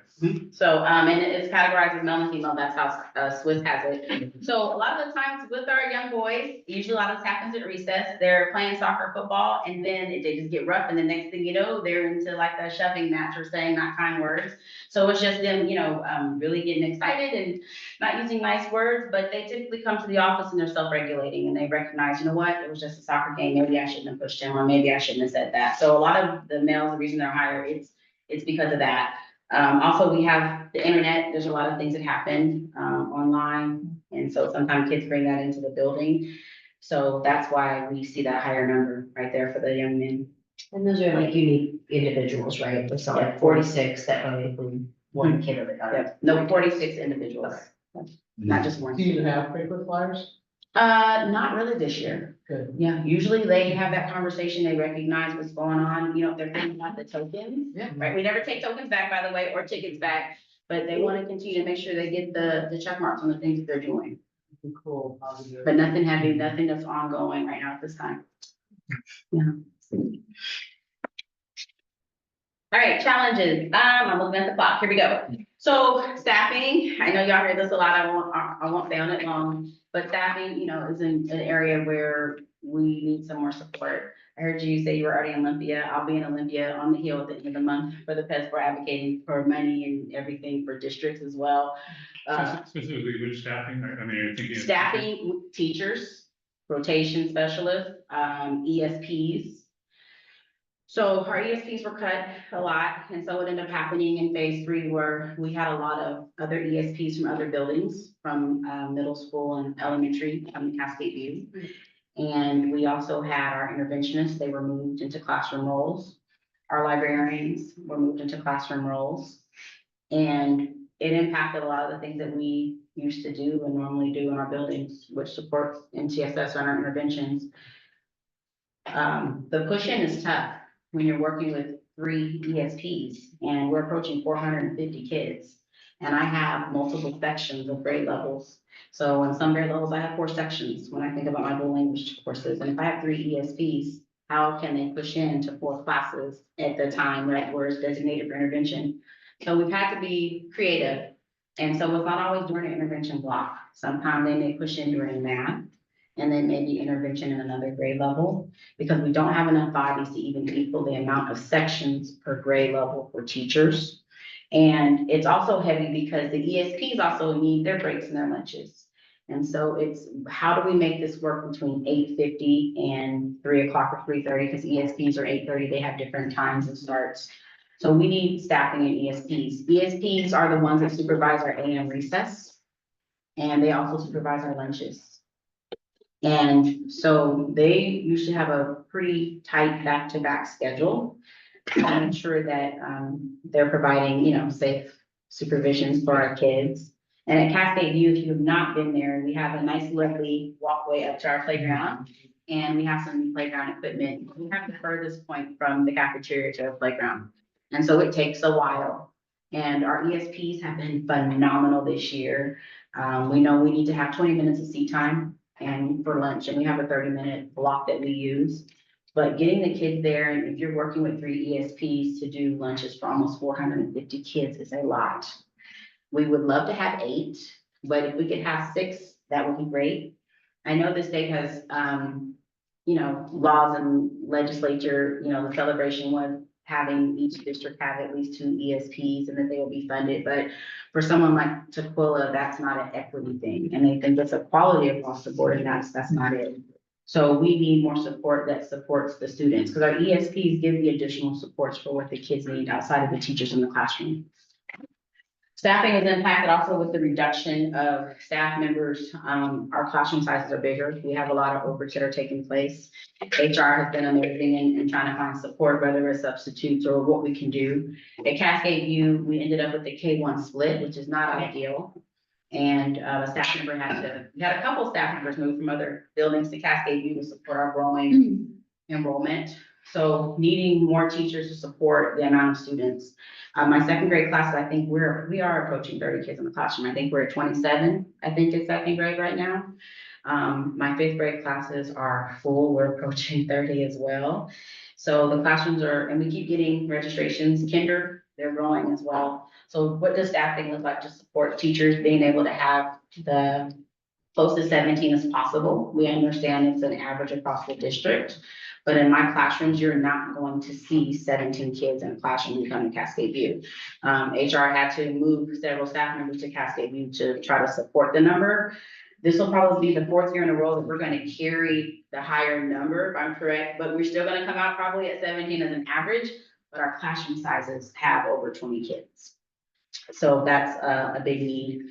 So, and it's categorized as male and female, that's how Swiss has it. So a lot of the times with our young boys, usually a lot of this happens at recess, they're playing soccer, football, and then they just get rough, and the next thing you know, they're into like a shoving match or saying not kind words. So it's just them, you know, really getting excited and not using nice words, but they typically come to the office and they're self-regulating and they recognize, you know what, it was just a soccer game, maybe I shouldn't have pushed him, or maybe I shouldn't have said that. So a lot of the males, the reason they're higher, it's because of that. Also, we have the internet. There's a lot of things that happen online. And so sometimes kids bring that into the building. So that's why we see that higher number right there for the young men. And those are like unique individuals, right? There's some like 46 that only include one kid or the other. No, 46 individuals, not just one. Do you have paper flyers? Not really this year. Good. Yeah, usually they have that conversation, they recognize what's going on, you know, if they're thinking about the tokens. Yeah. Right, we never take tokens back, by the way, or tickets back. but they want to continue to make sure they get the check marks on the things that they're doing. Cool, positive. But nothing heavy, nothing that's ongoing right now at this time. Yeah. All right, challenges. I'm looking at the clock. Here we go. So staffing, I know y'all hear this a lot. I won't stay on it long, but staffing, you know, is in an area where we need some more support. I heard you say you were already in Olympia. I'll be in Olympia on the Hill at the end of the month for the PES for advocating for money and everything for districts as well. Specifically, which staffing, I mean, you're thinking. Staffing, teachers, rotation specialists, ESPs. So our ESPs were cut a lot, and so what ended up happening in phase 3 where we had a lot of other ESPs from other buildings, from middle school and elementary, Cascade View. And we also had our interventionists, they were moved into classroom roles. Our librarians were moved into classroom roles. And it impacted a lot of the things that we used to do and normally do in our buildings, which supports NTSS on our interventions. The push-in is tough when you're working with 3 ESPs and we're approaching 450 kids. And I have multiple sections of grade levels. So in some grade levels, I have 4 sections when I think about my dual language courses. And if I have 3 ESPs, how can they push into 4 classes at the time, right, where it's designated for intervention? So we've had to be creative. And so it's not always during an intervention block. Sometimes they may push in during math and then maybe intervention in another grade level, because we don't have enough bodies to even equal the amount of sections per grade level for teachers. And it's also heavy because the ESPs also need their breaks and their lunches. And so it's, how do we make this work between 8:50 and 3 o'clock or 3:30, because ESPs are 8:30, they have different times and starts. So we need staffing in ESPs. ESPs are the ones that supervise our AM recess, and they also supervise our lunches. And so they usually have a pretty tight back-to-back schedule to ensure that they're providing, you know, safe supervisions for our kids. And at Cascade View, if you have not been there, we have a nice lovely walkway up to our playground. And we have some playground equipment. We have the furthest point from the cafeteria to the playground. And so it takes a while. And our ESPs have been phenomenal this year. We know we need to have 20 minutes of seat time and for lunch, and we have a 30-minute block that we use. But getting the kids there, and if you're working with 3 ESPs to do lunches for almost 450 kids is a lot. We would love to have 8, but if we could have 6, that would be great. I know the state has, you know, laws and legislature, you know, the celebration was having each district have at least 2 ESPs and that they will be funded. But for someone like Tukwila, that's not an equity thing. And they think it's a quality across the board, and that's not it. So we need more support that supports the students, because our ESPs give the additional supports for what the kids need outside of the teachers in the classroom. Staffing is impacted also with the reduction of staff members. Our classroom sizes are bigger. We have a lot of overage that are taking place. HR has been amazing in trying to find support, whether it's substitutes or what we can do. At Cascade View, we ended up with the K1 split, which is not ideal. And a staff member we had a couple staff members move from other buildings to Cascade View to support our growing enrollment. So needing more teachers to support the amount of students. My 2nd grade classes, I think we are approaching 30 kids in the classroom. I think we're at 27, I think in 2nd grade right now. My 5th grade classes are full. We're approaching 30 as well. So the classrooms and we keep getting registrations. Kinder, they're growing as well. So what does staffing look like to support teachers being able to have the close to 17 as possible? We understand it's an average across the district. But in my classrooms, you're not going to see 17 kids in a classroom when you come to Cascade View. HR had to move several staff members to Cascade View to try to support the number. This will probably be the 4th year in a row that we're going to carry the higher number, if I'm correct, but we're still going to come out probably at 17 as an average, but our classroom sizes have over 20 kids. So that's a big need.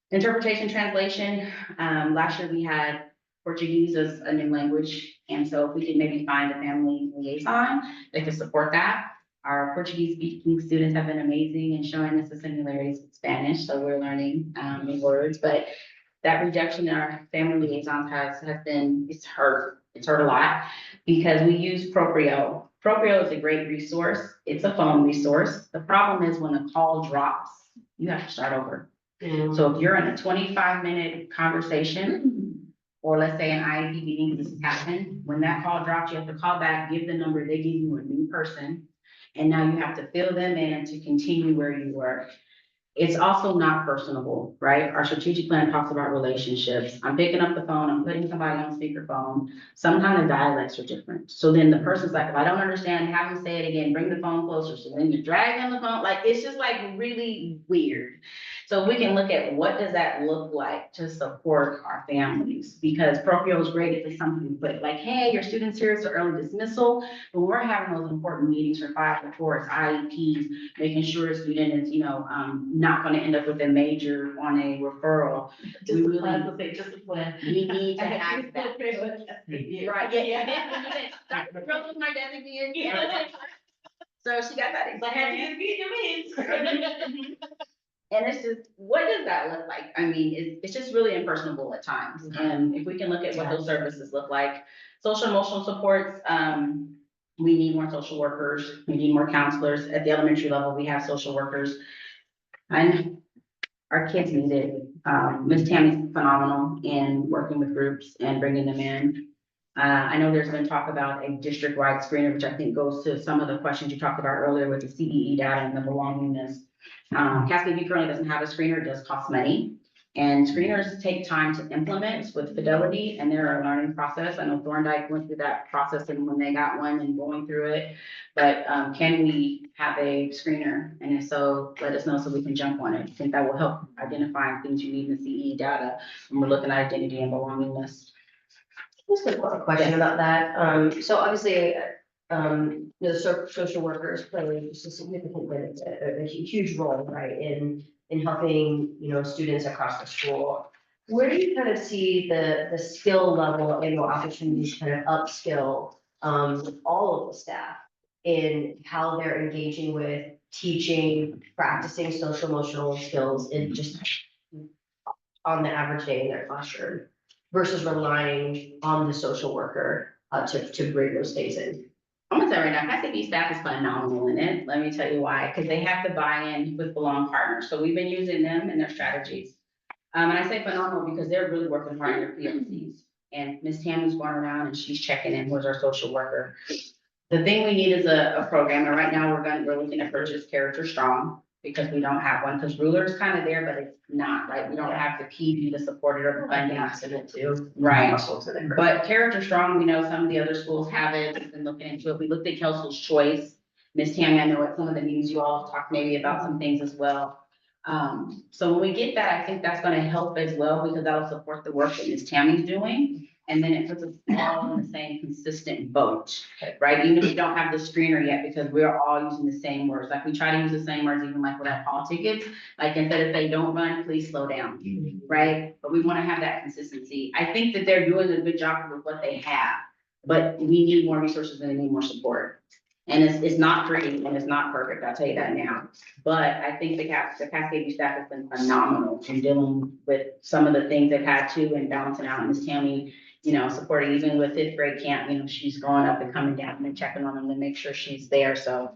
Interpretation translation, last year we had Portuguese as a new language. And so if we could maybe find a family liaison that could support that. Our Portuguese speaking students have been amazing in showing us the similarities with Spanish. So we're learning the words, but that reduction in our family liaisons has been, it's hurt a lot because we use Proprio. Proprio is a great resource. It's a phone resource. The problem is when a call drops, you have to start over. Mm. So if you're in a 25-minute conversation, or let's say an IEP meeting, this has happened, when that call drops, you have to call back, give the number, they give you a new person. And now you have to fill them in to continue where you were. It's also not personable, right? Our strategic plan talks about relationships. I'm picking up the phone, I'm putting somebody on speakerphone. Sometimes the dialects are different. So then the person's like, if I don't understand, have them say it again, bring the phone closer. So then you're dragging the phone, like, it's just like really weird. So we can look at what does that look like to support our families? Because Proprio is great if it's something, but like, hey, your student's here, it's an early dismissal. But we're having those important meetings for 5 reports, IEPs, making sure a student is, not gonna end up with a major on a referral. We really, Discipline. we need to have that. Right, yeah. Dr. Brooke was my designee. So she got that experience. And it's just, what does that look like? I mean, it's just really impersonable at times. And if we can look at what those services look like, social emotional supports, we need more social workers, we need more counselors. At the elementary level, we have social workers. And our kids need it. Ms. Tammy's phenomenal in working with groups and bringing them in. I know there's been talk about a district-wide screener, which I think goes to some of the questions you talked about earlier with the CEE data and the belongingness. Cascade View currently doesn't have a screener, it does cost money. And screeners take time to implement with Fidelity, and they're a learning process. I know Thorndike went through that process and when they got one and going through it. But can we have a screener? And if so, let us know so we can jump on it. I think that will help identify things you need in the CE data when we're looking at identity and belongingness. Just a question about that. So obviously, social workers play just a significant, a huge role, right, in helping, students across the school. Where do you kind of see the skill level and the opportunities to kind of upskill all of the staff in how they're engaging with teaching, practicing social emotional skills in just on the average day in their classroom versus relying on the social worker to bring those things in? I'm gonna say right now, Cascade staff is phenomenal in it. Let me tell you why, because they have to buy in with Belong Partners. So we've been using them and their strategies. And I say phenomenal because they're really working hard on their PLCs. And Ms. Tammy's going around and she's checking in, who's our social worker. The thing we need is a program, and right now we're looking to purchase Character Strong because we don't have one, because Ruler is kind of there, but it's not, right? We don't have the PD to support it or the funding. Too. Right, but Character Strong, we know some of the other schools have it, we've been looking into it, we looked at Kelso's Choice. Ms. Tammy, I know at some of the meetings you all have talked maybe about some things as well. So when we get that, I think that's gonna help as well, because that'll support the work that Ms. Tammy's doing. And then it puts us all in the same consistent boat, right? Even if we don't have the screener yet, because we're all using the same words. Like we try to use the same words, even like with our call tickets. Like instead of say, don't run, please slow down, right? But we want to have that consistency. I think that they're doing a good job with what they have, but we need more resources and we need more support. And it's not free and it's not perfect, I'll tell you that now. But I think the Cascade View staff has been phenomenal in dealing with some of the things they've had to and balancing out. Ms. Tammy, supporting even with 5th grade camp, she's going up and coming down and checking on them to make sure she's there, so.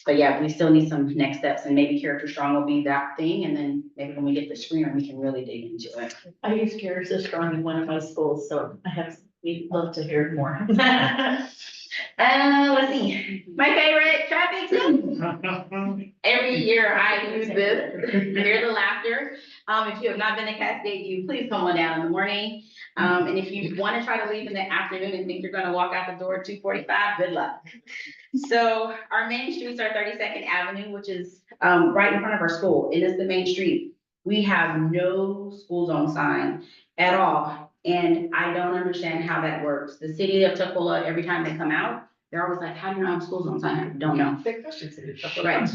But yeah, we still need some next steps, and maybe Character Strong will be that thing, and then maybe when we get the screener, we can really dig into it. I use Character Strong in one of my schools, so we'd love to hear more. Let's see, my favorite traffic tip. Every year I use this, hear the laughter. If you have not been to Cascade View, please come on down in the morning. And if you want to try to leave in the afternoon and think you're going to walk out the door at 2:45, good luck. So our main streets are 32nd Avenue, which is right in front of our school. It is the main street. We have no school zone sign at all. And I don't understand how that works. The city of Tukwila, every time they come out, they're always like, how do you not have school zone sign? I don't know. Right.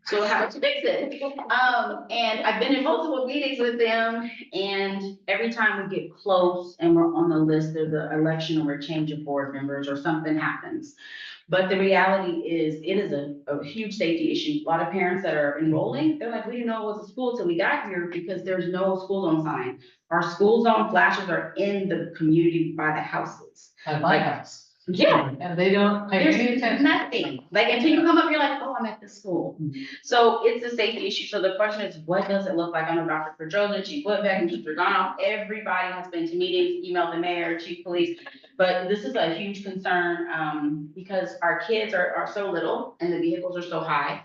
So how to fix it? And I've been in multiple meetings with them, and every time we get close and we're on the list of the election or a change of board members or something happens. But the reality is, it is a huge safety issue. A lot of parents that are enrolling, they're like, we didn't know it was a school till we got here because there's no school zone sign. Our school zone flashes are in the community by the houses. At my house. Yeah, And they don't pay any there's attention. nothing, like, until you come up, you're like, oh, I'm at this school. So it's a safety issue, so the question is, what does it look like? I know Dr. Pedrosa, Chief Whitbeck, and Chief Regano, everybody has been to meetings, emailed the mayor, chief police. But this is a huge concern, because our kids are so little and the vehicles are so high.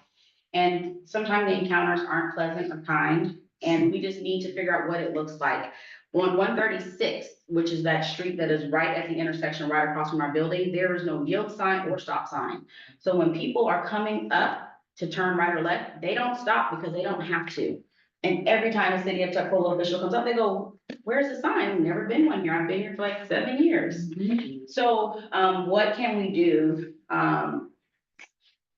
And sometimes the encounters aren't pleasant or kind, and we just need to figure out what it looks like. On 136, which is that street that is right at the intersection, right across from our building, there is no yield sign or stop sign. So when people are coming up to turn right or left, they don't stop because they don't have to. And every time a city of Tuckahoe official comes up, they go, where's the sign? Never been one here. I've been here for like 7 years. So, what can we do, to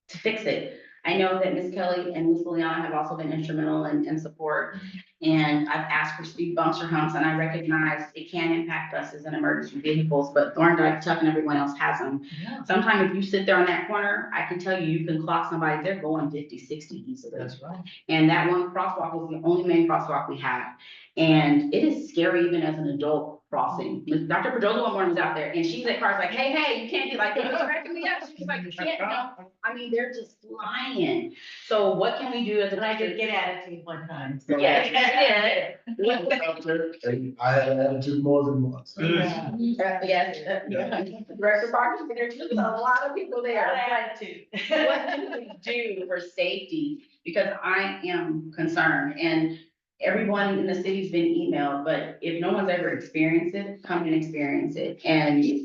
fix it? I know that Ms. Kelly and Ms. Leon have also been instrumental in support. And I've asked for speed bumps or humps, and I recognize it can impact buses and emergency vehicles, but Thorndike, Tuck, and everyone else has them. Sometimes if you sit there on that corner, I can tell you, you can clock somebody, they're going 50, 60 easily. That's right. And that one crosswalk is the only main crosswalk we have. And it is scary even as an adult crossing. Dr. Pedrosa one morning was out there and she's at cars like, hey, you can't be like, they're cracking me up. She's like, you can't, no. I mean, they're just flying. So what can we do as a? But I did get attitude one time. so- Yes, yeah. Out there, and I had an attitude more than once. Yes, Director Parker, there's just a lot of people there. Attitude. What do we do for safety? Because I am concerned and everyone in the city's been emailed, but if no one's ever experienced it, come and experience it. And we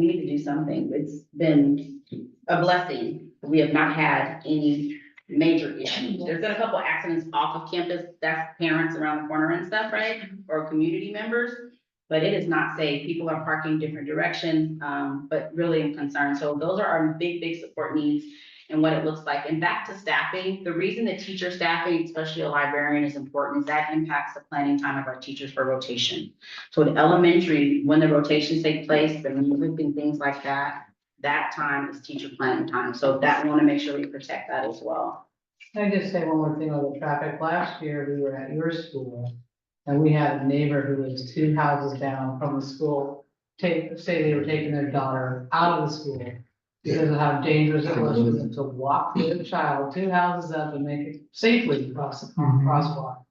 need to do something. It's been a blessing. We have not had any major issues. There's been a couple accidents off of campus, that's parents around the corner and stuff, right? Or community members, but it is not safe. People are parking different directions, but really I'm concerned. So those are our big support needs and what it looks like. And back to staffing, the reason that teacher staffing, especially a librarian, is important is that impacts the planning time of our teachers for rotation. So in elementary, when the rotations take place, the music and things like that, that time is teacher planning time. So that, we want to make sure we protect that as well. Can I just say one more thing on the traffic? Last year, we were at your school and we had a neighbor who was 2 houses down from the school, say they were taking their daughter out of the school because of how dangerous it was for them to walk with a child 2 houses up and make it safely across the crosswalk.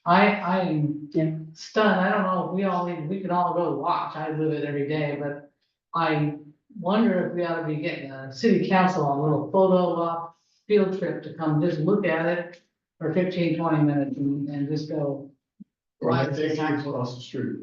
I am stunned. I don't know if we could all go watch. I live it every day, but I wonder if we ought to be getting a city council on a little photo op field trip to come just look at it for 15, 20 minutes and just go. Or let their kids cross the street,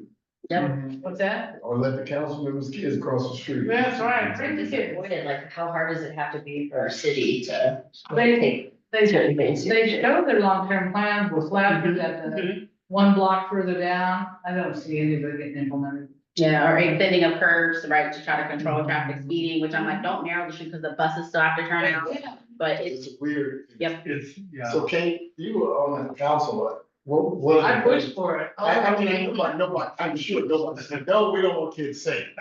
What's that? or let the council members' kids cross the street. That's right. Bring the kid avoided, like, how hard does it have to be for our city to They- take They certain things? They showed their long-term plans with flashers at the 1 block further down. I don't see anybody getting implemented. Yeah, or extending of curves, right, to try to control traffic speeding, which I'm like, don't narrow the street because the buses still have to turn out. But it's, It's weird. Yep. It's, yeah. So Kate, you were on the council, what? I pushed for it. I mean, nobody, I'm sure nobody said, no, we don't want kids safe. I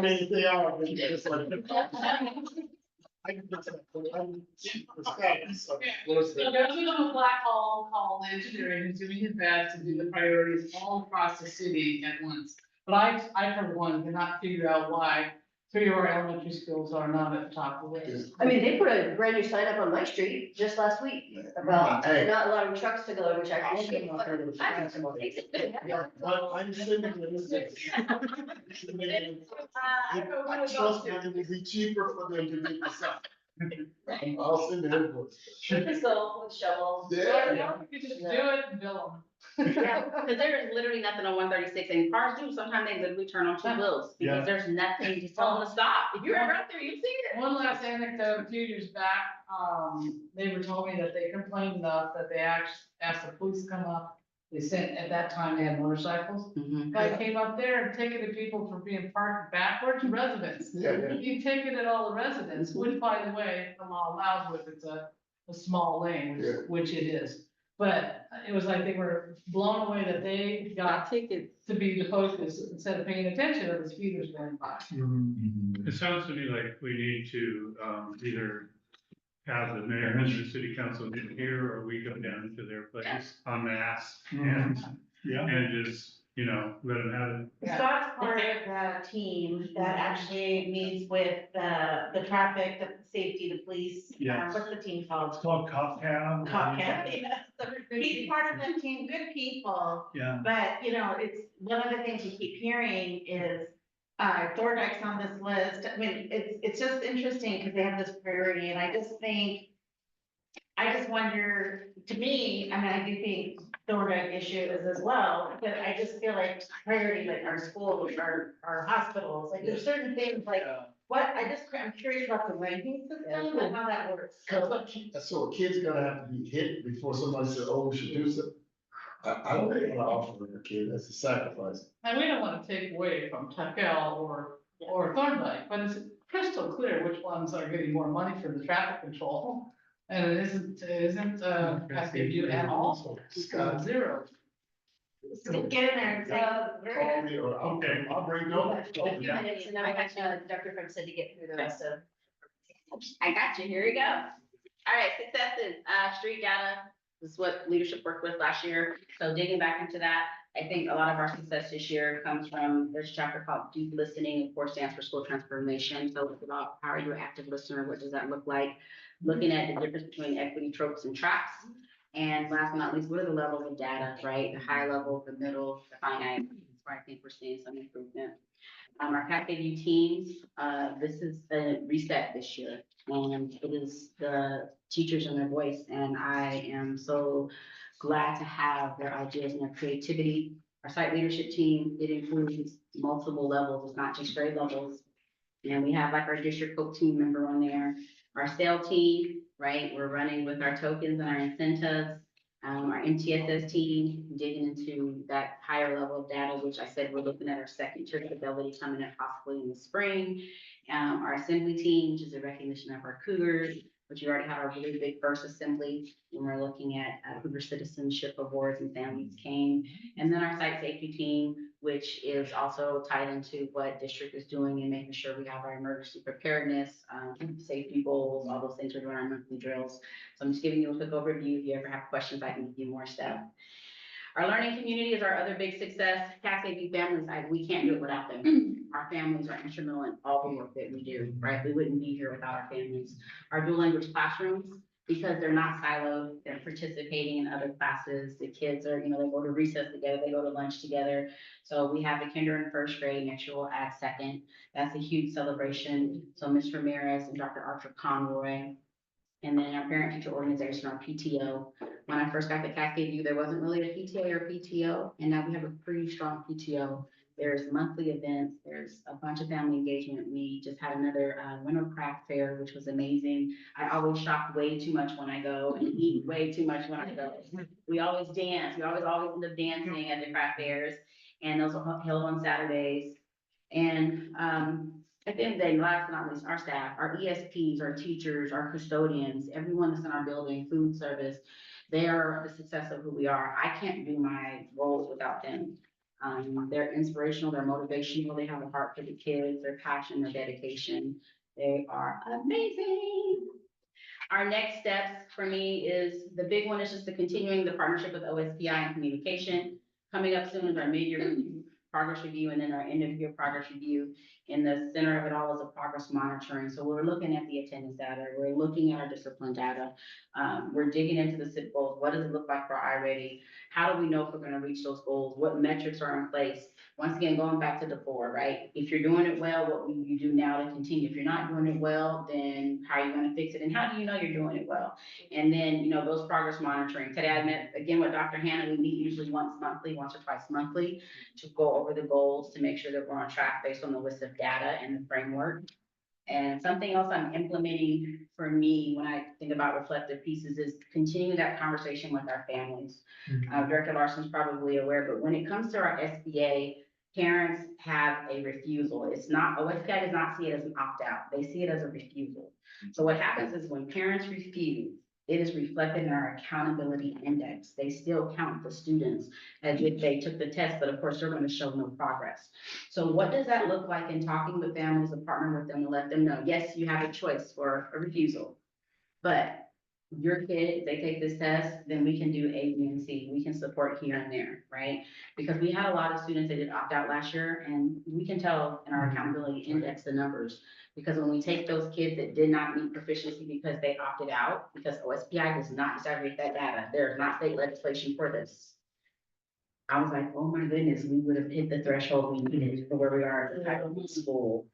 mean, they are, but it's like. There's a Black Hall called engineering, who's doing his best to do the priorities all across the city at once. But I for one, cannot figure out why 3 of our elementary schools are not at the top of the list. I mean, they put a brand new sign up on my street just last week about Hey. not allowing trucks to go, which I appreciate. Well, I'm sitting there. I trust that it would be cheaper for them to do the sign. I'll send the invoice. With the salt, with shovels. Yeah. You just do it and bill them. yeah, because there is literally nothing on 136 and cars do, sometimes they literally turn on 2 wheels Yeah. because there's nothing to tell them to stop. If you're ever out there, you've seen it. One last anecdote, a few years back, neighbor told me that they complained enough that they asked the police to come up. They sent, at that time, they had motorcycles. Guy came up there and ticketed people for being parked backwards, residents. Yeah. He ticketed all the residents, which by the way, the law allows with, it's a small lane, Yeah. which it is. But it was like they were blown away that they got tickets to be the focus instead of paying attention to the speeders going by. It sounds to me like we need to, either have the mayor and the city council meet here, or we go down to their place en masse and, Yeah. and just let them have it. Scott's part of the team that actually meets with the traffic, the safety, the police. Yes. What's the team It's called? called Cop Cam. Cop Cam, yes. So he's part of the team, good people. Yeah. But, it's, one of the things we keep hearing is, Thorndike's on this list. I mean, it's just interesting because they have this priority and I just wonder, to me, I mean, I do think Thorndike issue is as well, but I just feel like priority, like our schools, our hospitals, like there's certain things like, I'm curious about the ranking system and how that works. So a kid's gonna have to be hit before somebody says, oh, we should do something. I don't think I'm gonna offer a kid, that's a sacrifice. And we don't want to take away from Tuckell or Thorndike, but it's crystal clear which ones are getting more money for the traffic control. And it isn't SAU at all, zero. Get in there and say, Call me or I'll bring it over. A few minutes, and then I got Dr. Frim said to get through the rest of. I got you, here we go. All right, successes, street data, this is what leadership worked with last year. So digging back into that, I think a lot of our success this year comes from, there's a chapter called Deep Listening, of course, stands for School Transformation. So it's about how are you an active listener? What does that look like? Looking at the difference between equity tropes and traps. And last but not least, what are the levels of data, right? The high level, the middle, the finite. That's where I think we're seeing some improvement. Our CACAU teams, this is a reset this year, and it is the teachers and their voice. And I am so glad to have their ideas and their creativity. Our site leadership team, it includes multiple levels. It's not just grade levels. And we have like our district coach team member on there, our sale team, right? We're running with our tokens and our incentives. Our MTSS team, digging into that higher level of data, which I said we're looking at our second tier ability coming up possibly in the spring. Our assembly team, which is a recognition of our Cougars, which we already had our really big first assembly when we're looking at Cougar Citizenship Awards and families came. And then our site safety team, which is also tied into what district is doing and making sure we have our emergency preparedness, safety goals, all those things. We're doing our monthly drills. So I'm just giving you a quick overview. If you ever have questions, I can give you more stuff. Our learning community is our other big success. CACAU families, we can't do it without them. Our families are instrumental in all the work that we do, right? We wouldn't be here without our families. Our dual language classrooms, because they're not siloed, they're participating in other classes. The kids are, they go to recess together, they go to lunch together. So we have the kinder and first grade, next year we'll add second. That's a huge celebration. So Ms. Ramirez and Dr. Archer Conroy, and then our parent teacher organization, our PTO. When I first got to CACAU, there wasn't really a PTA or PTO, and now we have a pretty strong PTO. There's monthly events, there's a bunch of family engagement. We just had another winter craft fair, which was amazing. I always shop way too much when I go and eat way too much when I go. We always dance, we always end up dancing at the craft fairs, and those are held on Saturdays. And at the end of the day, last but not least, our staff, our ESPs, our teachers, our custodians, everyone that's in our building, food service, they are the success of who we are. I can't do my roles without them. They're inspirational, they're motivational, they have a heart for the kids, their passion, their dedication. They are amazing. Our next steps for me is, the big one is just the continuing the partnership with OSPI and communication. Coming up soon is our mid-year review, progress review, and then our end of year progress review. In the center of it all is a progress monitoring. So we're looking at the attendance data, we're looking at our discipline data, we're digging into the SIP goals. What does it look like for iReady? How do we know if we're going to reach those goals? What metrics are in place? Once again, going back to the 4, right? If you're doing it well, what will you do now to continue? If you're not doing it well, then how are you going to fix it? And how do you know you're doing it well? And then, those progress monitoring. Today I met again with Dr. Hannah. We meet usually once or twice monthly to go over the goals to make sure that we're on track based on the list of data and the framework. And something else I'm implementing for me when I think about reflective pieces is continuing that conversation with our families. Director Larson's probably aware, but when it comes to our SBA, parents have a refusal. It's not, OSPI does not see it as an opt-out. They see it as a refusal. So what happens is when parents refuse, it is reflected in our accountability index. They still count the students as if they took the test, but of course they're going to show no progress. So what does that look like in talking with families, to partner with them to let them know, yes, you have a choice for a refusal, but your kid, if they take this test, then we can do A, B, and C. We can support here and there, right? Because we had a lot of students that did opt out last year, and we can tell in our accountability index the numbers. Because when we take those kids that did not meet proficiency because they opted out, because OSPI does not disaggregate that data, there's not state legislation for this. I was like, oh my goodness, we would have hit the threshold we needed for where we are at the type of school.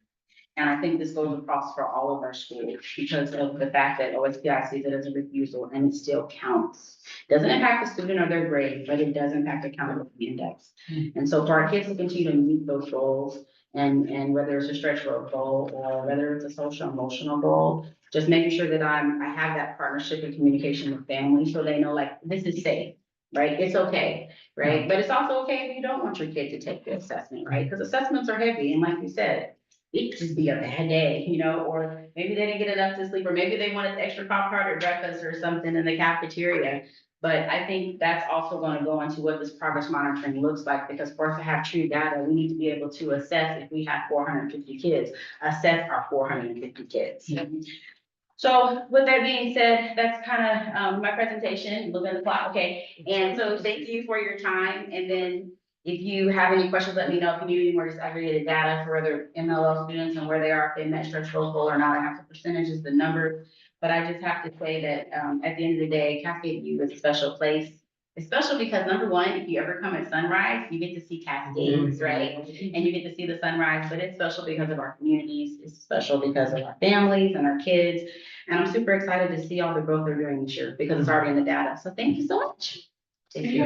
And I think this goes across for all of our schools because of the fact that OSPI sees it as a refusal and it still counts. Doesn't impact the student or their grade, but it does impact accountability index. And so for our kids to continue to meet those goals and whether it's a stretch goal or whether it's a social emotional goal, just making sure that I have that partnership and communication with families so they know like, this is safe, right? It's okay, right? But it's also okay if you don't want your kid to take the assessment, right? Because assessments are heavy and like you said, it could just be a bad day, you know, or maybe they didn't get enough to sleep, or maybe they wanted extra Pop-Tart or breakfast or something in the cafeteria. But I think that's also going to go into what this progress monitoring looks like, because for us to have true data, we need to be able to assess if we have 450 kids, assess our 450 kids. So with that being said, that's kind of my presentation, look at the clock, okay? And so thank you for your time, and then if you have any questions, let me know. If you need any more disaggregated data for other MLL students and where they are, if they met stretch goal or not, I have the percentages, the numbers. But I just have to say that at the end of the day, Cascade View is a special place. It's special because number one, if you ever come at sunrise, you get to see Cascades, right? And you get to see the sunrise, but it's special because of our communities. It's special because of our families and our kids. And I'm super excited to see all the growth they're doing this year because it's already in the data. So thank you so much. Thank you.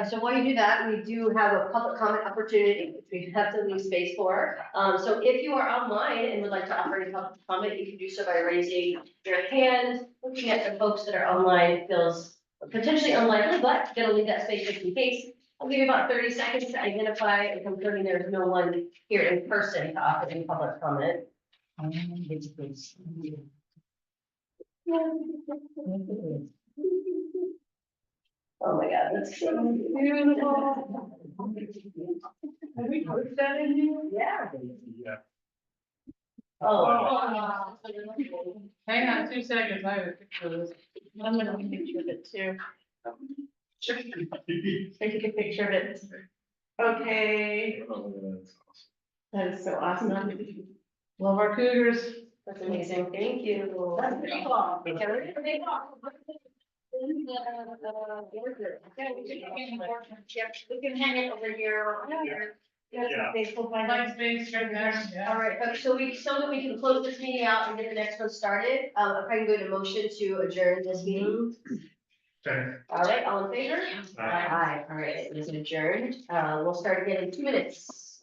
So while you do that, we do have a public comment opportunity, which we have to leave space for. So if you are online and would like to offer any public comment, you can do so by raising your hand. Looking at the folks that are online feels potentially unlikely, but gonna leave that space just in case. I'll give you about 30 seconds to identify and confirming there's no one here in person to offer any public comment. Oh my God, that's so beautiful. Have we put that in here? Yeah. Yeah. Oh. Hang on 2 seconds, I have a picture of this. I'm gonna take a picture of it too. Take a picture of it. Okay. That is so awesome. Love our Cougars. That's amazing. Thank you. That's pretty cool. Okay, we're gonna make off. We can hang it over here. Yeah. Thanks, being straight there. All right, but so that we can close this meeting out and get the next one started, I'm going to motion to adjourn this meeting. Okay. All right, all in favor? Aye. Aye, all right, it is adjourned. We'll start again in 2 minutes.